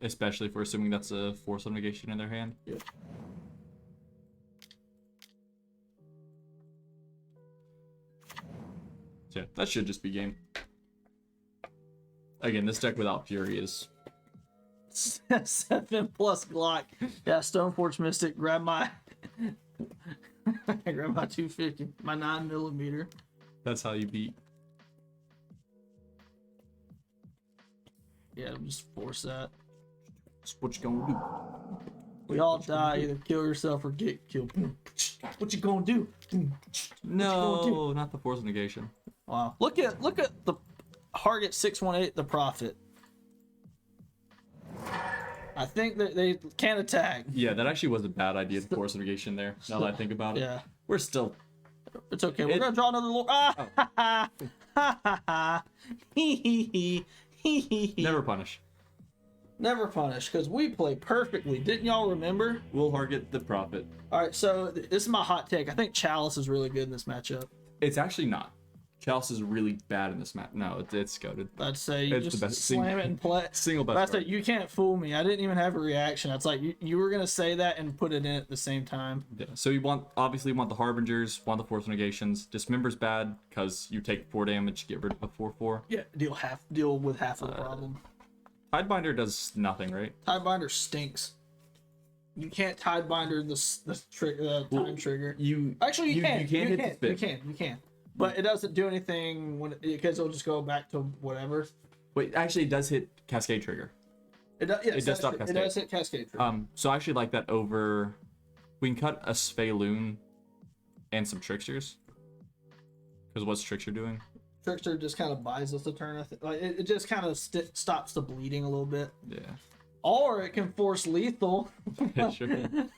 Speaker 2: Especially if we're assuming that's a Force of Negation in their hand.
Speaker 1: Yeah.
Speaker 2: So yeah, that should just be game. Again, this deck without Fury is
Speaker 1: 7 plus Glock. Yeah, Stoneforge Mystic. Grab my 250, my 9mm.
Speaker 2: that's how you beat.
Speaker 1: Yeah, just force that.
Speaker 2: That's what you gonna do.
Speaker 1: We all die. Either kill yourself or get killed. What you gonna do?
Speaker 2: No, not the force negation.
Speaker 1: Wow. Look at the Target 618, the Prophet. I think that they can't attack.
Speaker 2: Yeah, that actually was a bad idea, the force negation there, now that I think about it.
Speaker 1: Yeah.
Speaker 2: We're still...
Speaker 1: It's okay. We're gonna draw another lord. Ah! Ha ha ha ha ha. Hee hee hee. Hee hee hee.
Speaker 2: Never punish.
Speaker 1: Never punish, because we play perfectly. Didn't y'all remember?
Speaker 2: We'll target the Prophet.
Speaker 1: Alright, so this is my hot take. I think Chalice is really good in this matchup.
Speaker 2: It's actually not. Chalice is really bad in this match. No, it's goated.
Speaker 1: I'd say you
Speaker 2: It's the
Speaker 1: just
Speaker 2: best
Speaker 1: slam it and play.
Speaker 2: Single best
Speaker 1: That's
Speaker 2: card.
Speaker 1: it. You can't fool me. I didn't even have a reaction. It's like you were gonna say that and put it in at the same time.
Speaker 2: Yeah. So you obviously want the Harbingers, want the force negations. Dismember's bad because you take 4 damage, get rid of a 4/4.
Speaker 1: Yeah, deal with half of the problem.
Speaker 2: Tidebinder does nothing, right?
Speaker 1: Tidebinder stinks. You can't Tidebinder the time trigger. Actually, you can.
Speaker 2: You can hit the
Speaker 1: You
Speaker 2: spin.
Speaker 1: can. But it doesn't do anything because it'll just go back to whatever.
Speaker 2: Wait, actually, it does hit Cascade trigger.
Speaker 1: It does. Yes,
Speaker 2: It does stop
Speaker 1: It
Speaker 2: Cascade.
Speaker 1: does hit Cascade trigger.
Speaker 2: So I actually like that over. We can cut a Sphaloon and some Tricksters. Because what's Trickster doing?
Speaker 1: Trickster just kind of buys us a turn. I think. Like it just kind of stops the bleeding a little bit.
Speaker 2: Yeah.
Speaker 1: Or it can force lethal,
Speaker 2: Sure.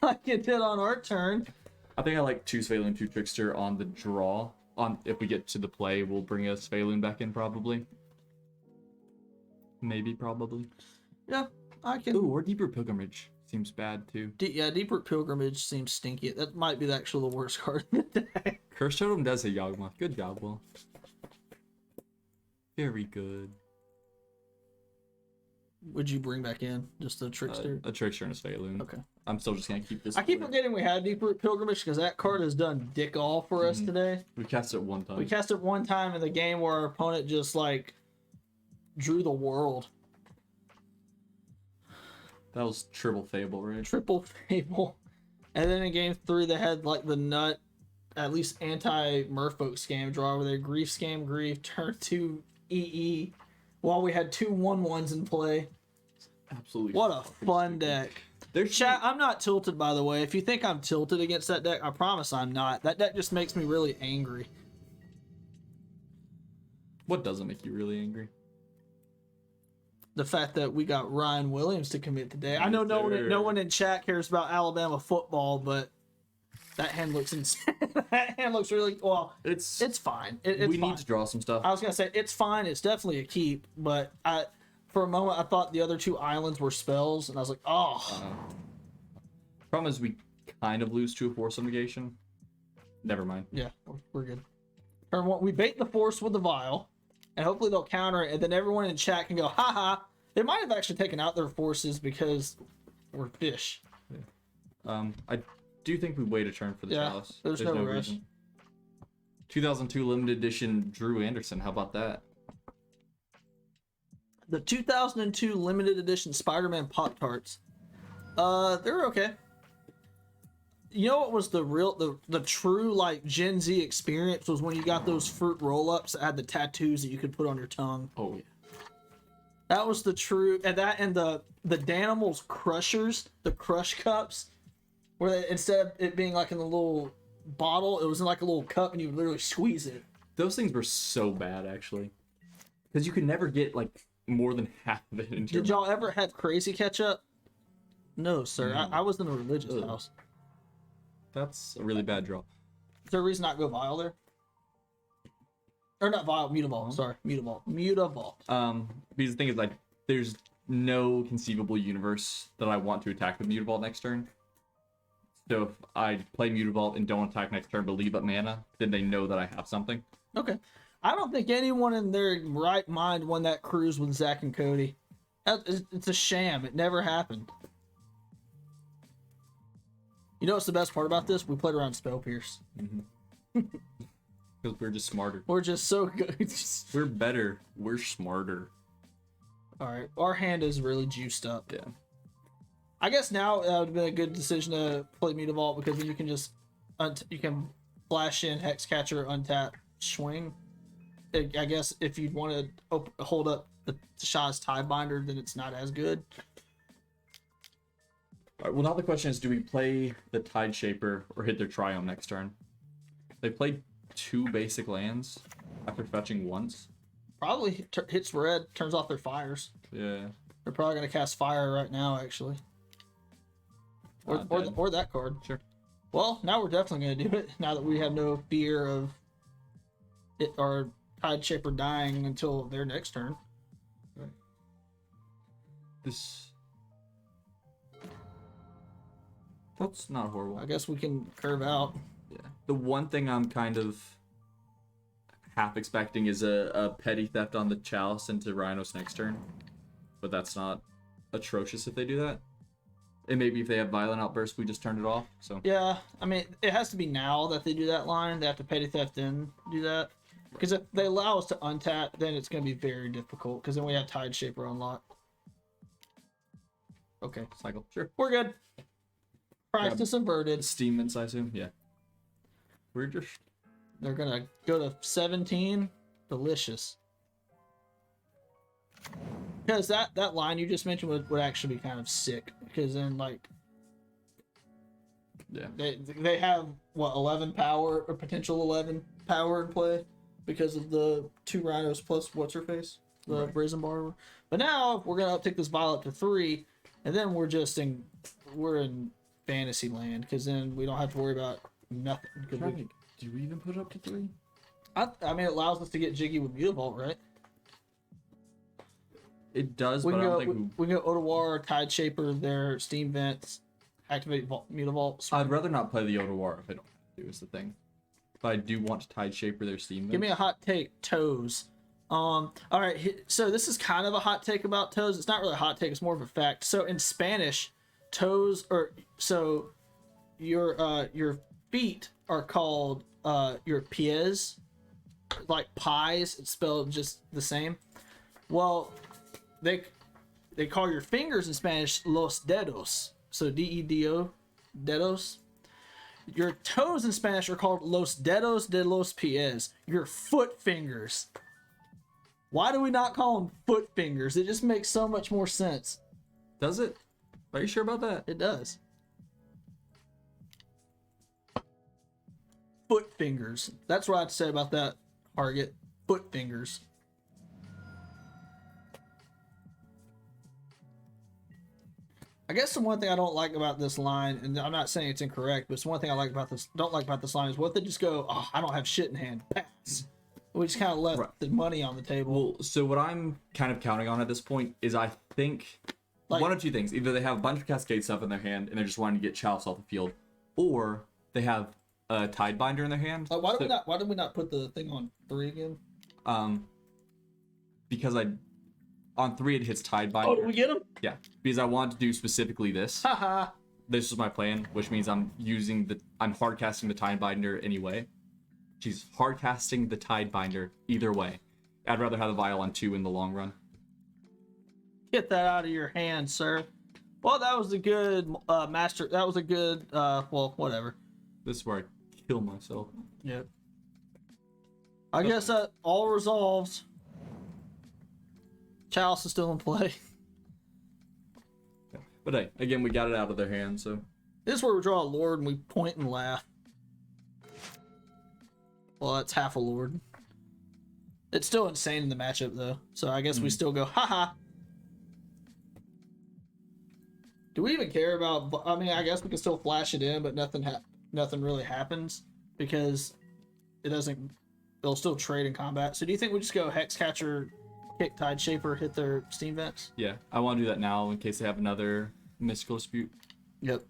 Speaker 1: like it did on our turn.
Speaker 2: I think I like 2 Sphaloon, 2 Trickster on the draw. If we get to the play, we'll bring a Sphaloon back in probably. Maybe, probably.
Speaker 1: Yeah, I can.
Speaker 2: Ooh, or Deeper Pilgrimage seems bad too.
Speaker 1: Deeper Pilgrimage seems stinky. That might be actually the worst card in the deck.
Speaker 2: Curse Totem does hit Yawgmoth. Good job, Will. Very good.
Speaker 1: Would you bring back in just a Trickster?
Speaker 2: A Trickster and a Sphaloon.
Speaker 1: Okay.
Speaker 2: I'm still just gonna keep this.
Speaker 1: I keep forgetting we had Deeper Pilgrimage because that card has done dick all for us today.
Speaker 2: We cast it one time.
Speaker 1: We cast it one time in the game where our opponent just like drew the world.
Speaker 2: That was Triple Fable, right?
Speaker 1: Triple Fable. And then in game 3 they had like the nut, at least anti-Merfolk scam draw where they Grief Scam Grief, turn 2 EE while we had 2 1/1s in play.
Speaker 2: Absolutely.
Speaker 1: What a fun deck.
Speaker 2: There's
Speaker 1: Chat, I'm not tilted, by the way. If you think I'm tilted against that deck, I promise I'm not. That deck just makes me really angry.
Speaker 2: What doesn't make you really angry?
Speaker 1: The fact that we got Ryan Williams to commit today. I know no one in chat cares about Alabama football, but that hand looks insane. That hand looks really well. It's fine. It's
Speaker 2: we
Speaker 1: fine.
Speaker 2: need to draw some stuff.
Speaker 1: I was gonna say it's fine. It's definitely a keep, but for a moment I thought the other 2 islands were spells, and I was like, oh.
Speaker 2: Problem is we kind of lose to a force of negation. Never mind.
Speaker 1: Yeah, we're good. Turn 1, we bait the force with the vial, and hopefully they'll counter it, and then everyone in chat can go, haha. They might have actually taken out their forces because we're fish.
Speaker 2: I do think we wait a turn for the Chalice.
Speaker 1: There's no rush.
Speaker 2: 2002 limited edition Drew Anderson. How about that?
Speaker 1: The 2002 limited edition Spider-Man Pop-Tarts. They're okay. You know what was the true like Gen Z experience was when you got those fruit roll-ups that had the tattoos that you could put on your tongue.
Speaker 2: Oh yeah.
Speaker 1: That was the true, and the Danimals Crushers, the Crush Cups, where they, instead of it being like in the little bottle, it was in like a little cup and you would literally squeeze it.
Speaker 2: Those things were so bad actually, because you could never get like more than half of it into.
Speaker 1: Did y'all ever have Crazy Ketchup? No, sir.
Speaker 2: No.
Speaker 1: I was in a religious house.
Speaker 2: That's a really bad draw.
Speaker 1: Is there a reason not go Vile there? Or not Vile, Mutavault. Sorry, Mutavault.
Speaker 2: Because the thing is, like, there's no conceivable universe that I want to attack with Mutavault next turn. So if I play Mutavault and don't attack next turn but leave up mana, then they know that I have something.
Speaker 1: Okay. I don't think anyone in their right mind won that cruise with Zach and Cody. It's a sham. It never happened. You know what's the best part about this? We played around Spell Pierce.
Speaker 2: Because we're just smarter.
Speaker 1: We're just so good.
Speaker 2: We're better. We're smarter.
Speaker 1: Alright, our hand is really juiced up.
Speaker 2: Yeah.
Speaker 1: I guess now that would have been a good decision to play Mutavault because then you can just you can flash in Hexcatcher, untap, swing. I guess if you'd want to hold up the Shah's Tidebinder, then it's not as good.
Speaker 2: All right, well, now the question is, do we play the Tide Shaper or hit their Triome next turn? They played 2 basic lands after fetching once.
Speaker 1: Probably hits red, turns off their fires.
Speaker 2: Yeah.
Speaker 1: They're probably going to cast fire right now, actually. Or that card.
Speaker 2: Sure.
Speaker 1: Well, now we're definitely going to do it, now that we have no fear of it or Tide Shaper dying until their next turn.
Speaker 2: Right. That's not horrible.
Speaker 1: I guess we can curve out.
Speaker 2: Yeah. The one thing I'm kind of half expecting is a petty theft on the Chalice into Rhinos next turn. But that's not atrocious if they do that. And maybe if they have Violent Outburst, we just turn it off. So
Speaker 1: Yeah, I mean, it has to be now that they do that line. They have to petty theft in do that. Because if they allow us to untap, then it's going to be very difficult. Because then we have Tide Shaper unlocked. Okay,
Speaker 2: cycle. Sure.
Speaker 1: we're good. Price
Speaker 2: Grab
Speaker 1: disinverted.
Speaker 2: Steam Mints, I assume. Yeah. We're just...
Speaker 1: They're going to go to 17. Delicious. Because that line you just mentioned would actually be kind of sick. Because then, like,
Speaker 2: Yeah.
Speaker 1: they have, what, 11 power, or potential 11 power in play because of the 2 Rhinos plus what's-her-face, the
Speaker 2: Right.
Speaker 1: Brazen Barber. But now we're going to uptick this Violet to 3, and then we're in fantasy land, because then we don't have to worry about nothing.
Speaker 2: Do we even put it up to 3?
Speaker 1: I mean, it allows us to get jiggy with Mutavault, right?
Speaker 2: It does,
Speaker 1: We
Speaker 2: but
Speaker 1: can
Speaker 2: I
Speaker 1: go,
Speaker 2: don't think
Speaker 1: we can go Otawar, Tide Shaper, their Steam Vents, activate Mutavault.
Speaker 2: I'd rather not play the Otawar if I don't have to, is the thing. But I do want to Tide Shaper their Steam.
Speaker 1: Give me a hot take, Toes. All right, so this is kind of a hot take about Toes. It's not really a hot take, it's more of a fact. So in Spanish, toes your feet are called your pies, like pies. It's spelled just the same. Well, they call your fingers in Spanish los dedos. So D-E-D-O, dedos. Your toes in Spanish are called los dedos de los pies. Your foot fingers. Why do we not call them foot fingers? It just makes so much more sense.
Speaker 2: Does it? Are you sure about that?
Speaker 1: It does. Foot fingers. That's what I'd say about that target. Foot fingers. I guess the one thing I don't like about this line, and I'm not saying it's incorrect, but it's one thing I don't like about this line is what they just go, oh, I don't have shit in hand. Pass. We just kind of left the money on the table.
Speaker 2: Well, so what I'm kind of counting on at this point is I think one of two things. Either they have a bunch of Cascade stuff in their hand and they're just wanting to get Chalice off the field, or they have a Tidebinder in their hand.
Speaker 1: Why did we not put the thing on 3 again?
Speaker 2: Because on 3 it hits Tidebinder.
Speaker 1: Oh, did we get him?
Speaker 2: Yeah, because I want to do specifically this.
Speaker 1: Haha.
Speaker 2: This is my plan, which means I'm hard casting the Tidebinder anyway. She's hard casting the Tidebinder either way. I'd rather have the Vial on 2 in the long run.
Speaker 1: Get that out of your hand, sir. Well, that was a good master. That was a good well, whatever.
Speaker 2: This is where I kill myself.
Speaker 1: Yep. I guess that all resolves. Chalice is still in play.
Speaker 2: But hey, again, we got it out of their hand, so.
Speaker 1: This is where we draw a Lord and we point and laugh. Well, that's half a Lord. It's still insane in the matchup, though. So I guess we still go, haha. Do we even care about... I mean, I guess we can still flash it in, but nothing really happens. Because it doesn't... They'll still trade in combat. So do you think we just go Hexcatcher, kick Tide Shaper, hit their Steam Vents?
Speaker 2: Yeah, I want to do that now in case they have another Mystical Dispute.
Speaker 1: Yep.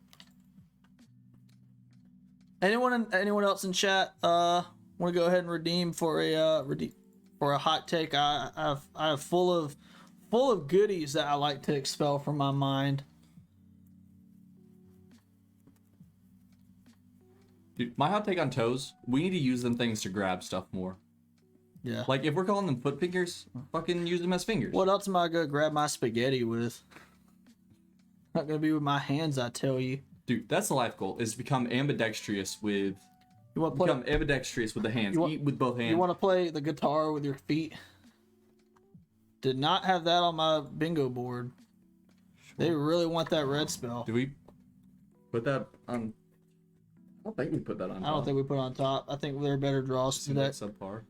Speaker 1: Anyone else in chat want to go ahead and redeem for a hot take? I have full of goodies that I like to expel from my mind.
Speaker 2: Dude, my hot take on toes, we need to use them things to grab stuff more.
Speaker 1: Yeah.
Speaker 2: Like, if we're calling them foot fingers, fucking use them as fingers.
Speaker 1: What else am I gonna grab my spaghetti with? Not gonna be with my hands, I tell you.
Speaker 2: Dude, that's the life goal, is to become ambidextrous with... Become ambidextrous with the hands. Eat with both hands.
Speaker 1: You want to play the guitar with your feet? Did not have that on my bingo board. They really want that red spell.
Speaker 2: Do we put that on? I don't think we put that on.
Speaker 1: I don't think we put it on top. I think there are better draws to that.
Speaker 2: Subpar.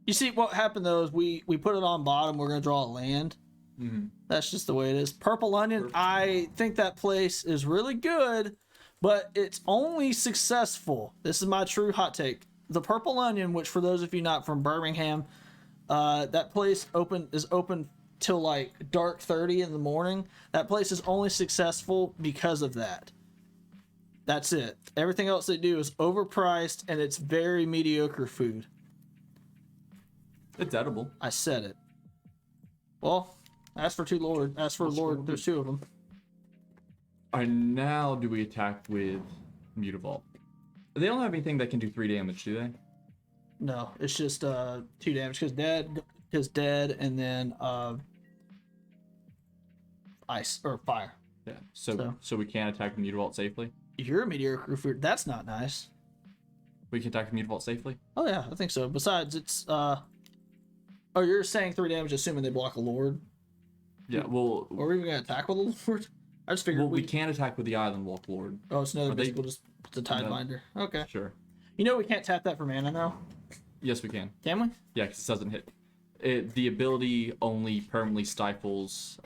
Speaker 1: You see, what happened though is we put it on bottom. We're gonna draw a land.
Speaker 2: Mm-hmm.
Speaker 1: That's just the way it is. Purple Onion. I think that place is really good, but it's only successful. This is my true hot take. The Purple Onion, which for those of you not from Birmingham, that place is open till like dark 30 in the morning. That place is only successful because of that. That's it. Everything else they do is overpriced and it's very mediocre food.
Speaker 2: It's edible.
Speaker 1: I said it. Well, ask for two Lord. Ask for Lord. There's two of them.
Speaker 2: All right, now do we attack with Mutavault? They don't have anything that can do 3 damage, do they?
Speaker 1: No, it's just 2 damage because dead, and then ice or fire.
Speaker 2: Yeah. So we can't attack the Mutavault safely.
Speaker 1: You're a mediocre food. That's not nice.
Speaker 2: We can attack the Mutavault safely.
Speaker 1: Oh yeah, I think so. Besides, it's oh, you're saying 3 damage, assuming they block a Lord.
Speaker 2: Yeah. Well,
Speaker 1: or are we even gonna attack with a Lord? I just figured
Speaker 2: we can't attack with the Island Walk Lord.
Speaker 1: Oh, it's another basic. We'll just put the Tidebinder. Okay.
Speaker 2: Sure.
Speaker 1: You know we can't tap that for mana now.
Speaker 2: Yes, we can.
Speaker 1: Can we?
Speaker 2: Yeah, because it doesn't hit. The ability only permanently stifles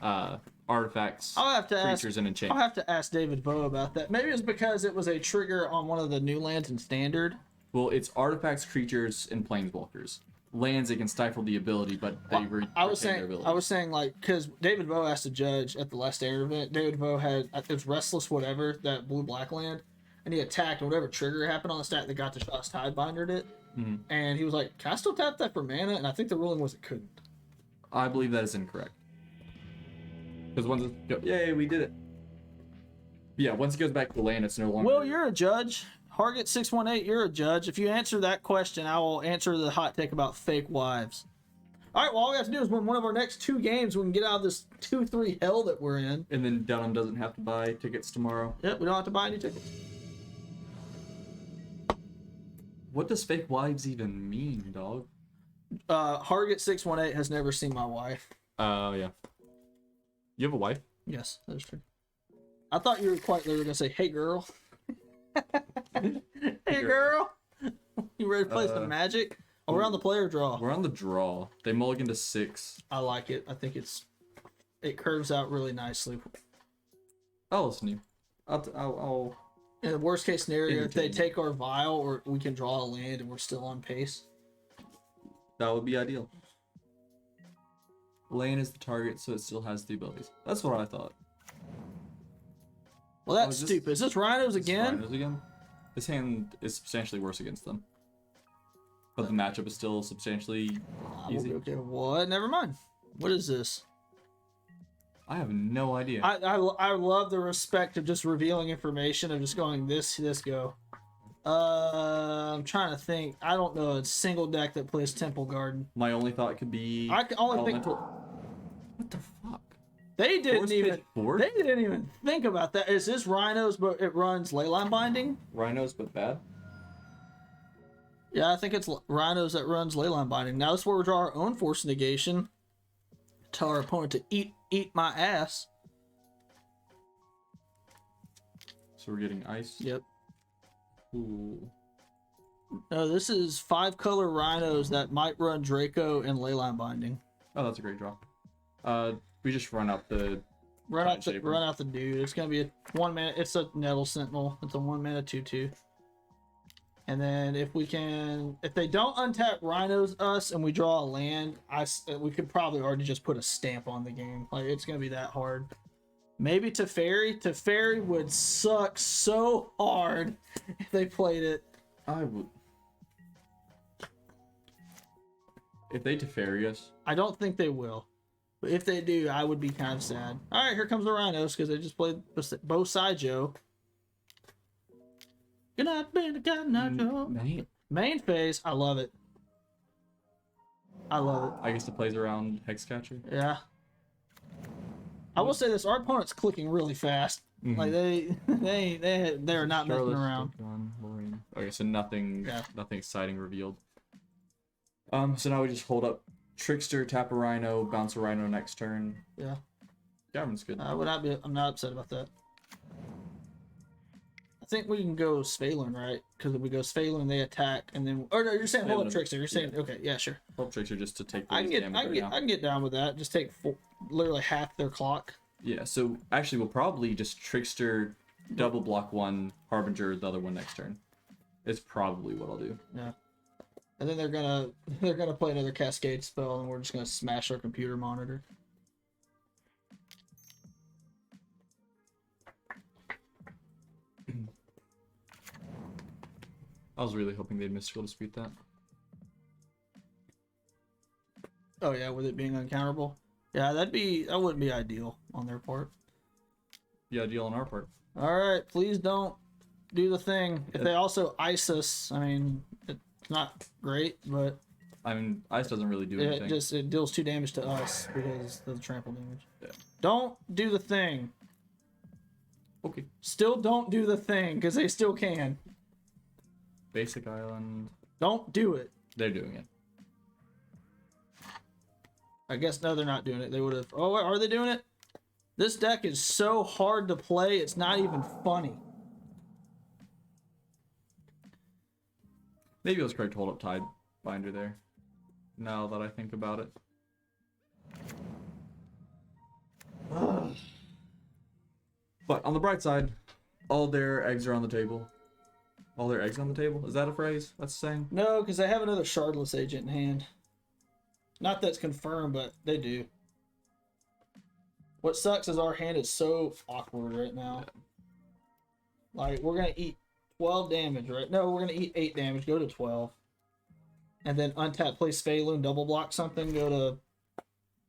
Speaker 2: artifacts, creatures, and enchantments.
Speaker 1: I'll have to ask David Bowe about that. Maybe it's because it was a trigger on one of the new lands in Standard.
Speaker 2: Well, it's artifacts, creatures, and planeswalkers. Lands that can stifle the ability, but they retain their ability.
Speaker 1: I was saying, like, because David Bowe asked a judge at the last Standard event. David Bowe had, it was Restless whatever, that blue-black land, and he attacked, and whatever trigger happened on the stat that got to Shot's Tidebindered it. Mm-hmm. And he was like, can I still tap that for mana? And I think the ruling was it couldn't.
Speaker 2: I believe that is incorrect. Because once it goes, yay, we did it. Yeah, once it goes back to the land, it's no longer...
Speaker 1: Well, you're a judge. Hargett 618, you're a judge. If you answer that question, I will answer the hot take about fake wives. All right, well, all we have to do is win one of our next 2 games. We can get out of this 2-3 hell that we're in.
Speaker 2: And then Dunham doesn't have to buy tickets tomorrow.
Speaker 1: Yep, we don't have to buy any tickets.
Speaker 2: What does fake wives even mean, dog?
Speaker 1: Hargett 618 has never seen my wife.
Speaker 2: Yeah. You have a wife?
Speaker 1: Yes, that is true. I thought you were quite literally going to say, hey, girl. Hey, girl. You ready to play some Magic? Oh, we're on the player draw.
Speaker 2: We're on the draw. They mulligan to 6.
Speaker 1: I like it. I think it curves out really nicely.
Speaker 2: I'll listen to you. I'll
Speaker 1: In the worst case scenario, if they take our vial, or we can draw a land and we're still on pace.
Speaker 2: That would be ideal. Land is the target, so it still has the abilities. That's what I thought.
Speaker 1: Well, that's stupid. Is this Rhinos again?
Speaker 2: Rhinos again? This hand is substantially worse against them. But the matchup is still substantially easy.
Speaker 1: Okay, what? Never mind. What is this?
Speaker 2: I have no idea.
Speaker 1: I love the respect of just revealing information of just going this go. I'm trying to think. I don't know a single deck that plays Temple Garden.
Speaker 2: My only thought could be
Speaker 1: I can only
Speaker 2: Elemental. What the fuck?
Speaker 1: They didn't even think about that. Is this Rhinos, but it runs Leyline Binding?
Speaker 2: Rhinos, but bad?
Speaker 1: Yeah, I think it's Rhinos that runs Leyline Binding. Now this is where we draw our own Force Negation. Tell our opponent to eat my ass.
Speaker 2: So we're getting ice?
Speaker 1: Yep.
Speaker 2: Ooh.
Speaker 1: No, this is 5-color Rhinos that might run Draco and Leyline Binding.
Speaker 2: Oh, that's a great draw. We just run out the
Speaker 1: run out the dude. It's gonna be a 1 mana. It's a Nettle Sentinel. It's a 1 mana 2/2. And then if they don't untap Rhinos us and we draw a land, we could probably already just put a stamp on the game. Like, it's gonna be that hard. Maybe Teferi. Teferi would suck so hard if they played it.
Speaker 2: I would. If they Teferi us.
Speaker 1: I don't think they will. But if they do, I would be kind of sad. All right, here comes the Rhinos because they just played both sides, Joe. Good night, man. Good night, Joe. Main phase. I love it. I love it.
Speaker 2: I guess it plays around Hexcatcher.
Speaker 1: Yeah. I will say this: our opponent's clicking really fast. Mm-hmm. Like they're not messing around.
Speaker 2: Okay, so nothing exciting revealed. So now we just hold up Trickster, tap a Rhino, bounce a Rhino next turn.
Speaker 1: Yeah.
Speaker 2: Gavin's good.
Speaker 1: I'm not upset about that. I think we can go Svalin, right? Because if we go Svalin, they attack, and then... Or no, you're saying hold up Trickster. You're saying... Yeah. Okay, yeah, sure.
Speaker 2: Hold up Trickster just to take
Speaker 1: I can get down with that. Just take literally half their clock.
Speaker 2: Yeah, so actually we'll probably just Trickster, double block one, Harbinger the other one next turn. It's probably what I'll do.
Speaker 1: Yeah. And then they're gonna play another Cascade spell, and we're just gonna smash our computer monitor.
Speaker 2: I was really hoping they'd Mystical Dispute that.
Speaker 1: Oh yeah, with it being uncounterable. Yeah, that wouldn't be ideal on their part.
Speaker 2: Yeah, ideal on our part.
Speaker 1: All right, please don't do the thing. If they also ice us, I mean, it's not great, but
Speaker 2: I mean, ice doesn't really do anything.
Speaker 1: It deals 2 damage to us because of the trample damage.
Speaker 2: Yeah.
Speaker 1: Don't do the thing.
Speaker 2: Okay.
Speaker 1: Still don't do the thing because they still can.
Speaker 2: Basic Island.
Speaker 1: Don't do it.
Speaker 2: They're doing it.
Speaker 1: I guess no, they're not doing it. They would have. Oh, are they doing it? This deck is so hard to play. It's not even funny.
Speaker 2: Maybe it was correct to hold up Tide Binder there. Now that I think about it. But on the bright side, all their eggs are on the table. All their eggs on the table? Is that a phrase? That's a saying?
Speaker 1: No, because they have another Shardless agent in hand. Not that's confirmed, but they do. What sucks is our hand is so awkward right now. Yeah. Like, we're going to eat 12 damage, right? No, we're going to eat 8 damage, go to 12. And then untap, play Svalin, double block something, go to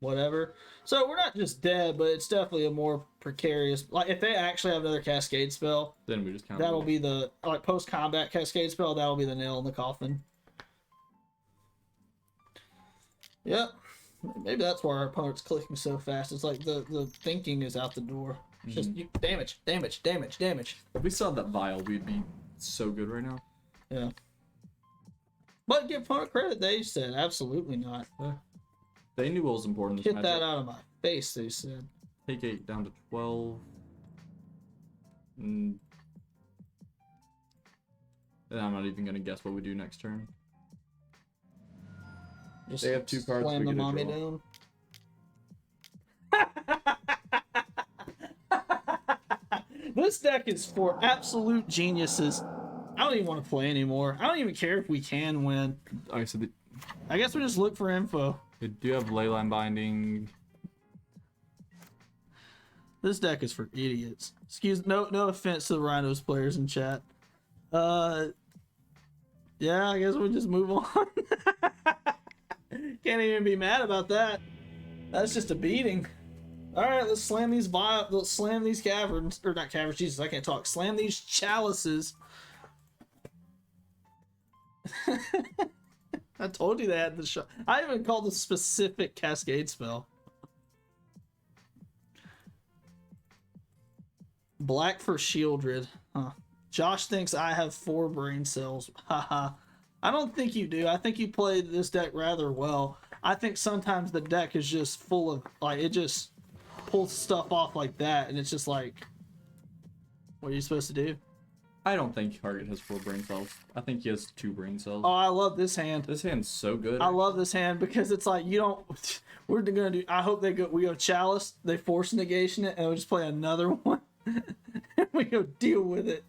Speaker 1: whatever. So we're not just dead, but it's definitely a more precarious... Like, if they actually have another Cascade spell,
Speaker 2: then we just count.
Speaker 1: That'll be the... Like, post-combat Cascade spell, that'll be the nail in the coffin. Yep. Maybe that's why our opponent's clicking so fast. It's like the thinking is out the door. It's just damage, damage, damage, damage.
Speaker 2: If we saw that vial, we'd be so good right now.
Speaker 1: Yeah. But give opponent credit, they said absolutely not.
Speaker 2: They knew what was important.
Speaker 1: Get that out of my face, they said.
Speaker 2: Take 8 down to 12. And I'm not even gonna guess what we do next turn.
Speaker 1: Just
Speaker 2: they have 2 cards.
Speaker 1: Slam the mommy down. This deck is for absolute geniuses. I don't even want to play anymore. I don't even care if we can win.
Speaker 2: Okay, so
Speaker 1: I guess we just look for info.
Speaker 2: They do have Leyline Binding.
Speaker 1: This deck is for idiots. No offense to the Rhinos players in chat. Yeah, I guess we'll just move on. Can't even be mad about that. That's just a beating. All right, let's slam these caverns, or not caverns. Jesus, I can't talk. Slam these chalices. I told you they had the shot. I even called a specific Cascade spell. Black for Shieldred. Huh. Josh thinks I have 4 brain cells. Haha. I don't think you do. I think you play this deck rather well. I think sometimes the deck is just full of, like, it just pulls stuff off like that, and it's just like, what are you supposed to do?
Speaker 2: I don't think Target has 4 brain cells. I think he has 2 brain cells.
Speaker 1: Oh, I love this hand.
Speaker 2: This hand's so good.
Speaker 1: I love this hand because it's like, you don't, we're gonna do, I hope we go Chalice, they force negation it, and we'll just play another one. And we go deal with it.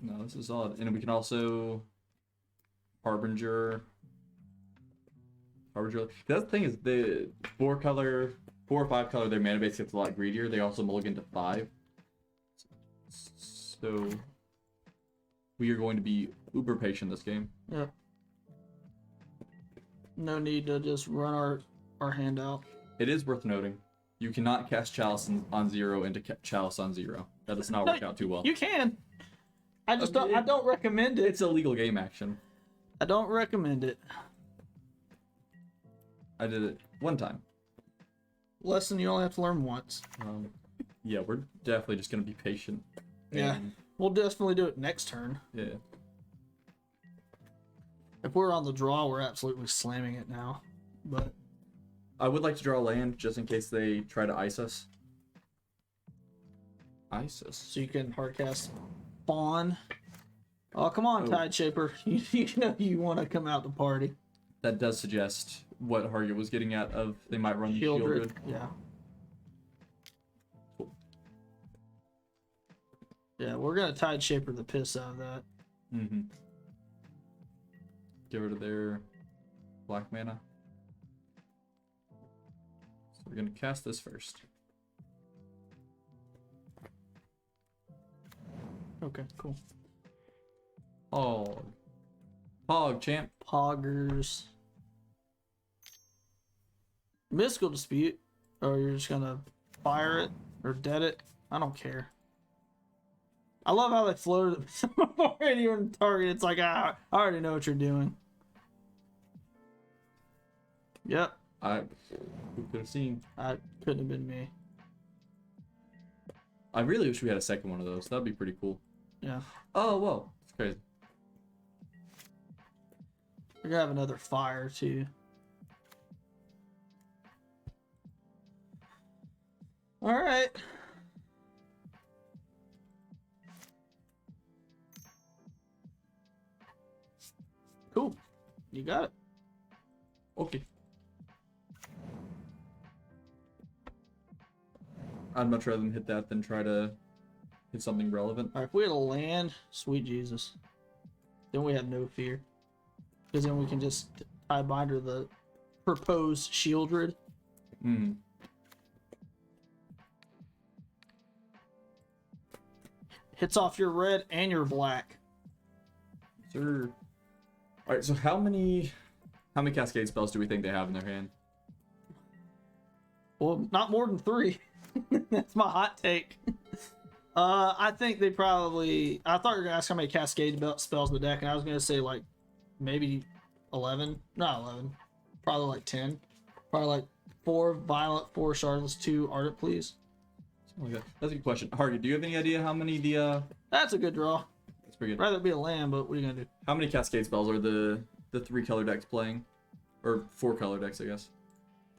Speaker 2: No, this is odd. And we can also Harbinger. That's the thing is the 4 or 5 color, their mana base gets a lot greedier. They also mulligan to 5. So we are going to be uber patient this game.
Speaker 1: Yep. No need to just run our hand out.
Speaker 2: It is worth noting, you cannot cast Chalice on 0 into Chalice on 0. That does not work out too well.
Speaker 1: You can. I just don't. I don't recommend it.
Speaker 2: It's a legal game action.
Speaker 1: I don't recommend it.
Speaker 2: I did it 1 time.
Speaker 1: Lesson you only have to learn once.
Speaker 2: Yeah, we're definitely just gonna be patient.
Speaker 1: Yeah, we'll definitely do it next turn.
Speaker 2: Yeah.
Speaker 1: If we're on the draw, we're absolutely slamming it now. But
Speaker 2: I would like to draw land just in case they try to ice us. Ice us.
Speaker 1: so you can hardcast Fawn. Oh, come on,
Speaker 2: Oh.
Speaker 1: Tide Shaper. You know you want to come out to party.
Speaker 2: That does suggest what Hargit was getting at of they might run Shieldred.
Speaker 1: Yeah.
Speaker 2: Cool.
Speaker 1: Yeah, we're going to Tide Shaper the piss out of that.
Speaker 2: Mm-hmm. Get rid of their black mana. So we're going to cast this first.
Speaker 1: Okay, cool.
Speaker 2: Hog, champ.
Speaker 1: Poggers. Mystical Dispute. Or you're just gonna fire it or dead it. I don't care. I love how they floated it before it even target. It's like, I already know what you're doing. Yep.
Speaker 2: Who could have seen?
Speaker 1: I couldn't have been me.
Speaker 2: I really wish we had a second one of those. That'd be pretty cool.
Speaker 1: Yeah.
Speaker 2: Oh, whoa. It's crazy.
Speaker 1: We're gonna have another fire too. All right. Cool. You got it.
Speaker 2: Okay. I'd much rather than hit that than try to hit something relevant.
Speaker 1: All right, if we had a land, sweet Jesus, then we have no fear. Because then we can just tie binder the proposed Shieldred.
Speaker 2: Hmm.
Speaker 1: Hits off your red and your black.
Speaker 2: Sure. All right. So how many cascade spells do we think they have in their hand?
Speaker 1: Well, not more than 3. That's my hot take. I think they probably. I thought you were gonna ask how many cascade spells in the deck, and I was gonna say like maybe 11. Not 11. Probably like 10. Probably like 4 Violent, 4 Shardless, 2 Ardent Please.
Speaker 2: Something like that. That's a good question. Hargy, do you have any idea how many
Speaker 1: That's a good draw.
Speaker 2: That's pretty good.
Speaker 1: Rather be a land, but what are you gonna do?
Speaker 2: How many cascade spells are the 3 color decks playing, or 4 color decks, I guess?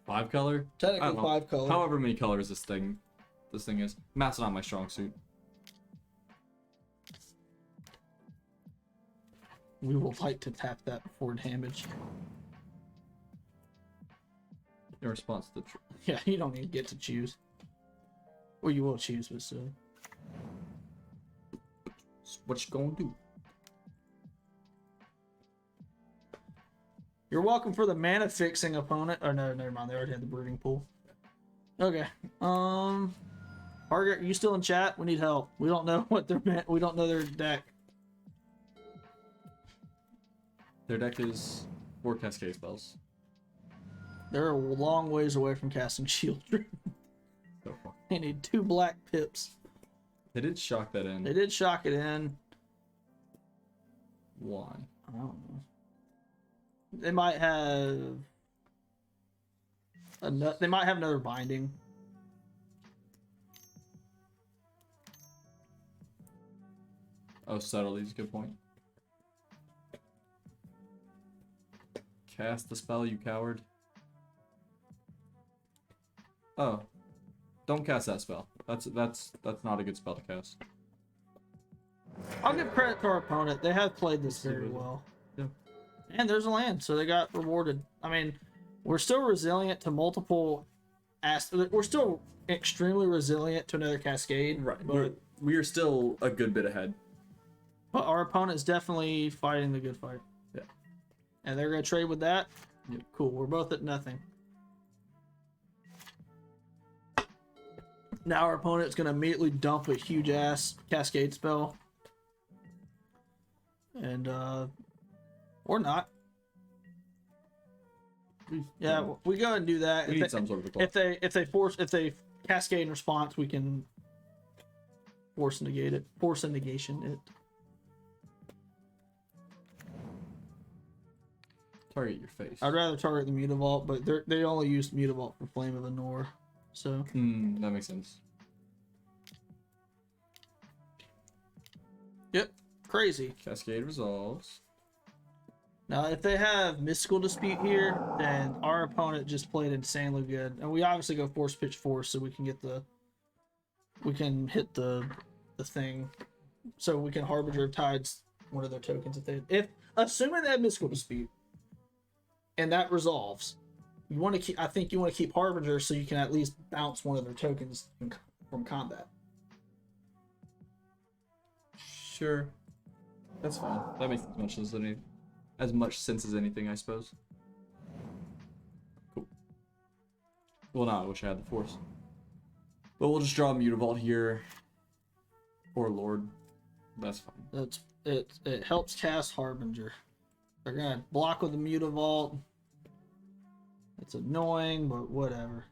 Speaker 2: 5 color? I
Speaker 1: Technically
Speaker 2: don't know.
Speaker 1: 5 color.
Speaker 2: However many colors this thing is. Math's not my strong suit.
Speaker 1: We will like to tap that before damage.
Speaker 2: In response to
Speaker 1: Yeah, you don't even get to choose. Well, you will choose, but still.
Speaker 2: what you gonna do?
Speaker 1: You're welcome for the mana fixing opponent. Oh no, never mind. They already had the brooding pool. Okay. Hargit, are you still in chat? We need help. We don't know what they're meant. We don't know their deck.
Speaker 2: Their deck is 4 cascade spells.
Speaker 1: They're a long ways away from casting Shieldred.
Speaker 2: So far.
Speaker 1: They need 2 black pips.
Speaker 2: They did shock that in.
Speaker 1: They did shock it in.
Speaker 2: Why?
Speaker 1: I don't know. They might have another binding.
Speaker 2: Oh, subtlety is a good point. Cast the spell, you coward. Oh. Don't cast that spell. That's not a good spell to cast.
Speaker 1: I'll give credit to our opponent. They have played this very well.
Speaker 2: Yeah.
Speaker 1: And there's a land, so they got rewarded. I mean, we're still resilient to multiple we're still extremely resilient to another cascade.
Speaker 2: Right.
Speaker 1: But
Speaker 2: We are still a good bit ahead.
Speaker 1: our opponent is definitely fighting the good fight.
Speaker 2: Yeah.
Speaker 1: And they're going to trade with that?
Speaker 2: Yep.
Speaker 1: Cool. We're both at nothing. Now our opponent's going to immediately dump a huge ass cascade spell. And, or not. Yeah, we go ahead and do that.
Speaker 2: We need some sort of a clock.
Speaker 1: If they cascade in response, we can force a negation it.
Speaker 2: Target your face.
Speaker 1: I'd rather target the Mutavault, but they only used Mutavault for Flame of the Nor, so.
Speaker 2: That makes sense.
Speaker 1: Yep, crazy.
Speaker 2: Cascade resolves.
Speaker 1: Now, if they have Mystical Dispute here, then our opponent just played insanely good, and we obviously go Force Pitch Force so we can get we can hit the thing, so we can Harbinger of Tides one of their tokens if assuming they have Mystical Dispute, and that resolves. You want to keep. I think you want to keep Harbinger so you can at least bounce one of their tokens from combat.
Speaker 2: Sure, that's fine. That makes as much sense as anything, I suppose. Cool. Well, no, I wish I had the Force. But we'll just draw a Mutavault here, or Lord. That's fine.
Speaker 1: It helps cast Harbinger. They're gonna block with the Mutavault. It's annoying, but whatever.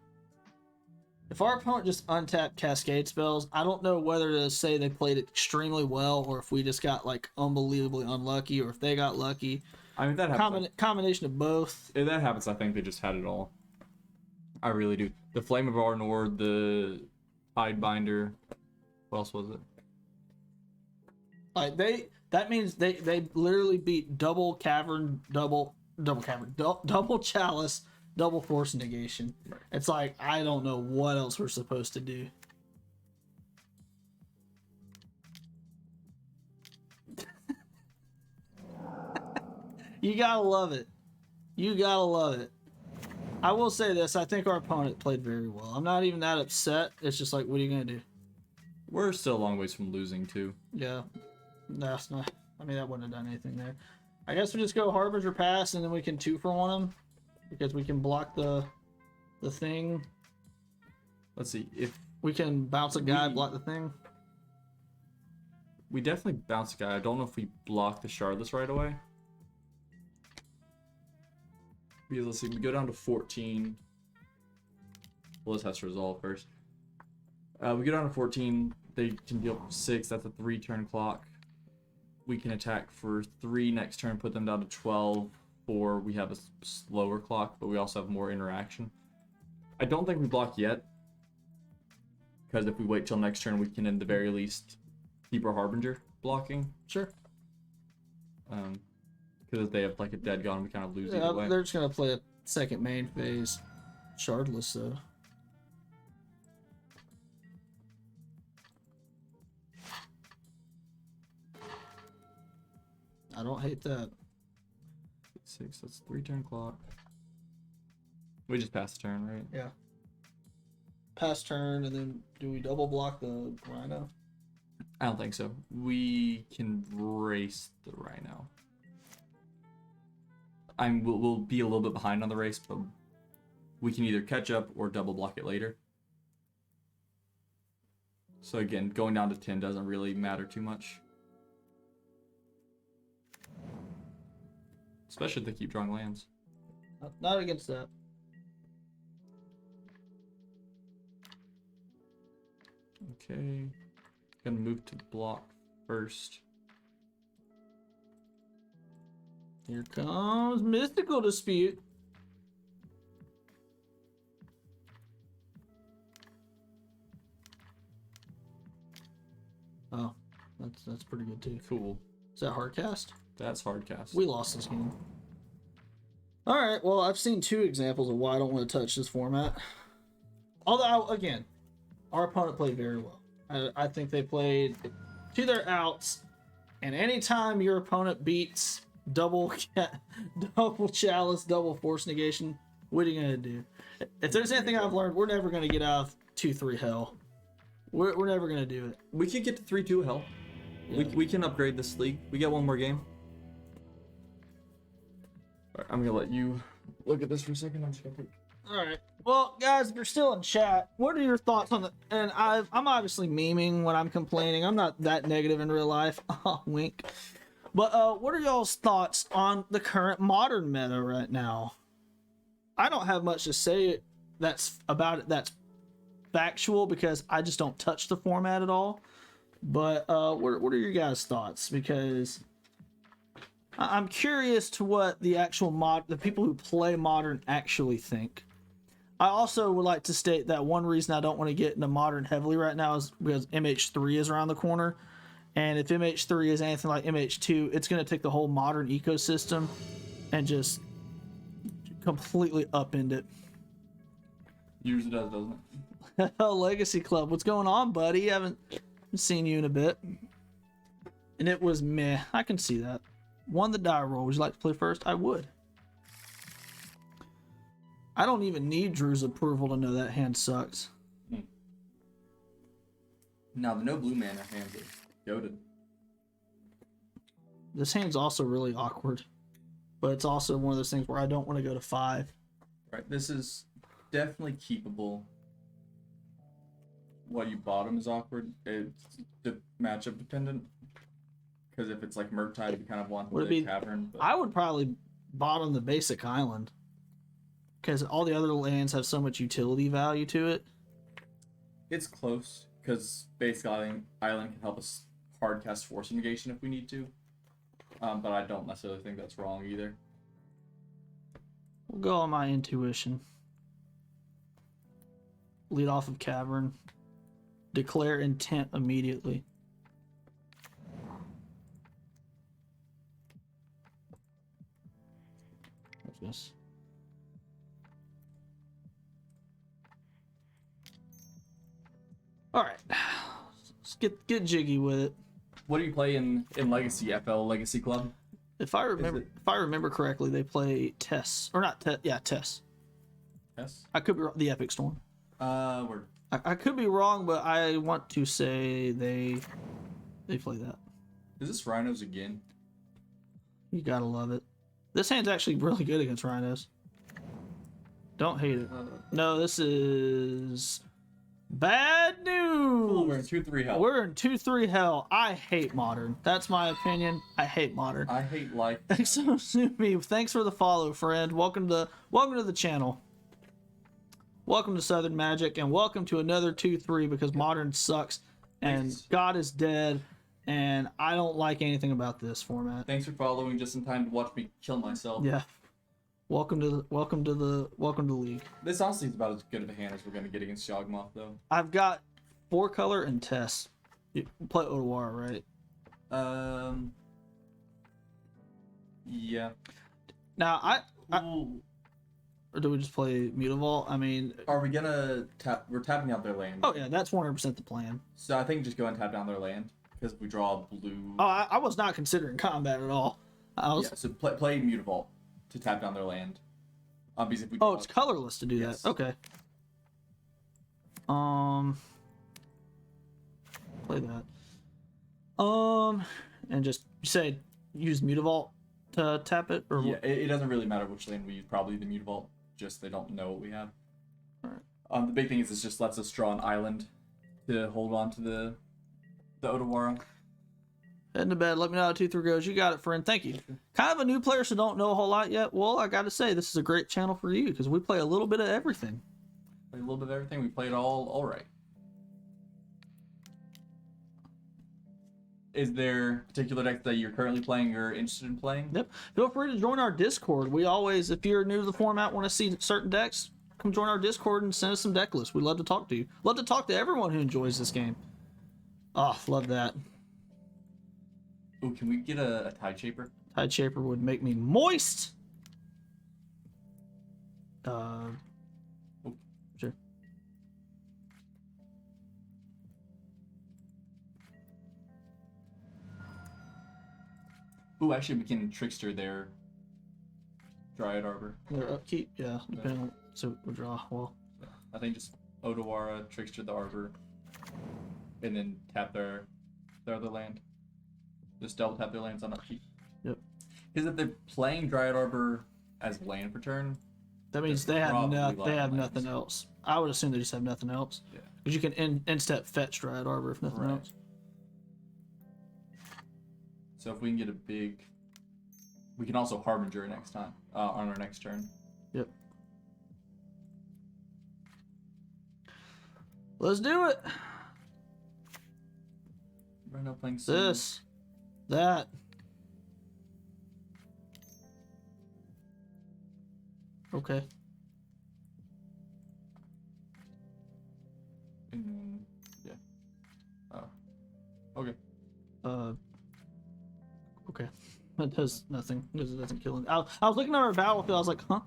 Speaker 1: If our opponent just untapped Cascade spells, I don't know whether to say they played it extremely well or if we just got like unbelievably unlucky or if they got lucky.
Speaker 2: I mean, that happens.
Speaker 1: Combination of both.
Speaker 2: If that happens, I think they just had it all. I really do. The Flame of Arnor, the Tidebinder. What else was it?
Speaker 1: Like that means they literally beat double cavern, double chalice, double force negation. Right. It's like I don't know what else we're supposed to do. You gotta love it. You gotta love it. I will say this, I think our opponent played very well. I'm not even that upset. It's just like, what are you gonna do?
Speaker 2: We're still a long ways from losing too.
Speaker 1: Yeah. That's not, I mean, that wouldn't have done anything there. I guess we just go Harbinger pass and then we can 2-for-1 them because we can block the thing.
Speaker 2: Let's see if
Speaker 1: we can bounce a guy, block the thing.
Speaker 2: We definitely bounce a guy. I don't know if we block the Shardless right away. Because let's see, we go down to 14. Well, this has to resolve first. We go down to 14. They can deal 6. That's a 3-turn clock. We can attack for 3 next turn, put them down to 12. Or we have a slower clock, but we also have more interaction. I don't think we block yet. Because if we wait till next turn, we can, at the very least, keep our Harbinger blocking.
Speaker 1: Sure.
Speaker 2: Because if they have like a dead gun, we kind of lose
Speaker 1: yeah,
Speaker 2: either way.
Speaker 1: They're just going to play a second main phase Shardless, though. I don't hate that.
Speaker 2: 6, that's 3-turn clock. We just pass the turn, right?
Speaker 1: Yeah. Pass turn, and then do we double block the Rhino?
Speaker 2: I don't think so. We can race the Rhino. We'll be a little bit behind on the race, but we can either catch up or double block it later. So again, going down to 10 doesn't really matter too much. Especially if they keep drawing lands.
Speaker 1: Not against that.
Speaker 2: Okay. Gonna move to block first.
Speaker 1: Here comes Mystical Dispute. Oh, that's pretty good too.
Speaker 2: Cool.
Speaker 1: Is that hardcast?
Speaker 2: That's hardcast.
Speaker 1: We lost this game. All right. Well, I've seen 2 examples of why I don't want to touch this format. Although, again, our opponent played very well. I think they played to their outs, and anytime your opponent beats double chalice, double force negation, what are you gonna do? If there's anything I've learned, we're never gonna get out of 2-3 hell. We're never gonna do it.
Speaker 2: We could get to 3-2 hell. Yeah. We can upgrade this league. We got one more game. All right, I'm gonna let you look at this for a second. I'm just gonna pick.
Speaker 1: All right. Well, guys, if you're still in chat, what are your thoughts on the? And I'm obviously memeing when I'm complaining. I'm not that negative in real life. Wink. But what are y'all's thoughts on the current modern meta right now? I don't have much to say that's factual because I just don't touch the format at all. But what are your guys' thoughts? Because I'm curious to what the actual the people who play modern actually think. I also would like to state that one reason I don't want to get into modern heavily right now is because MH3 is around the corner. And if MH3 is anything like MH2, it's going to take the whole modern ecosystem and just completely upend it.
Speaker 2: Usually does, doesn't it?
Speaker 1: Legacy Club, what's going on, buddy? Haven't seen you in a bit. And it was meh. I can see that. Won the die roll. Would you like to play first? I would. I don't even need Drew's approval to know that hand sucks.
Speaker 2: Now, the no blue mana hands are goated.
Speaker 1: This hand's also really awkward. But it's also one of those things where I don't want to go to 5.
Speaker 2: Right, this is definitely keepable. What you bottom is awkward. It's the matchup dependent. Because if it's like Murktide, you kind of want
Speaker 1: Would it
Speaker 2: the
Speaker 1: be-
Speaker 2: cavern. But
Speaker 1: I would probably bottom the basic island. Because all the other lands have so much utility value to it.
Speaker 2: it's close. Because basic island can help us hard cast Force Negation if we need to. But I don't necessarily think that's wrong either.
Speaker 1: We'll go on my intuition. Lead off of Cavern. Declare intent immediately. What's this? All right, let's get jiggy with it.
Speaker 2: What do you play in Legacy, FL Legacy Club?
Speaker 1: If I remember correctly, they play Tess or not Tess. Yeah, Tess.
Speaker 2: Yes.
Speaker 1: I could be wrong. The Epic Storm.
Speaker 2: Word.
Speaker 1: I could be wrong, but I want to say they play that.
Speaker 2: Is this Rhinos again?
Speaker 1: You gotta love it. This hand's actually really good against Rhinos. Don't hate it. No, this is bad
Speaker 2: Oh, we're in
Speaker 1: news.
Speaker 2: 2-3 hell.
Speaker 1: We're in 2-3 hell. I hate Modern. That's my opinion. I hate Modern.
Speaker 2: I hate life.
Speaker 1: So sue me. Thanks for the follow, friend. Welcome to the channel. Welcome to Southern Magic, and welcome to another 2-3 because Modern sucks and
Speaker 2: Thanks.
Speaker 1: God is dead, and I don't like anything about this format.
Speaker 2: Thanks for following just in time to watch me kill myself.
Speaker 1: Yeah. Welcome to the league.
Speaker 2: This honestly is about as good of a hand as we're gonna get against Yawgmoth, though.
Speaker 1: I've got 4-color and Tess. You play Otawara, right?
Speaker 2: Yeah.
Speaker 1: Now I
Speaker 2: Ooh.
Speaker 1: or do we just play Mutavault? I mean,
Speaker 2: Are we gonna tap? We're tapping out their land.
Speaker 1: oh yeah, that's 100% the plan.
Speaker 2: So I think just go and tap down their land because if we draw blue.
Speaker 1: Oh, I was not considering combat at all. I was.
Speaker 2: Yeah. So play Mutavault to tap down their land. Because if we
Speaker 1: Oh,
Speaker 2: draw,
Speaker 1: it's colorless to do
Speaker 2: Yes.
Speaker 1: that. Okay. Play that. And just you say use Mutavault to tap it, or
Speaker 2: yeah, it doesn't really matter which land we use. Probably the Mutavault. Just they don't know what we have.
Speaker 1: Alright.
Speaker 2: The big thing is it just lets us draw an island to hold on to the Otawara.
Speaker 1: heading to bed. Let me know how 2-3 goes. You got it, friend. Thank you. Kind of a new player, so don't know a whole lot yet. Well, I got to say this is a great channel for you because we play a little bit of everything.
Speaker 2: Play a little bit of everything. We played all right. Is there a particular deck that you're currently playing or interested in playing?
Speaker 1: Yep. Feel free to join our Discord. We always, if you're new to the format, want to see certain decks, come join our Discord and send us some deck lists. We'd love to talk to you. Love to talk to everyone who enjoys this game. Oh, love that.
Speaker 2: Oh, can we get a Tide Shaper?
Speaker 1: Tide Shaper would make me moist. Sure.
Speaker 2: Ooh, actually, we can Trickster their Dryad Arbor.
Speaker 1: Their upkeep, yeah. Depending on, so we draw. Well,
Speaker 2: I think just Otawara, Trickster the Arbor, and then tap their other land. Just double tap their lands on upkeep.
Speaker 1: Yep.
Speaker 2: Because if they're playing Dryad Arbor as land for turn,
Speaker 1: that means they have
Speaker 2: probably
Speaker 1: nothing. They
Speaker 2: lot
Speaker 1: have
Speaker 2: of
Speaker 1: nothing
Speaker 2: lands.
Speaker 1: else. I would assume they just have nothing else.
Speaker 2: Yeah.
Speaker 1: Because you can in-step fetch Dryad Arbor if nothing
Speaker 2: Right.
Speaker 1: else.
Speaker 2: So if we can get a big, we can also Harbinger next time on our next turn.
Speaker 1: Yep. Let's do it.
Speaker 2: Right now playing some,
Speaker 1: This, that. Okay.
Speaker 2: and then, yeah. Oh, okay.
Speaker 1: Okay. It does nothing because it doesn't kill him. I was looking at our battlefield. I was like, huh?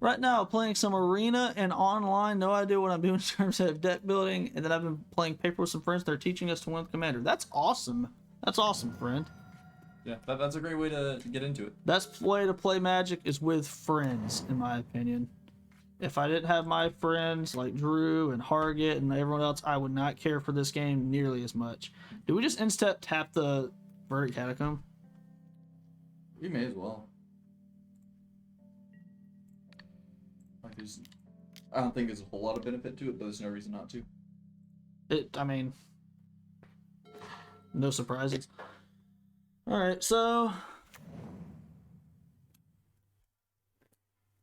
Speaker 1: Right now, playing some arena and online. No idea what I'm doing in terms of deck building. And then I've been playing paper with some friends. They're teaching us to win with Commander. That's awesome. That's awesome, friend.
Speaker 2: Yeah, that's a great way to get into it.
Speaker 1: Best way to play Magic is with friends, in my opinion. If I didn't have my friends like Drew and Hargett and everyone else, I would not care for this game nearly as much. Do we just instep tap the Verdant Catacomb?
Speaker 2: We may as well. I don't think there's a whole lot of benefit to it, but there's no reason not to.
Speaker 1: I mean, no surprises. Alright, so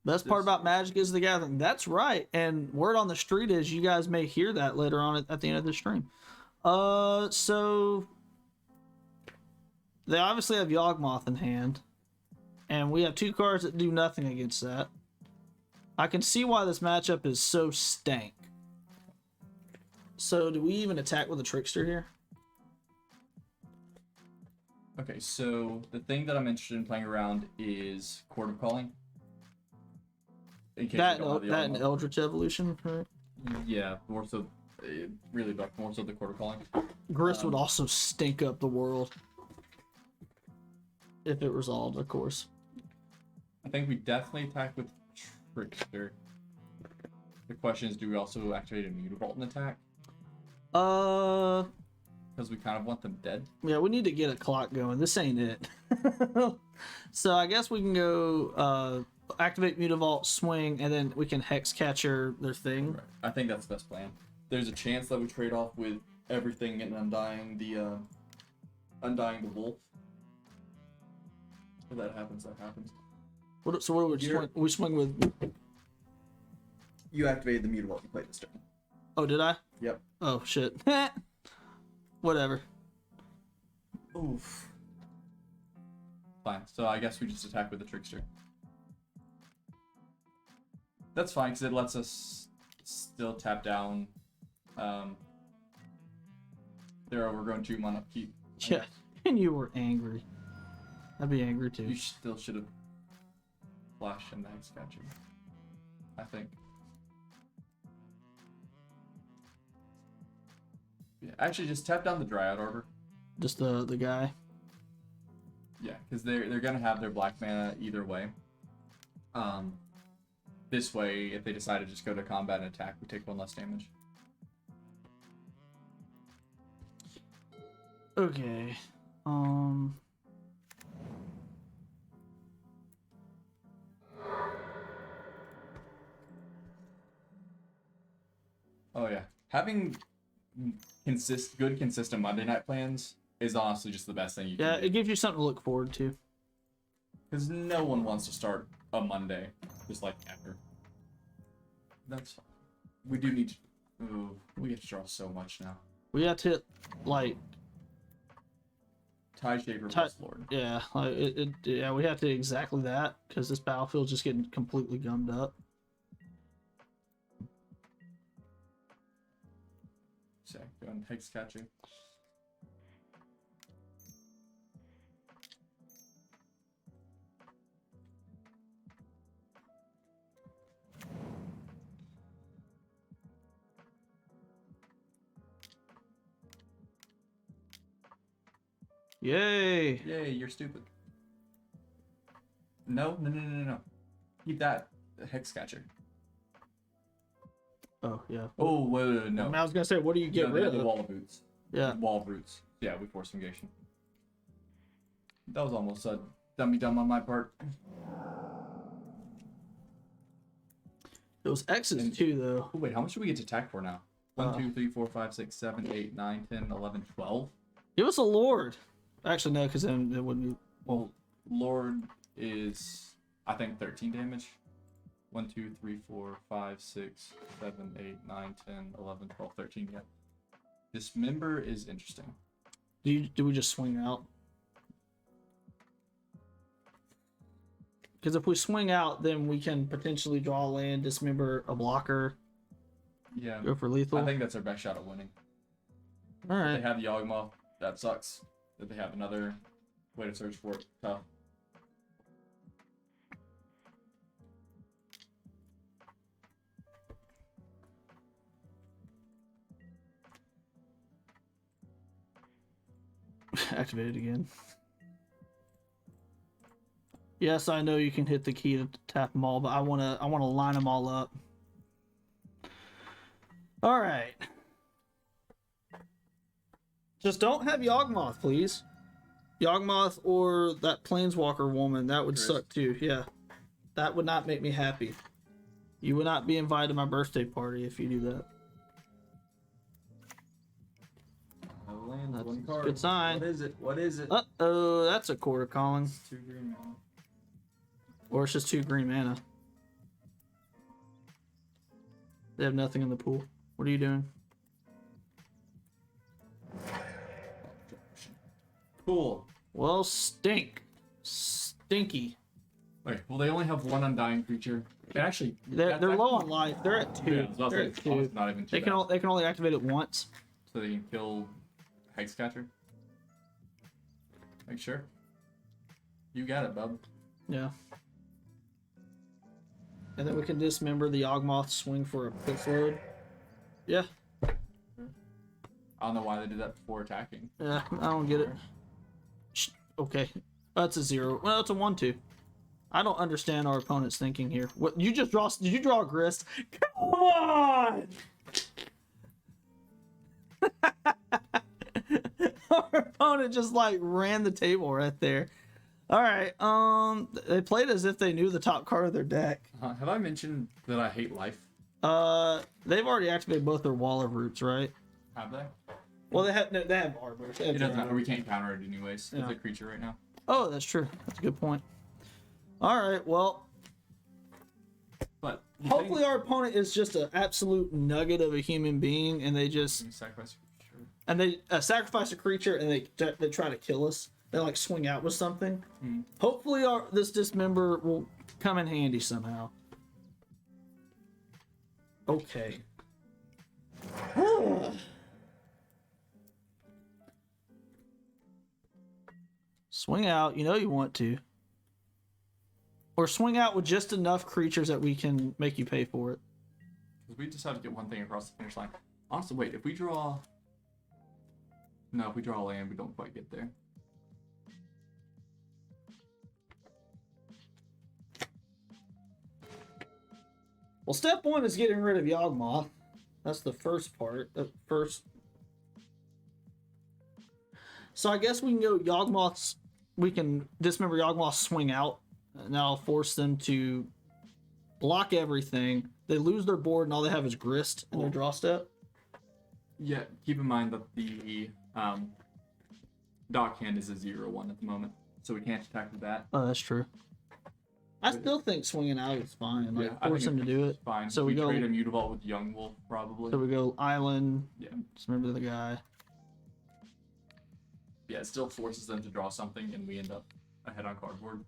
Speaker 1: best part about Magic is the Gathering. That's right. And word on the street is you guys may hear that later on at the end of the stream. So they obviously have Yawgmoth in hand. And we have 2 cards that do nothing against that. I can see why this matchup is so stank. So do we even attack with a Trickster here?
Speaker 2: Okay, so the thing that I'm interested in playing around is Court of Calling. In case
Speaker 1: That
Speaker 2: you don't have the
Speaker 1: and
Speaker 2: Yawgmoth.
Speaker 1: Eldritch Evolution, right?
Speaker 2: Yeah, more so, really, but more so the Court of Calling.
Speaker 1: Grist would also stink up the world. If it resolved, of course.
Speaker 2: I think we definitely attack with Trickster. The question is, do we also activate a Mutavault and attack? Because we kind of want them dead.
Speaker 1: Yeah, we need to get a clock going. This ain't it. So I guess we can go activate Mutavault, swing, and then we can Hex Catcher their thing.
Speaker 2: Right. I think that's the best plan. There's a chance that we trade off with everything and undying the wolf. If that happens, that happens.
Speaker 1: So what do we swing? We swing with.
Speaker 2: You activated the Mutavault you played this turn.
Speaker 1: Oh, did I?
Speaker 2: Yep.
Speaker 1: Oh shit. Whatever.
Speaker 2: Oof. Fine. So I guess we just attack with the Trickster. That's fine because it lets us still tap down their Overgrown Tomb on upkeep.
Speaker 1: Yeah, and you were angry. I'd be angry too.
Speaker 2: You still should have flashed in the Hex Catcher, I think. Yeah, actually, just tap down the Dryad Arbor.
Speaker 1: Just the guy.
Speaker 2: Yeah, because they're gonna have their black mana either way. This way, if they decide to just go to combat and attack, we take 1 less damage.
Speaker 1: Okay.
Speaker 2: Oh yeah, having good consistent Monday night plans is honestly just the best thing you can do.
Speaker 1: Yeah, it gives you something to look forward to.
Speaker 2: Because no one wants to start a Monday just like after. That's fine. We do need to. Ooh, we have to draw so much now.
Speaker 1: We have to hit, like,
Speaker 2: Tide Shaper plus Lord.
Speaker 1: yeah, like yeah, we have to exactly that because this battlefield's just getting completely gummed up.
Speaker 2: So go and Hex Catcher.
Speaker 1: Yay!
Speaker 2: Yay, you're stupid. No. Keep that Hex Catcher.
Speaker 1: Oh yeah.
Speaker 2: Oh, wait, no.
Speaker 1: I mean, I was gonna say, what do you get
Speaker 2: No,
Speaker 1: rid of?
Speaker 2: the Wall of Boots.
Speaker 1: Yeah.
Speaker 2: Wall of Roots. Yeah, we force negation. That was almost a dumb on my part.
Speaker 1: It was X's too, though.
Speaker 2: Oh, wait, how much do we get to attack for now? 1, 2, 3, 4, 5, 6, 7, 8, 9, 10, 11, 12.
Speaker 1: Give us a Lord. Actually, no, because then it wouldn't be.
Speaker 2: Well, Lord is, I think, 13 damage. 1, 2, 3, 4, 5, 6, 7, 8, 9, 10, 11, 12, 13, yeah. Dismember is interesting.
Speaker 1: Do we just swing out? Because if we swing out, then we can potentially draw land, dismember a blocker,
Speaker 2: Yeah.
Speaker 1: go for lethal.
Speaker 2: I think that's our best shot at winning.
Speaker 1: All
Speaker 2: If
Speaker 1: right.
Speaker 2: they have the Yawgmoth, that sucks. If they have another way to search for it, tough.
Speaker 1: Activate it again. Yes, I know you can hit the key to tap them all, but I wanna line them all up. All right. Just don't have Yawgmoth, please. Yawgmoth or that Planeswalker woman. That would suck too. Yeah, that would not make me happy. You would not be invited to my birthday party if you do that.
Speaker 2: That's one card.
Speaker 1: Good sign.
Speaker 2: What is it? What is it?
Speaker 1: Uh-oh, that's a quarter calling.
Speaker 2: It's 2 green mana.
Speaker 1: Or it's just 2 green mana. They have nothing in the pool. What are you doing?
Speaker 2: Cool.
Speaker 1: Well, stinky.
Speaker 2: Wait, well, they only have 1 undying creature. Actually,
Speaker 1: They're low on life. They're at 2.
Speaker 2: Yeah,
Speaker 1: They're at 2.
Speaker 2: not even 2.
Speaker 1: They can only activate it once.
Speaker 2: So they can kill Hexcatcher. Make sure. You got it, bub.
Speaker 1: Yeah. And then we can dismember the Yawgmoth, swing for a pit load. Yeah.
Speaker 2: I don't know why they did that before attacking.
Speaker 1: Yeah, I don't get it. Okay. That's a 0. Well, it's a 1/2. I don't understand our opponent's thinking here. What you just draw? Did you draw a grist? Come on! Our opponent just like ran the table right there. All right. They played as if they knew the top card of their deck.
Speaker 2: Have I mentioned that I hate life?
Speaker 1: They've already activated both their Wall of Roots, right?
Speaker 2: Have they?
Speaker 1: Well, they have Arbor.
Speaker 2: It doesn't matter. We can't counter it anyways.
Speaker 1: Yeah.
Speaker 2: It's a creature right now.
Speaker 1: Oh, that's true. That's a good point. All right. Well,
Speaker 2: But
Speaker 1: hopefully our opponent is just an absolute nugget of a human being, and they just
Speaker 2: sacrifice a creature.
Speaker 1: and they sacrifice a creature, and they try to kill us. They like swing out with something.
Speaker 2: Mm.
Speaker 1: Hopefully, this dismember will come in handy somehow. Okay. Swing out. You know you want to. Or swing out with just enough creatures that we can make you pay for it.
Speaker 2: Because we just have to get one thing across the finish line. Honestly, wait, if we draw... No, if we draw a land, we don't quite get there.
Speaker 1: Well, step 1 is getting rid of Yawgmoth. That's the first part. So I guess we can go Yawgmoth's... We can dismember Yawgmoth, swing out. And that'll force them to block everything. They lose their board, and all they have is Grist in their draw step.
Speaker 2: Yeah, keep in mind that the dock hand is a 0/1 at the moment, so we can't attack with that.
Speaker 1: Oh, that's true. I still think swinging out is fine. Like,
Speaker 2: I
Speaker 1: force
Speaker 2: think
Speaker 1: him to do it.
Speaker 2: Fine.
Speaker 1: So
Speaker 2: we
Speaker 1: we go.
Speaker 2: trade a Mutavault with Young Wolf, probably.
Speaker 1: So we go Island.
Speaker 2: Yeah.
Speaker 1: Dismember the guy.
Speaker 2: Yeah, it still forces them to draw something, and we end up ahead on cardboard.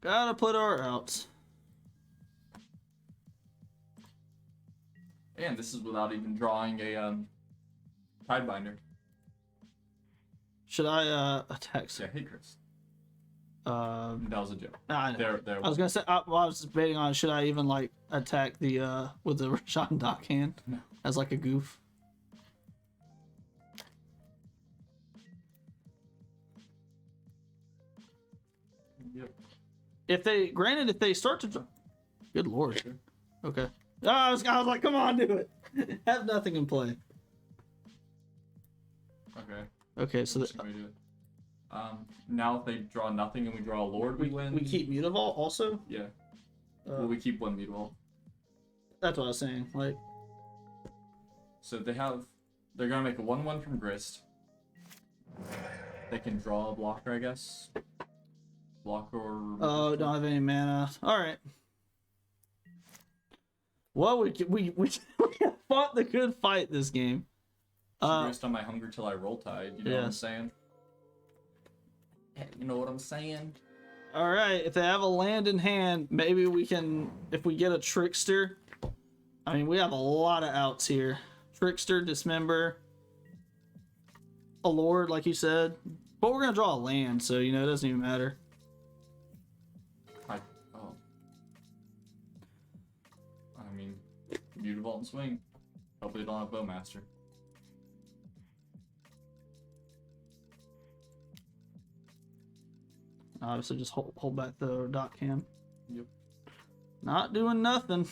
Speaker 1: Gotta put our outs.
Speaker 2: And this is without even drawing a Tidebinder.
Speaker 1: Should I attack?
Speaker 2: Yeah, hey Chris.
Speaker 1: That
Speaker 2: That was a joke.
Speaker 1: I know.
Speaker 2: There
Speaker 1: I was gonna say. I was debating on should I even like attack the with the Rashad Dock hand
Speaker 2: No.
Speaker 1: as like a goof.
Speaker 2: Yep.
Speaker 1: If they start to, good lord. Okay. I was like, come on, do it. Have nothing in play.
Speaker 2: Okay.
Speaker 1: Okay, so
Speaker 2: Interesting way to do it. Now if they draw nothing and we draw a Lord, we win.
Speaker 1: we keep Mutavault also.
Speaker 2: Yeah. Well, we keep 1 Mutavault.
Speaker 1: That's what I was saying. Like,
Speaker 2: So they're gonna make a 1/1 from Grist. They can draw a blocker, I guess. Blocker or...
Speaker 1: oh, don't have any mana. All right. Well, we fought the good fight this game.
Speaker 2: Grist on my Hunger Till I Roll Tide. You know what I'm
Speaker 1: Yes.
Speaker 2: saying? You know what I'm saying?
Speaker 1: All right. If they have a land in hand, maybe we can. If we get a Trickster. I mean, we have a lot of outs here. Trickster, Dismember. a lord, like you said, but we're gonna draw a land, so you know it doesn't even matter.
Speaker 2: I mean, Mutavault and swing. Hopefully they don't have Bowmaster.
Speaker 1: Obviously, just hold back the dot cam.
Speaker 2: Yep.
Speaker 1: Not doing nothing.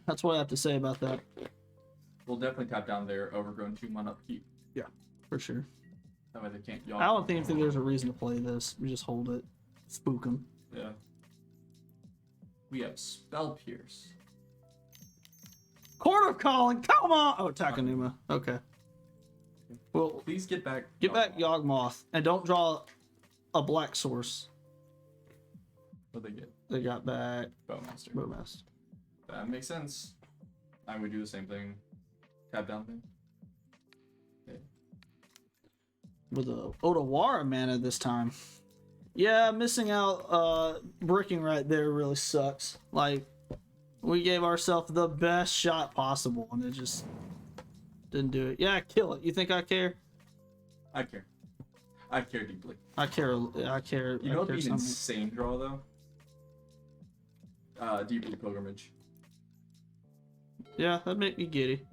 Speaker 1: That's what I have to say about that.
Speaker 2: We'll definitely tap down their overgrown 2-mana upkeep.
Speaker 1: Yeah, for sure.
Speaker 2: That way they can't yawn.
Speaker 1: I don't think there's a reason to play this. We just hold it, spook them.
Speaker 2: Yeah. We have Spell Pierce.
Speaker 1: Court of Calling, come on! Oh, Takanuma. Okay. Well,
Speaker 2: Please get back.
Speaker 1: get back Yawgmoth, and don't draw a black source.
Speaker 2: What they get?
Speaker 1: They got back
Speaker 2: Bowmaster.
Speaker 1: Bowmaster.
Speaker 2: That makes sense. I would do the same thing. Tap down thing. Okay.
Speaker 1: With a Odawara mana this time. Yeah, missing out bricking right there really sucks. Like, we gave ourselves the best shot possible and it just didn't do it. Yeah, kill it. You think I care?
Speaker 2: I care. I care deeply.
Speaker 1: I care.
Speaker 2: You know
Speaker 1: I
Speaker 2: what'd
Speaker 1: care
Speaker 2: be an
Speaker 1: something.
Speaker 2: insane draw though? Deep Blue Pilgrimage.
Speaker 1: Yeah, that'd make me giddy.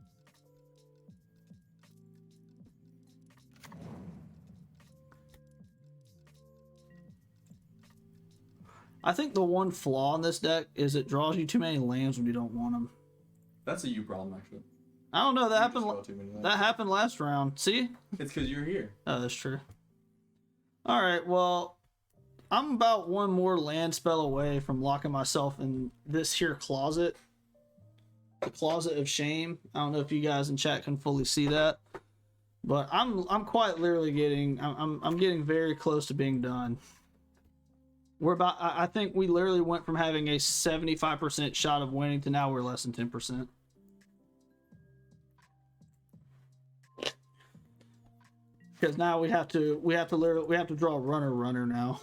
Speaker 1: I think the one flaw in this deck is it draws you too many lands when you don't want them.
Speaker 2: That's a you problem actually.
Speaker 1: I don't know. That
Speaker 2: You
Speaker 1: happened.
Speaker 2: just draw too many lands.
Speaker 1: That happened last round. See?
Speaker 2: It's because you're here.
Speaker 1: Oh, that's true. All right. Well, I'm about one more land spell away from locking myself in this here closet. The closet of shame. I don't know if you guys in chat can fully see that, but I'm quite literally getting. I'm getting very close to being done. We're about. I think we literally went from having a 75% shot of winning to now we're less than 10%. Because now we have to draw a runner now.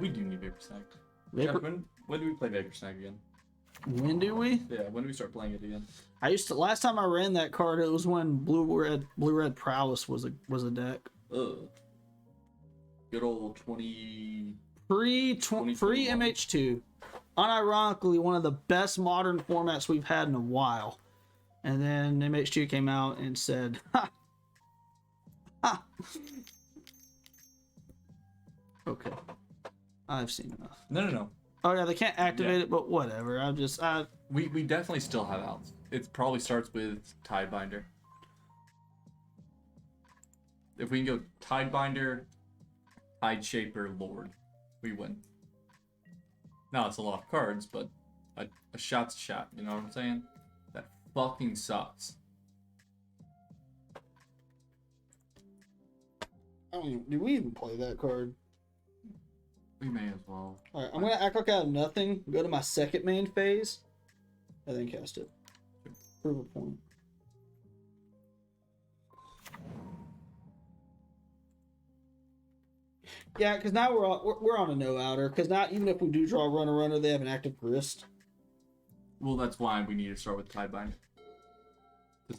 Speaker 2: We do need Vapor Snag.
Speaker 1: Vapor.
Speaker 2: Jeff, when do we play Vapor Snag again?
Speaker 1: When do we?
Speaker 2: Yeah, when do we start playing it again?
Speaker 1: I used to. Last time I ran that card, it was when blue red prowess was a deck.
Speaker 2: Ugh. Good old 20.
Speaker 1: Free MH2. Unironically, one of the best modern formats we've had in a while. And then MH2 came out and said, "Ha, ha." Okay, I've seen enough.
Speaker 2: No.
Speaker 1: Oh yeah, they can't activate it, but whatever.
Speaker 2: We definitely still have outs. It probably starts with Tidebinder. If we can go Tidebinder, Tideshaper, Lord, we win. Now it's a lot of cards, but a shot's a shot. You know what I'm saying? That fucking sucks.
Speaker 1: Did we even play that card?
Speaker 2: We may as well.
Speaker 1: Alright, I'm gonna act like I have nothing, go to my second main phase, and then cast it. Prove a point. Yeah, because now we're on a no outer. Because now even if we do draw runner, they have an active grist.
Speaker 2: Well, that's why we need to start with Tidebinder.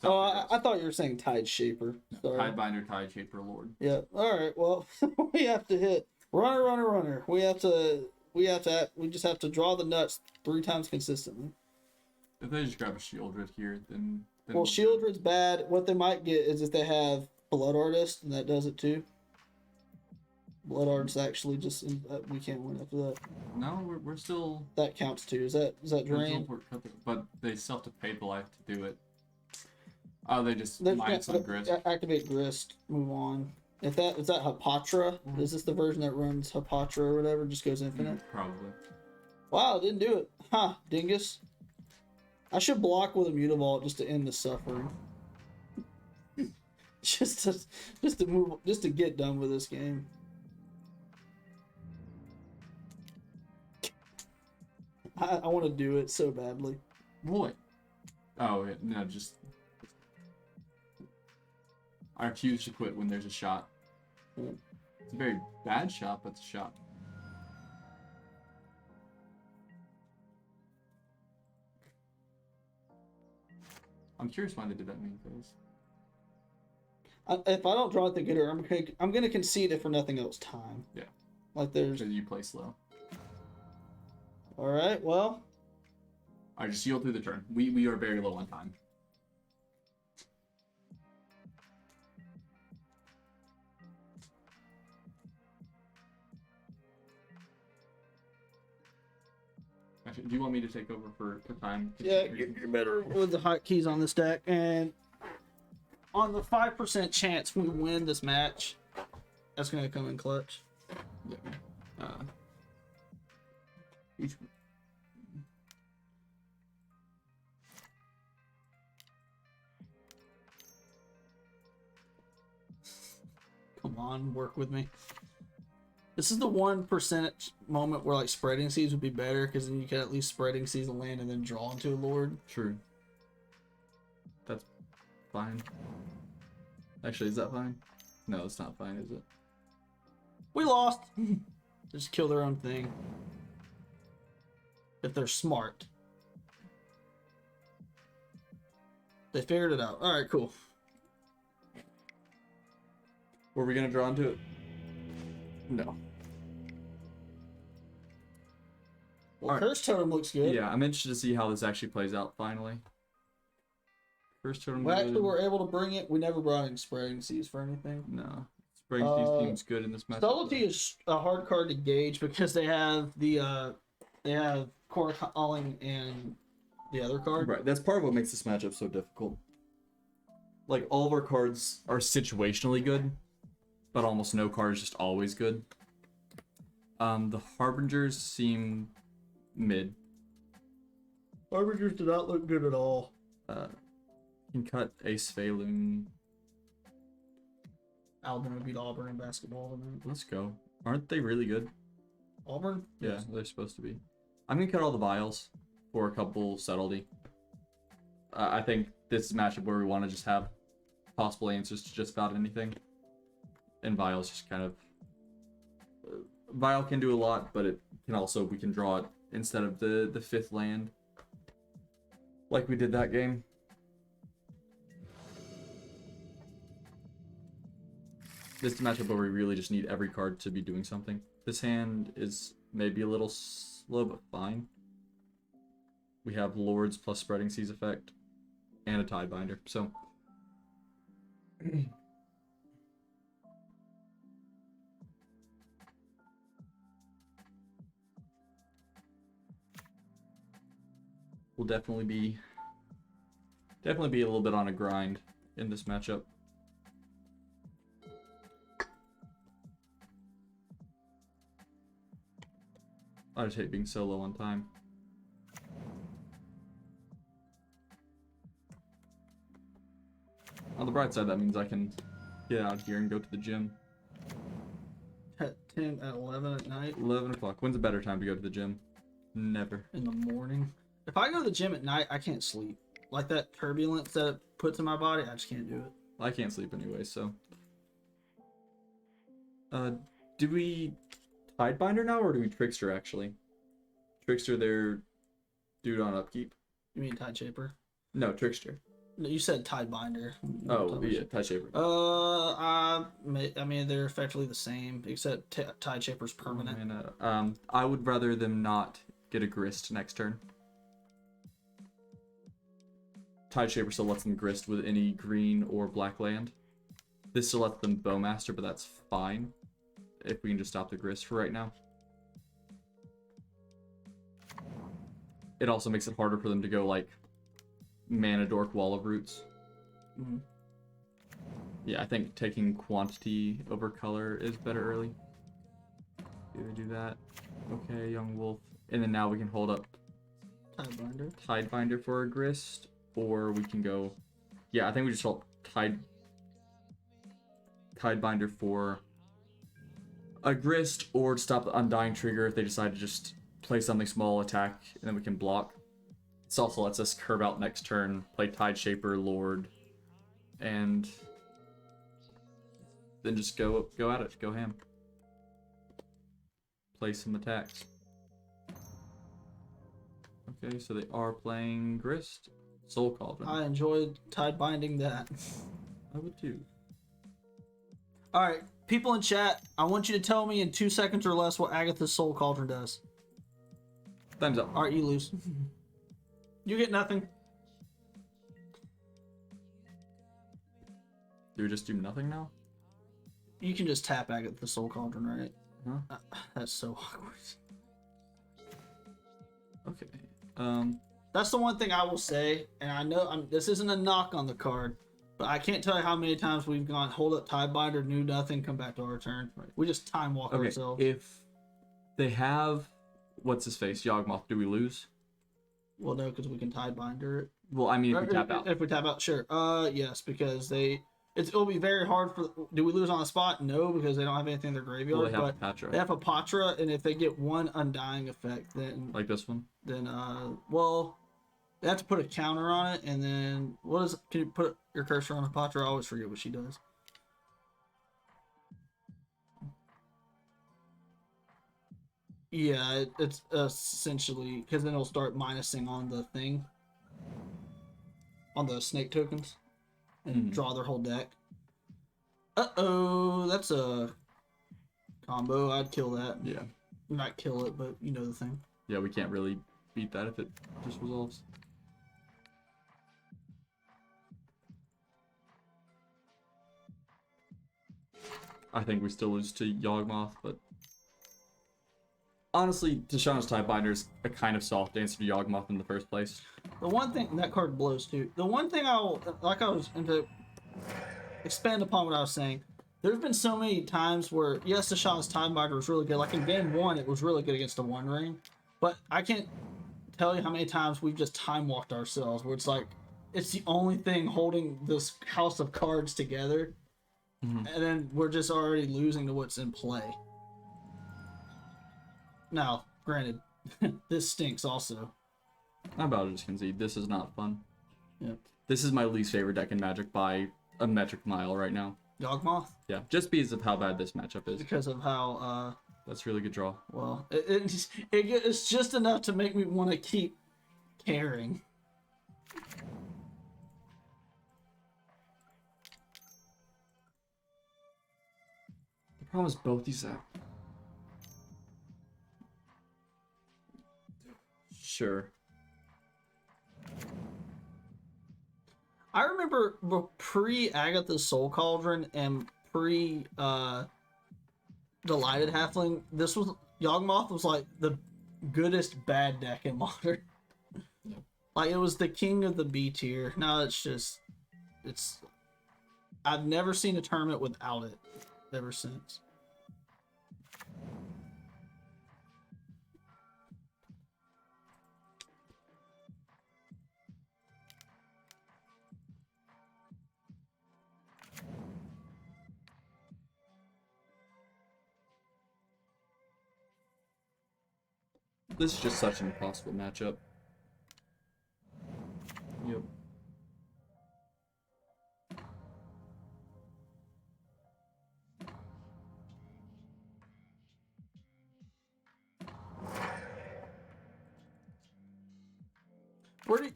Speaker 1: Oh, I thought you were saying Tide Shaper. Sorry.
Speaker 2: Tidebinder, Tideshaper, Lord.
Speaker 1: Yeah. All right. Well, we have to hit runner. We just have to draw the nuts 3 times consistently.
Speaker 2: If they just grab a Shieldred here, then
Speaker 1: Well, Shieldred's bad. What they might get is if they have Blood Artist, and that does it too. Blood Artist actually just we can't win after that.
Speaker 2: No, we're still.
Speaker 1: That counts too. Is that drain?
Speaker 2: But they still have to pay the life to do it. Oh, they just
Speaker 1: They're
Speaker 2: mine some grist.
Speaker 1: Activate grist. Move on. Is that Hapatra? Is this the version that runs Hapatra or whatever? Just goes infinite.
Speaker 2: Probably.
Speaker 1: Wow, didn't do it. Huh, dingus. I should block with a Mutavault just to end the suffering. just to get done with this game. I want to do it so badly.
Speaker 2: What? Oh, yeah, no, just. I refuse to quit when there's a shot.
Speaker 1: Mm.
Speaker 2: It's a very bad shot, but it's a shot. I'm curious why they did that many things.
Speaker 1: If I don't draw it the gooder, I'm gonna concede it for nothing else time.
Speaker 2: Yeah.
Speaker 1: Like there's.
Speaker 2: Because you play slow.
Speaker 1: All right. Well.
Speaker 2: Alright, just yield through the turn. We are very low on time. Actually, do you want me to take over for time?
Speaker 1: Yeah, you're better with the hotkeys on this deck, and on the 5% chance we win this match, that's gonna come in clutch.
Speaker 2: Yeah. Each.
Speaker 1: Come on, work with me. This is the 1% moment where like spreading seas would be better, because then you can at least spreading seas a land and then draw into a lord.
Speaker 2: True. That's fine. Actually, is that fine? No, it's not fine, is it?
Speaker 1: We lost. Just kill their own thing. If they're smart. They figured it out. Alright, cool.
Speaker 2: Were we gonna draw into it? No.
Speaker 1: Well,
Speaker 2: Alright.
Speaker 1: Curse Totem looks good.
Speaker 2: Yeah, I'm interested to see how this actually plays out finally. First totem.
Speaker 1: We actually were able to bring it. We never brought in spreading seas for anything.
Speaker 2: No. Spring Seas seems good in this match.
Speaker 1: Subtlety is a hard card to gauge because they have Core Calling and the other card.
Speaker 2: Right, that's part of what makes this matchup so difficult. Like, all of our cards are situationally good, but almost no card is just always good. The Harbingers seem mid.
Speaker 1: Harbingers did not look good at all.
Speaker 2: Can cut Ace Phelan.
Speaker 1: Alabama beat Auburn in basketball tonight.
Speaker 2: Let's go. Aren't they really good?
Speaker 1: Auburn?
Speaker 2: Yeah,
Speaker 1: Yes.
Speaker 2: they're supposed to be. I'm gonna cut all the vials for a couple subtlety. I think this is a matchup where we want to just have possible answers to just about anything. And vials just kind of... Vial can do a lot, but it can also, we can draw it instead of the fifth land. Like we did that game. This is a matchup where we really just need every card to be doing something. This hand is maybe a little slow, but fine. We have Lords plus Spreading Seas effect and a Tidebinder, so... We'll definitely be a little bit on a grind in this matchup. I just hate being so low on time. On the bright side, that means I can get out of here and go to the gym.
Speaker 1: At 10, at 11 at night.
Speaker 2: 11 o'clock. When's a better time to go to the gym? Never.
Speaker 1: In the morning. If I go to the gym at night, I can't sleep. Like that turbulence that it puts in my body, I just can't do it.
Speaker 2: I can't sleep anyway, so... do we Tidebinder now, or do we Trickster, actually? Trickster, they're dude on upkeep.
Speaker 1: You mean Tide Shaper?
Speaker 2: No, Trickster.
Speaker 1: No, you said Tidebinder.
Speaker 2: Oh, yeah, Tide Shaper.
Speaker 1: I mean, they're effectively the same, except Tide Shaper's permanent.
Speaker 2: And, I would rather them not get a Grist next turn. Tide Shaper still lets them Grist with any green or black land. This still lets them Bowmaster, but that's fine. If we can just stop the Grist for right now. It also makes it harder for them to go, like, Mana Dork Wall of Roots.
Speaker 1: Mm-hmm.
Speaker 2: Yeah, I think taking quantity over color is better early. Either do that. Okay, Young Wolf. And then now we can hold up Tidebinder for a Grist. Or we can go... Yeah, I think we just hold Tidebinder for a Grist, or stop the Undying trigger if they decide to just play something small, attack, and then we can block. This also lets us curve out next turn, play Tide Shaper, Lord, and then just go at it, go ham. Play some attacks. Okay, so they are playing Grist. Soul Cauldron.
Speaker 1: I enjoyed Tide binding that.
Speaker 2: I would too.
Speaker 1: All right, people in chat, I want you to tell me in 2 seconds or less what Agatha's Soul Cauldron does.
Speaker 2: Time's up.
Speaker 1: All right, you lose. You get nothing.
Speaker 2: Do we just do nothing now?
Speaker 1: You can just tap Agatha's Soul Cauldron, right?
Speaker 2: Huh?
Speaker 1: That's so awkward.
Speaker 2: Okay.
Speaker 1: That's the one thing I will say, and I know this isn't a knock on the card, but I can't tell you how many times we've gone hold up Tidebinder, knew nothing, come back to our turn. Right. We just time walk ourselves.
Speaker 2: If they have what's his face, Yawgmoth, do we lose?
Speaker 1: Well, no, because we can Tidebinder it.
Speaker 2: Well, I mean, if we tap out.
Speaker 1: If we tap out, sure. Yes, because it'll be very hard for. Do we lose on the spot? No, because they don't have anything in their graveyard.
Speaker 2: Well, they have
Speaker 1: but
Speaker 2: Patra.
Speaker 1: they have a Patra, and if they get one Undying effect, then
Speaker 2: Like this one.
Speaker 1: Then well, they have to put a counter on it, and then what is? Can you put your cursor on a Patra? I always forget what she does. Yeah, it's essentially because then it'll start minusing on the thing, on the snake tokens, and draw their whole deck. Uh-oh, that's a combo. I'd kill that.
Speaker 2: Yeah.
Speaker 1: Not kill it, but you know the thing.
Speaker 2: Yeah, we can't really beat that if it just resolves. I think we still lose to Yawgmoth, but honestly, Tishana's Tidebinder is a kind of soft answer to Yawgmoth in the first place.
Speaker 1: The one thing, that card blows too. The one thing I was into expand upon what I was saying. There's been so many times where, yes, Tishana's Tidebinder was really good. Like in game 1, it was really good against the One Ring. But I can't tell you how many times we've just time walked ourselves, where it's like, it's the only thing holding this house of cards together. And then we're just already losing to what's in play. Now, granted, this stinks also.
Speaker 2: How about it, just concede? This is not fun.
Speaker 1: Yep.
Speaker 2: This is my least favorite deck in Magic by a metric mile right now.
Speaker 1: Yawgmoth?
Speaker 2: Yeah, just because of how bad this matchup is.
Speaker 1: Because of how,
Speaker 2: That's a really good draw.
Speaker 1: well, it's just enough to make me want to keep caring.
Speaker 2: The problem is both these Sure.
Speaker 1: I remember pre-Agatha's Soul Cauldron and pre-Delighted Halfling, Yawgmoth was like the goodest bad deck in Modern.
Speaker 2: Yep.
Speaker 1: Like, it was the king of the B tier. Now I've never seen a tournament without it ever since.
Speaker 2: This is just such an impossible matchup. Yep.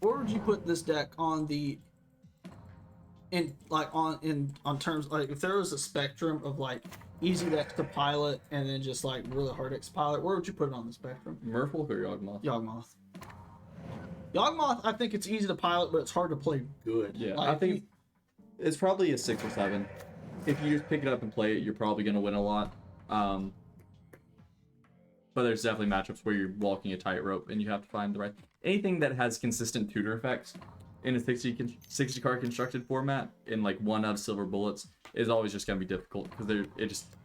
Speaker 1: Where would you put this deck on the on terms, like, if there was a spectrum of like easy decks to pilot and then just like really hard decks to pilot, where would you put it on the spectrum?
Speaker 2: MERFOLK or Yawgmoth?
Speaker 1: Yawgmoth, I think it's easy to pilot, but it's hard to play good.
Speaker 2: Yeah,
Speaker 1: like,
Speaker 2: I think it's probably a 6 or 7. If you just pick it up and play it, you're probably going to win a lot. But there's definitely matchups where you're walking a tightrope and you have to find the right... Anything that has consistent tutor effects in a 60 card constructed format in like one out of silver bullets is always just going to be difficult because it just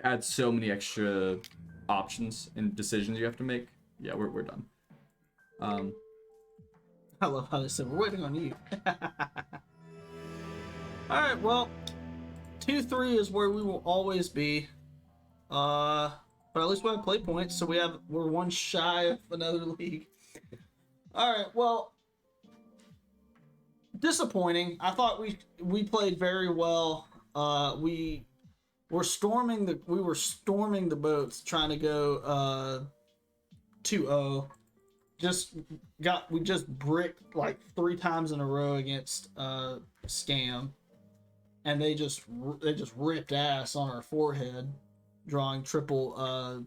Speaker 2: adds so many extra options and decisions you have to make. Yeah, we're done.
Speaker 1: I love how they said, we're waiting on you. Alright, well, 2-3 is where we will always be. But at least we have play points, so we're one shy of another league. Alright, well, disappointing. I thought we played very well. We were storming the boats trying to go 2-0. we just bricked like 3 times in a row against Scam, and they just ripped ass on our forehead, drawing triple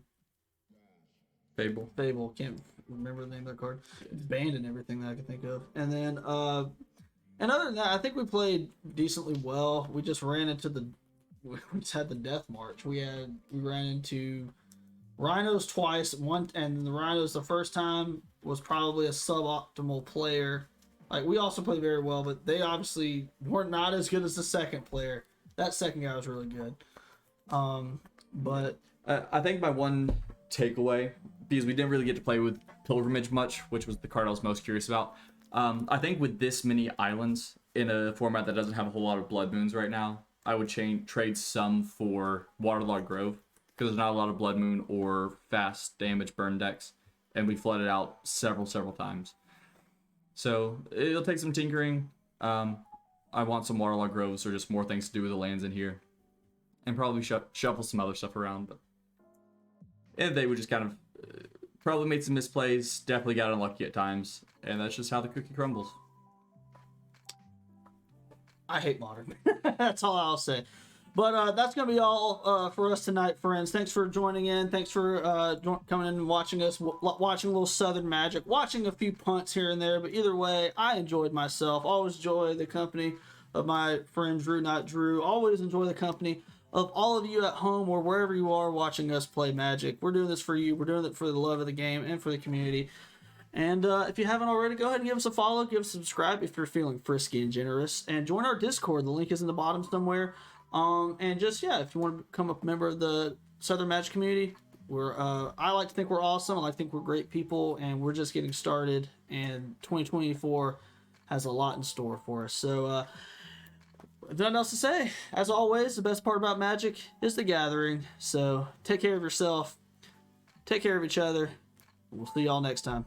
Speaker 1: Fable. Can't remember the name of that card. It's banned and everything that I can think of. And then and other than that, I think we played decently well. We just ran into we just had the death march. We ran into Rhinos twice, and the Rhinos the first time was probably a suboptimal player. Like, we also played very well, but they obviously were not as good as the second player. That second guy was really good. But
Speaker 2: I think my one takeaway, because we didn't really get to play with Pilgrimage much, which was the card I was most curious about. I think with this many islands in a format that doesn't have a whole lot of Blood Moons right now, I would trade some for Waterlogged Grove, because there's not a lot of Blood Moon or fast damage burn decks, and we flooded out several times. So it'll take some tinkering. I want some Waterlogged Groves or just more things to do with the lands in here, and probably shuffle some other stuff around. But and they would just kind of probably made some misplays, definitely got unlucky at times, and that's just how the cookie crumbles.
Speaker 1: I hate Modern. That's all I'll say. But that's going to be all for us tonight, friends. Thanks for joining in. Thanks for coming in and watching us, watching a little Southern Magic, watching a few punts here and there. But either way, I enjoyed myself. Always enjoy the company of my friend DrewNotDrue. Always enjoy the company of all of you at home or wherever you are watching us play Magic. We're doing this for you. We're doing it for the love of the game and for the community. And if you haven't already, go ahead and give us a follow, give us a subscribe if you're feeling frisky and generous, and join our Discord. The link is in the bottom somewhere. And just, yeah, if you want to become a member of the Southern Magic community, I like to think we're awesome. I like to think we're great people, and we're just getting started, and 2024 has a lot in store for us. So, nothing else to say. As always, the best part about Magic is the gathering. So, take care of yourself, take care of each other. We'll see y'all next time.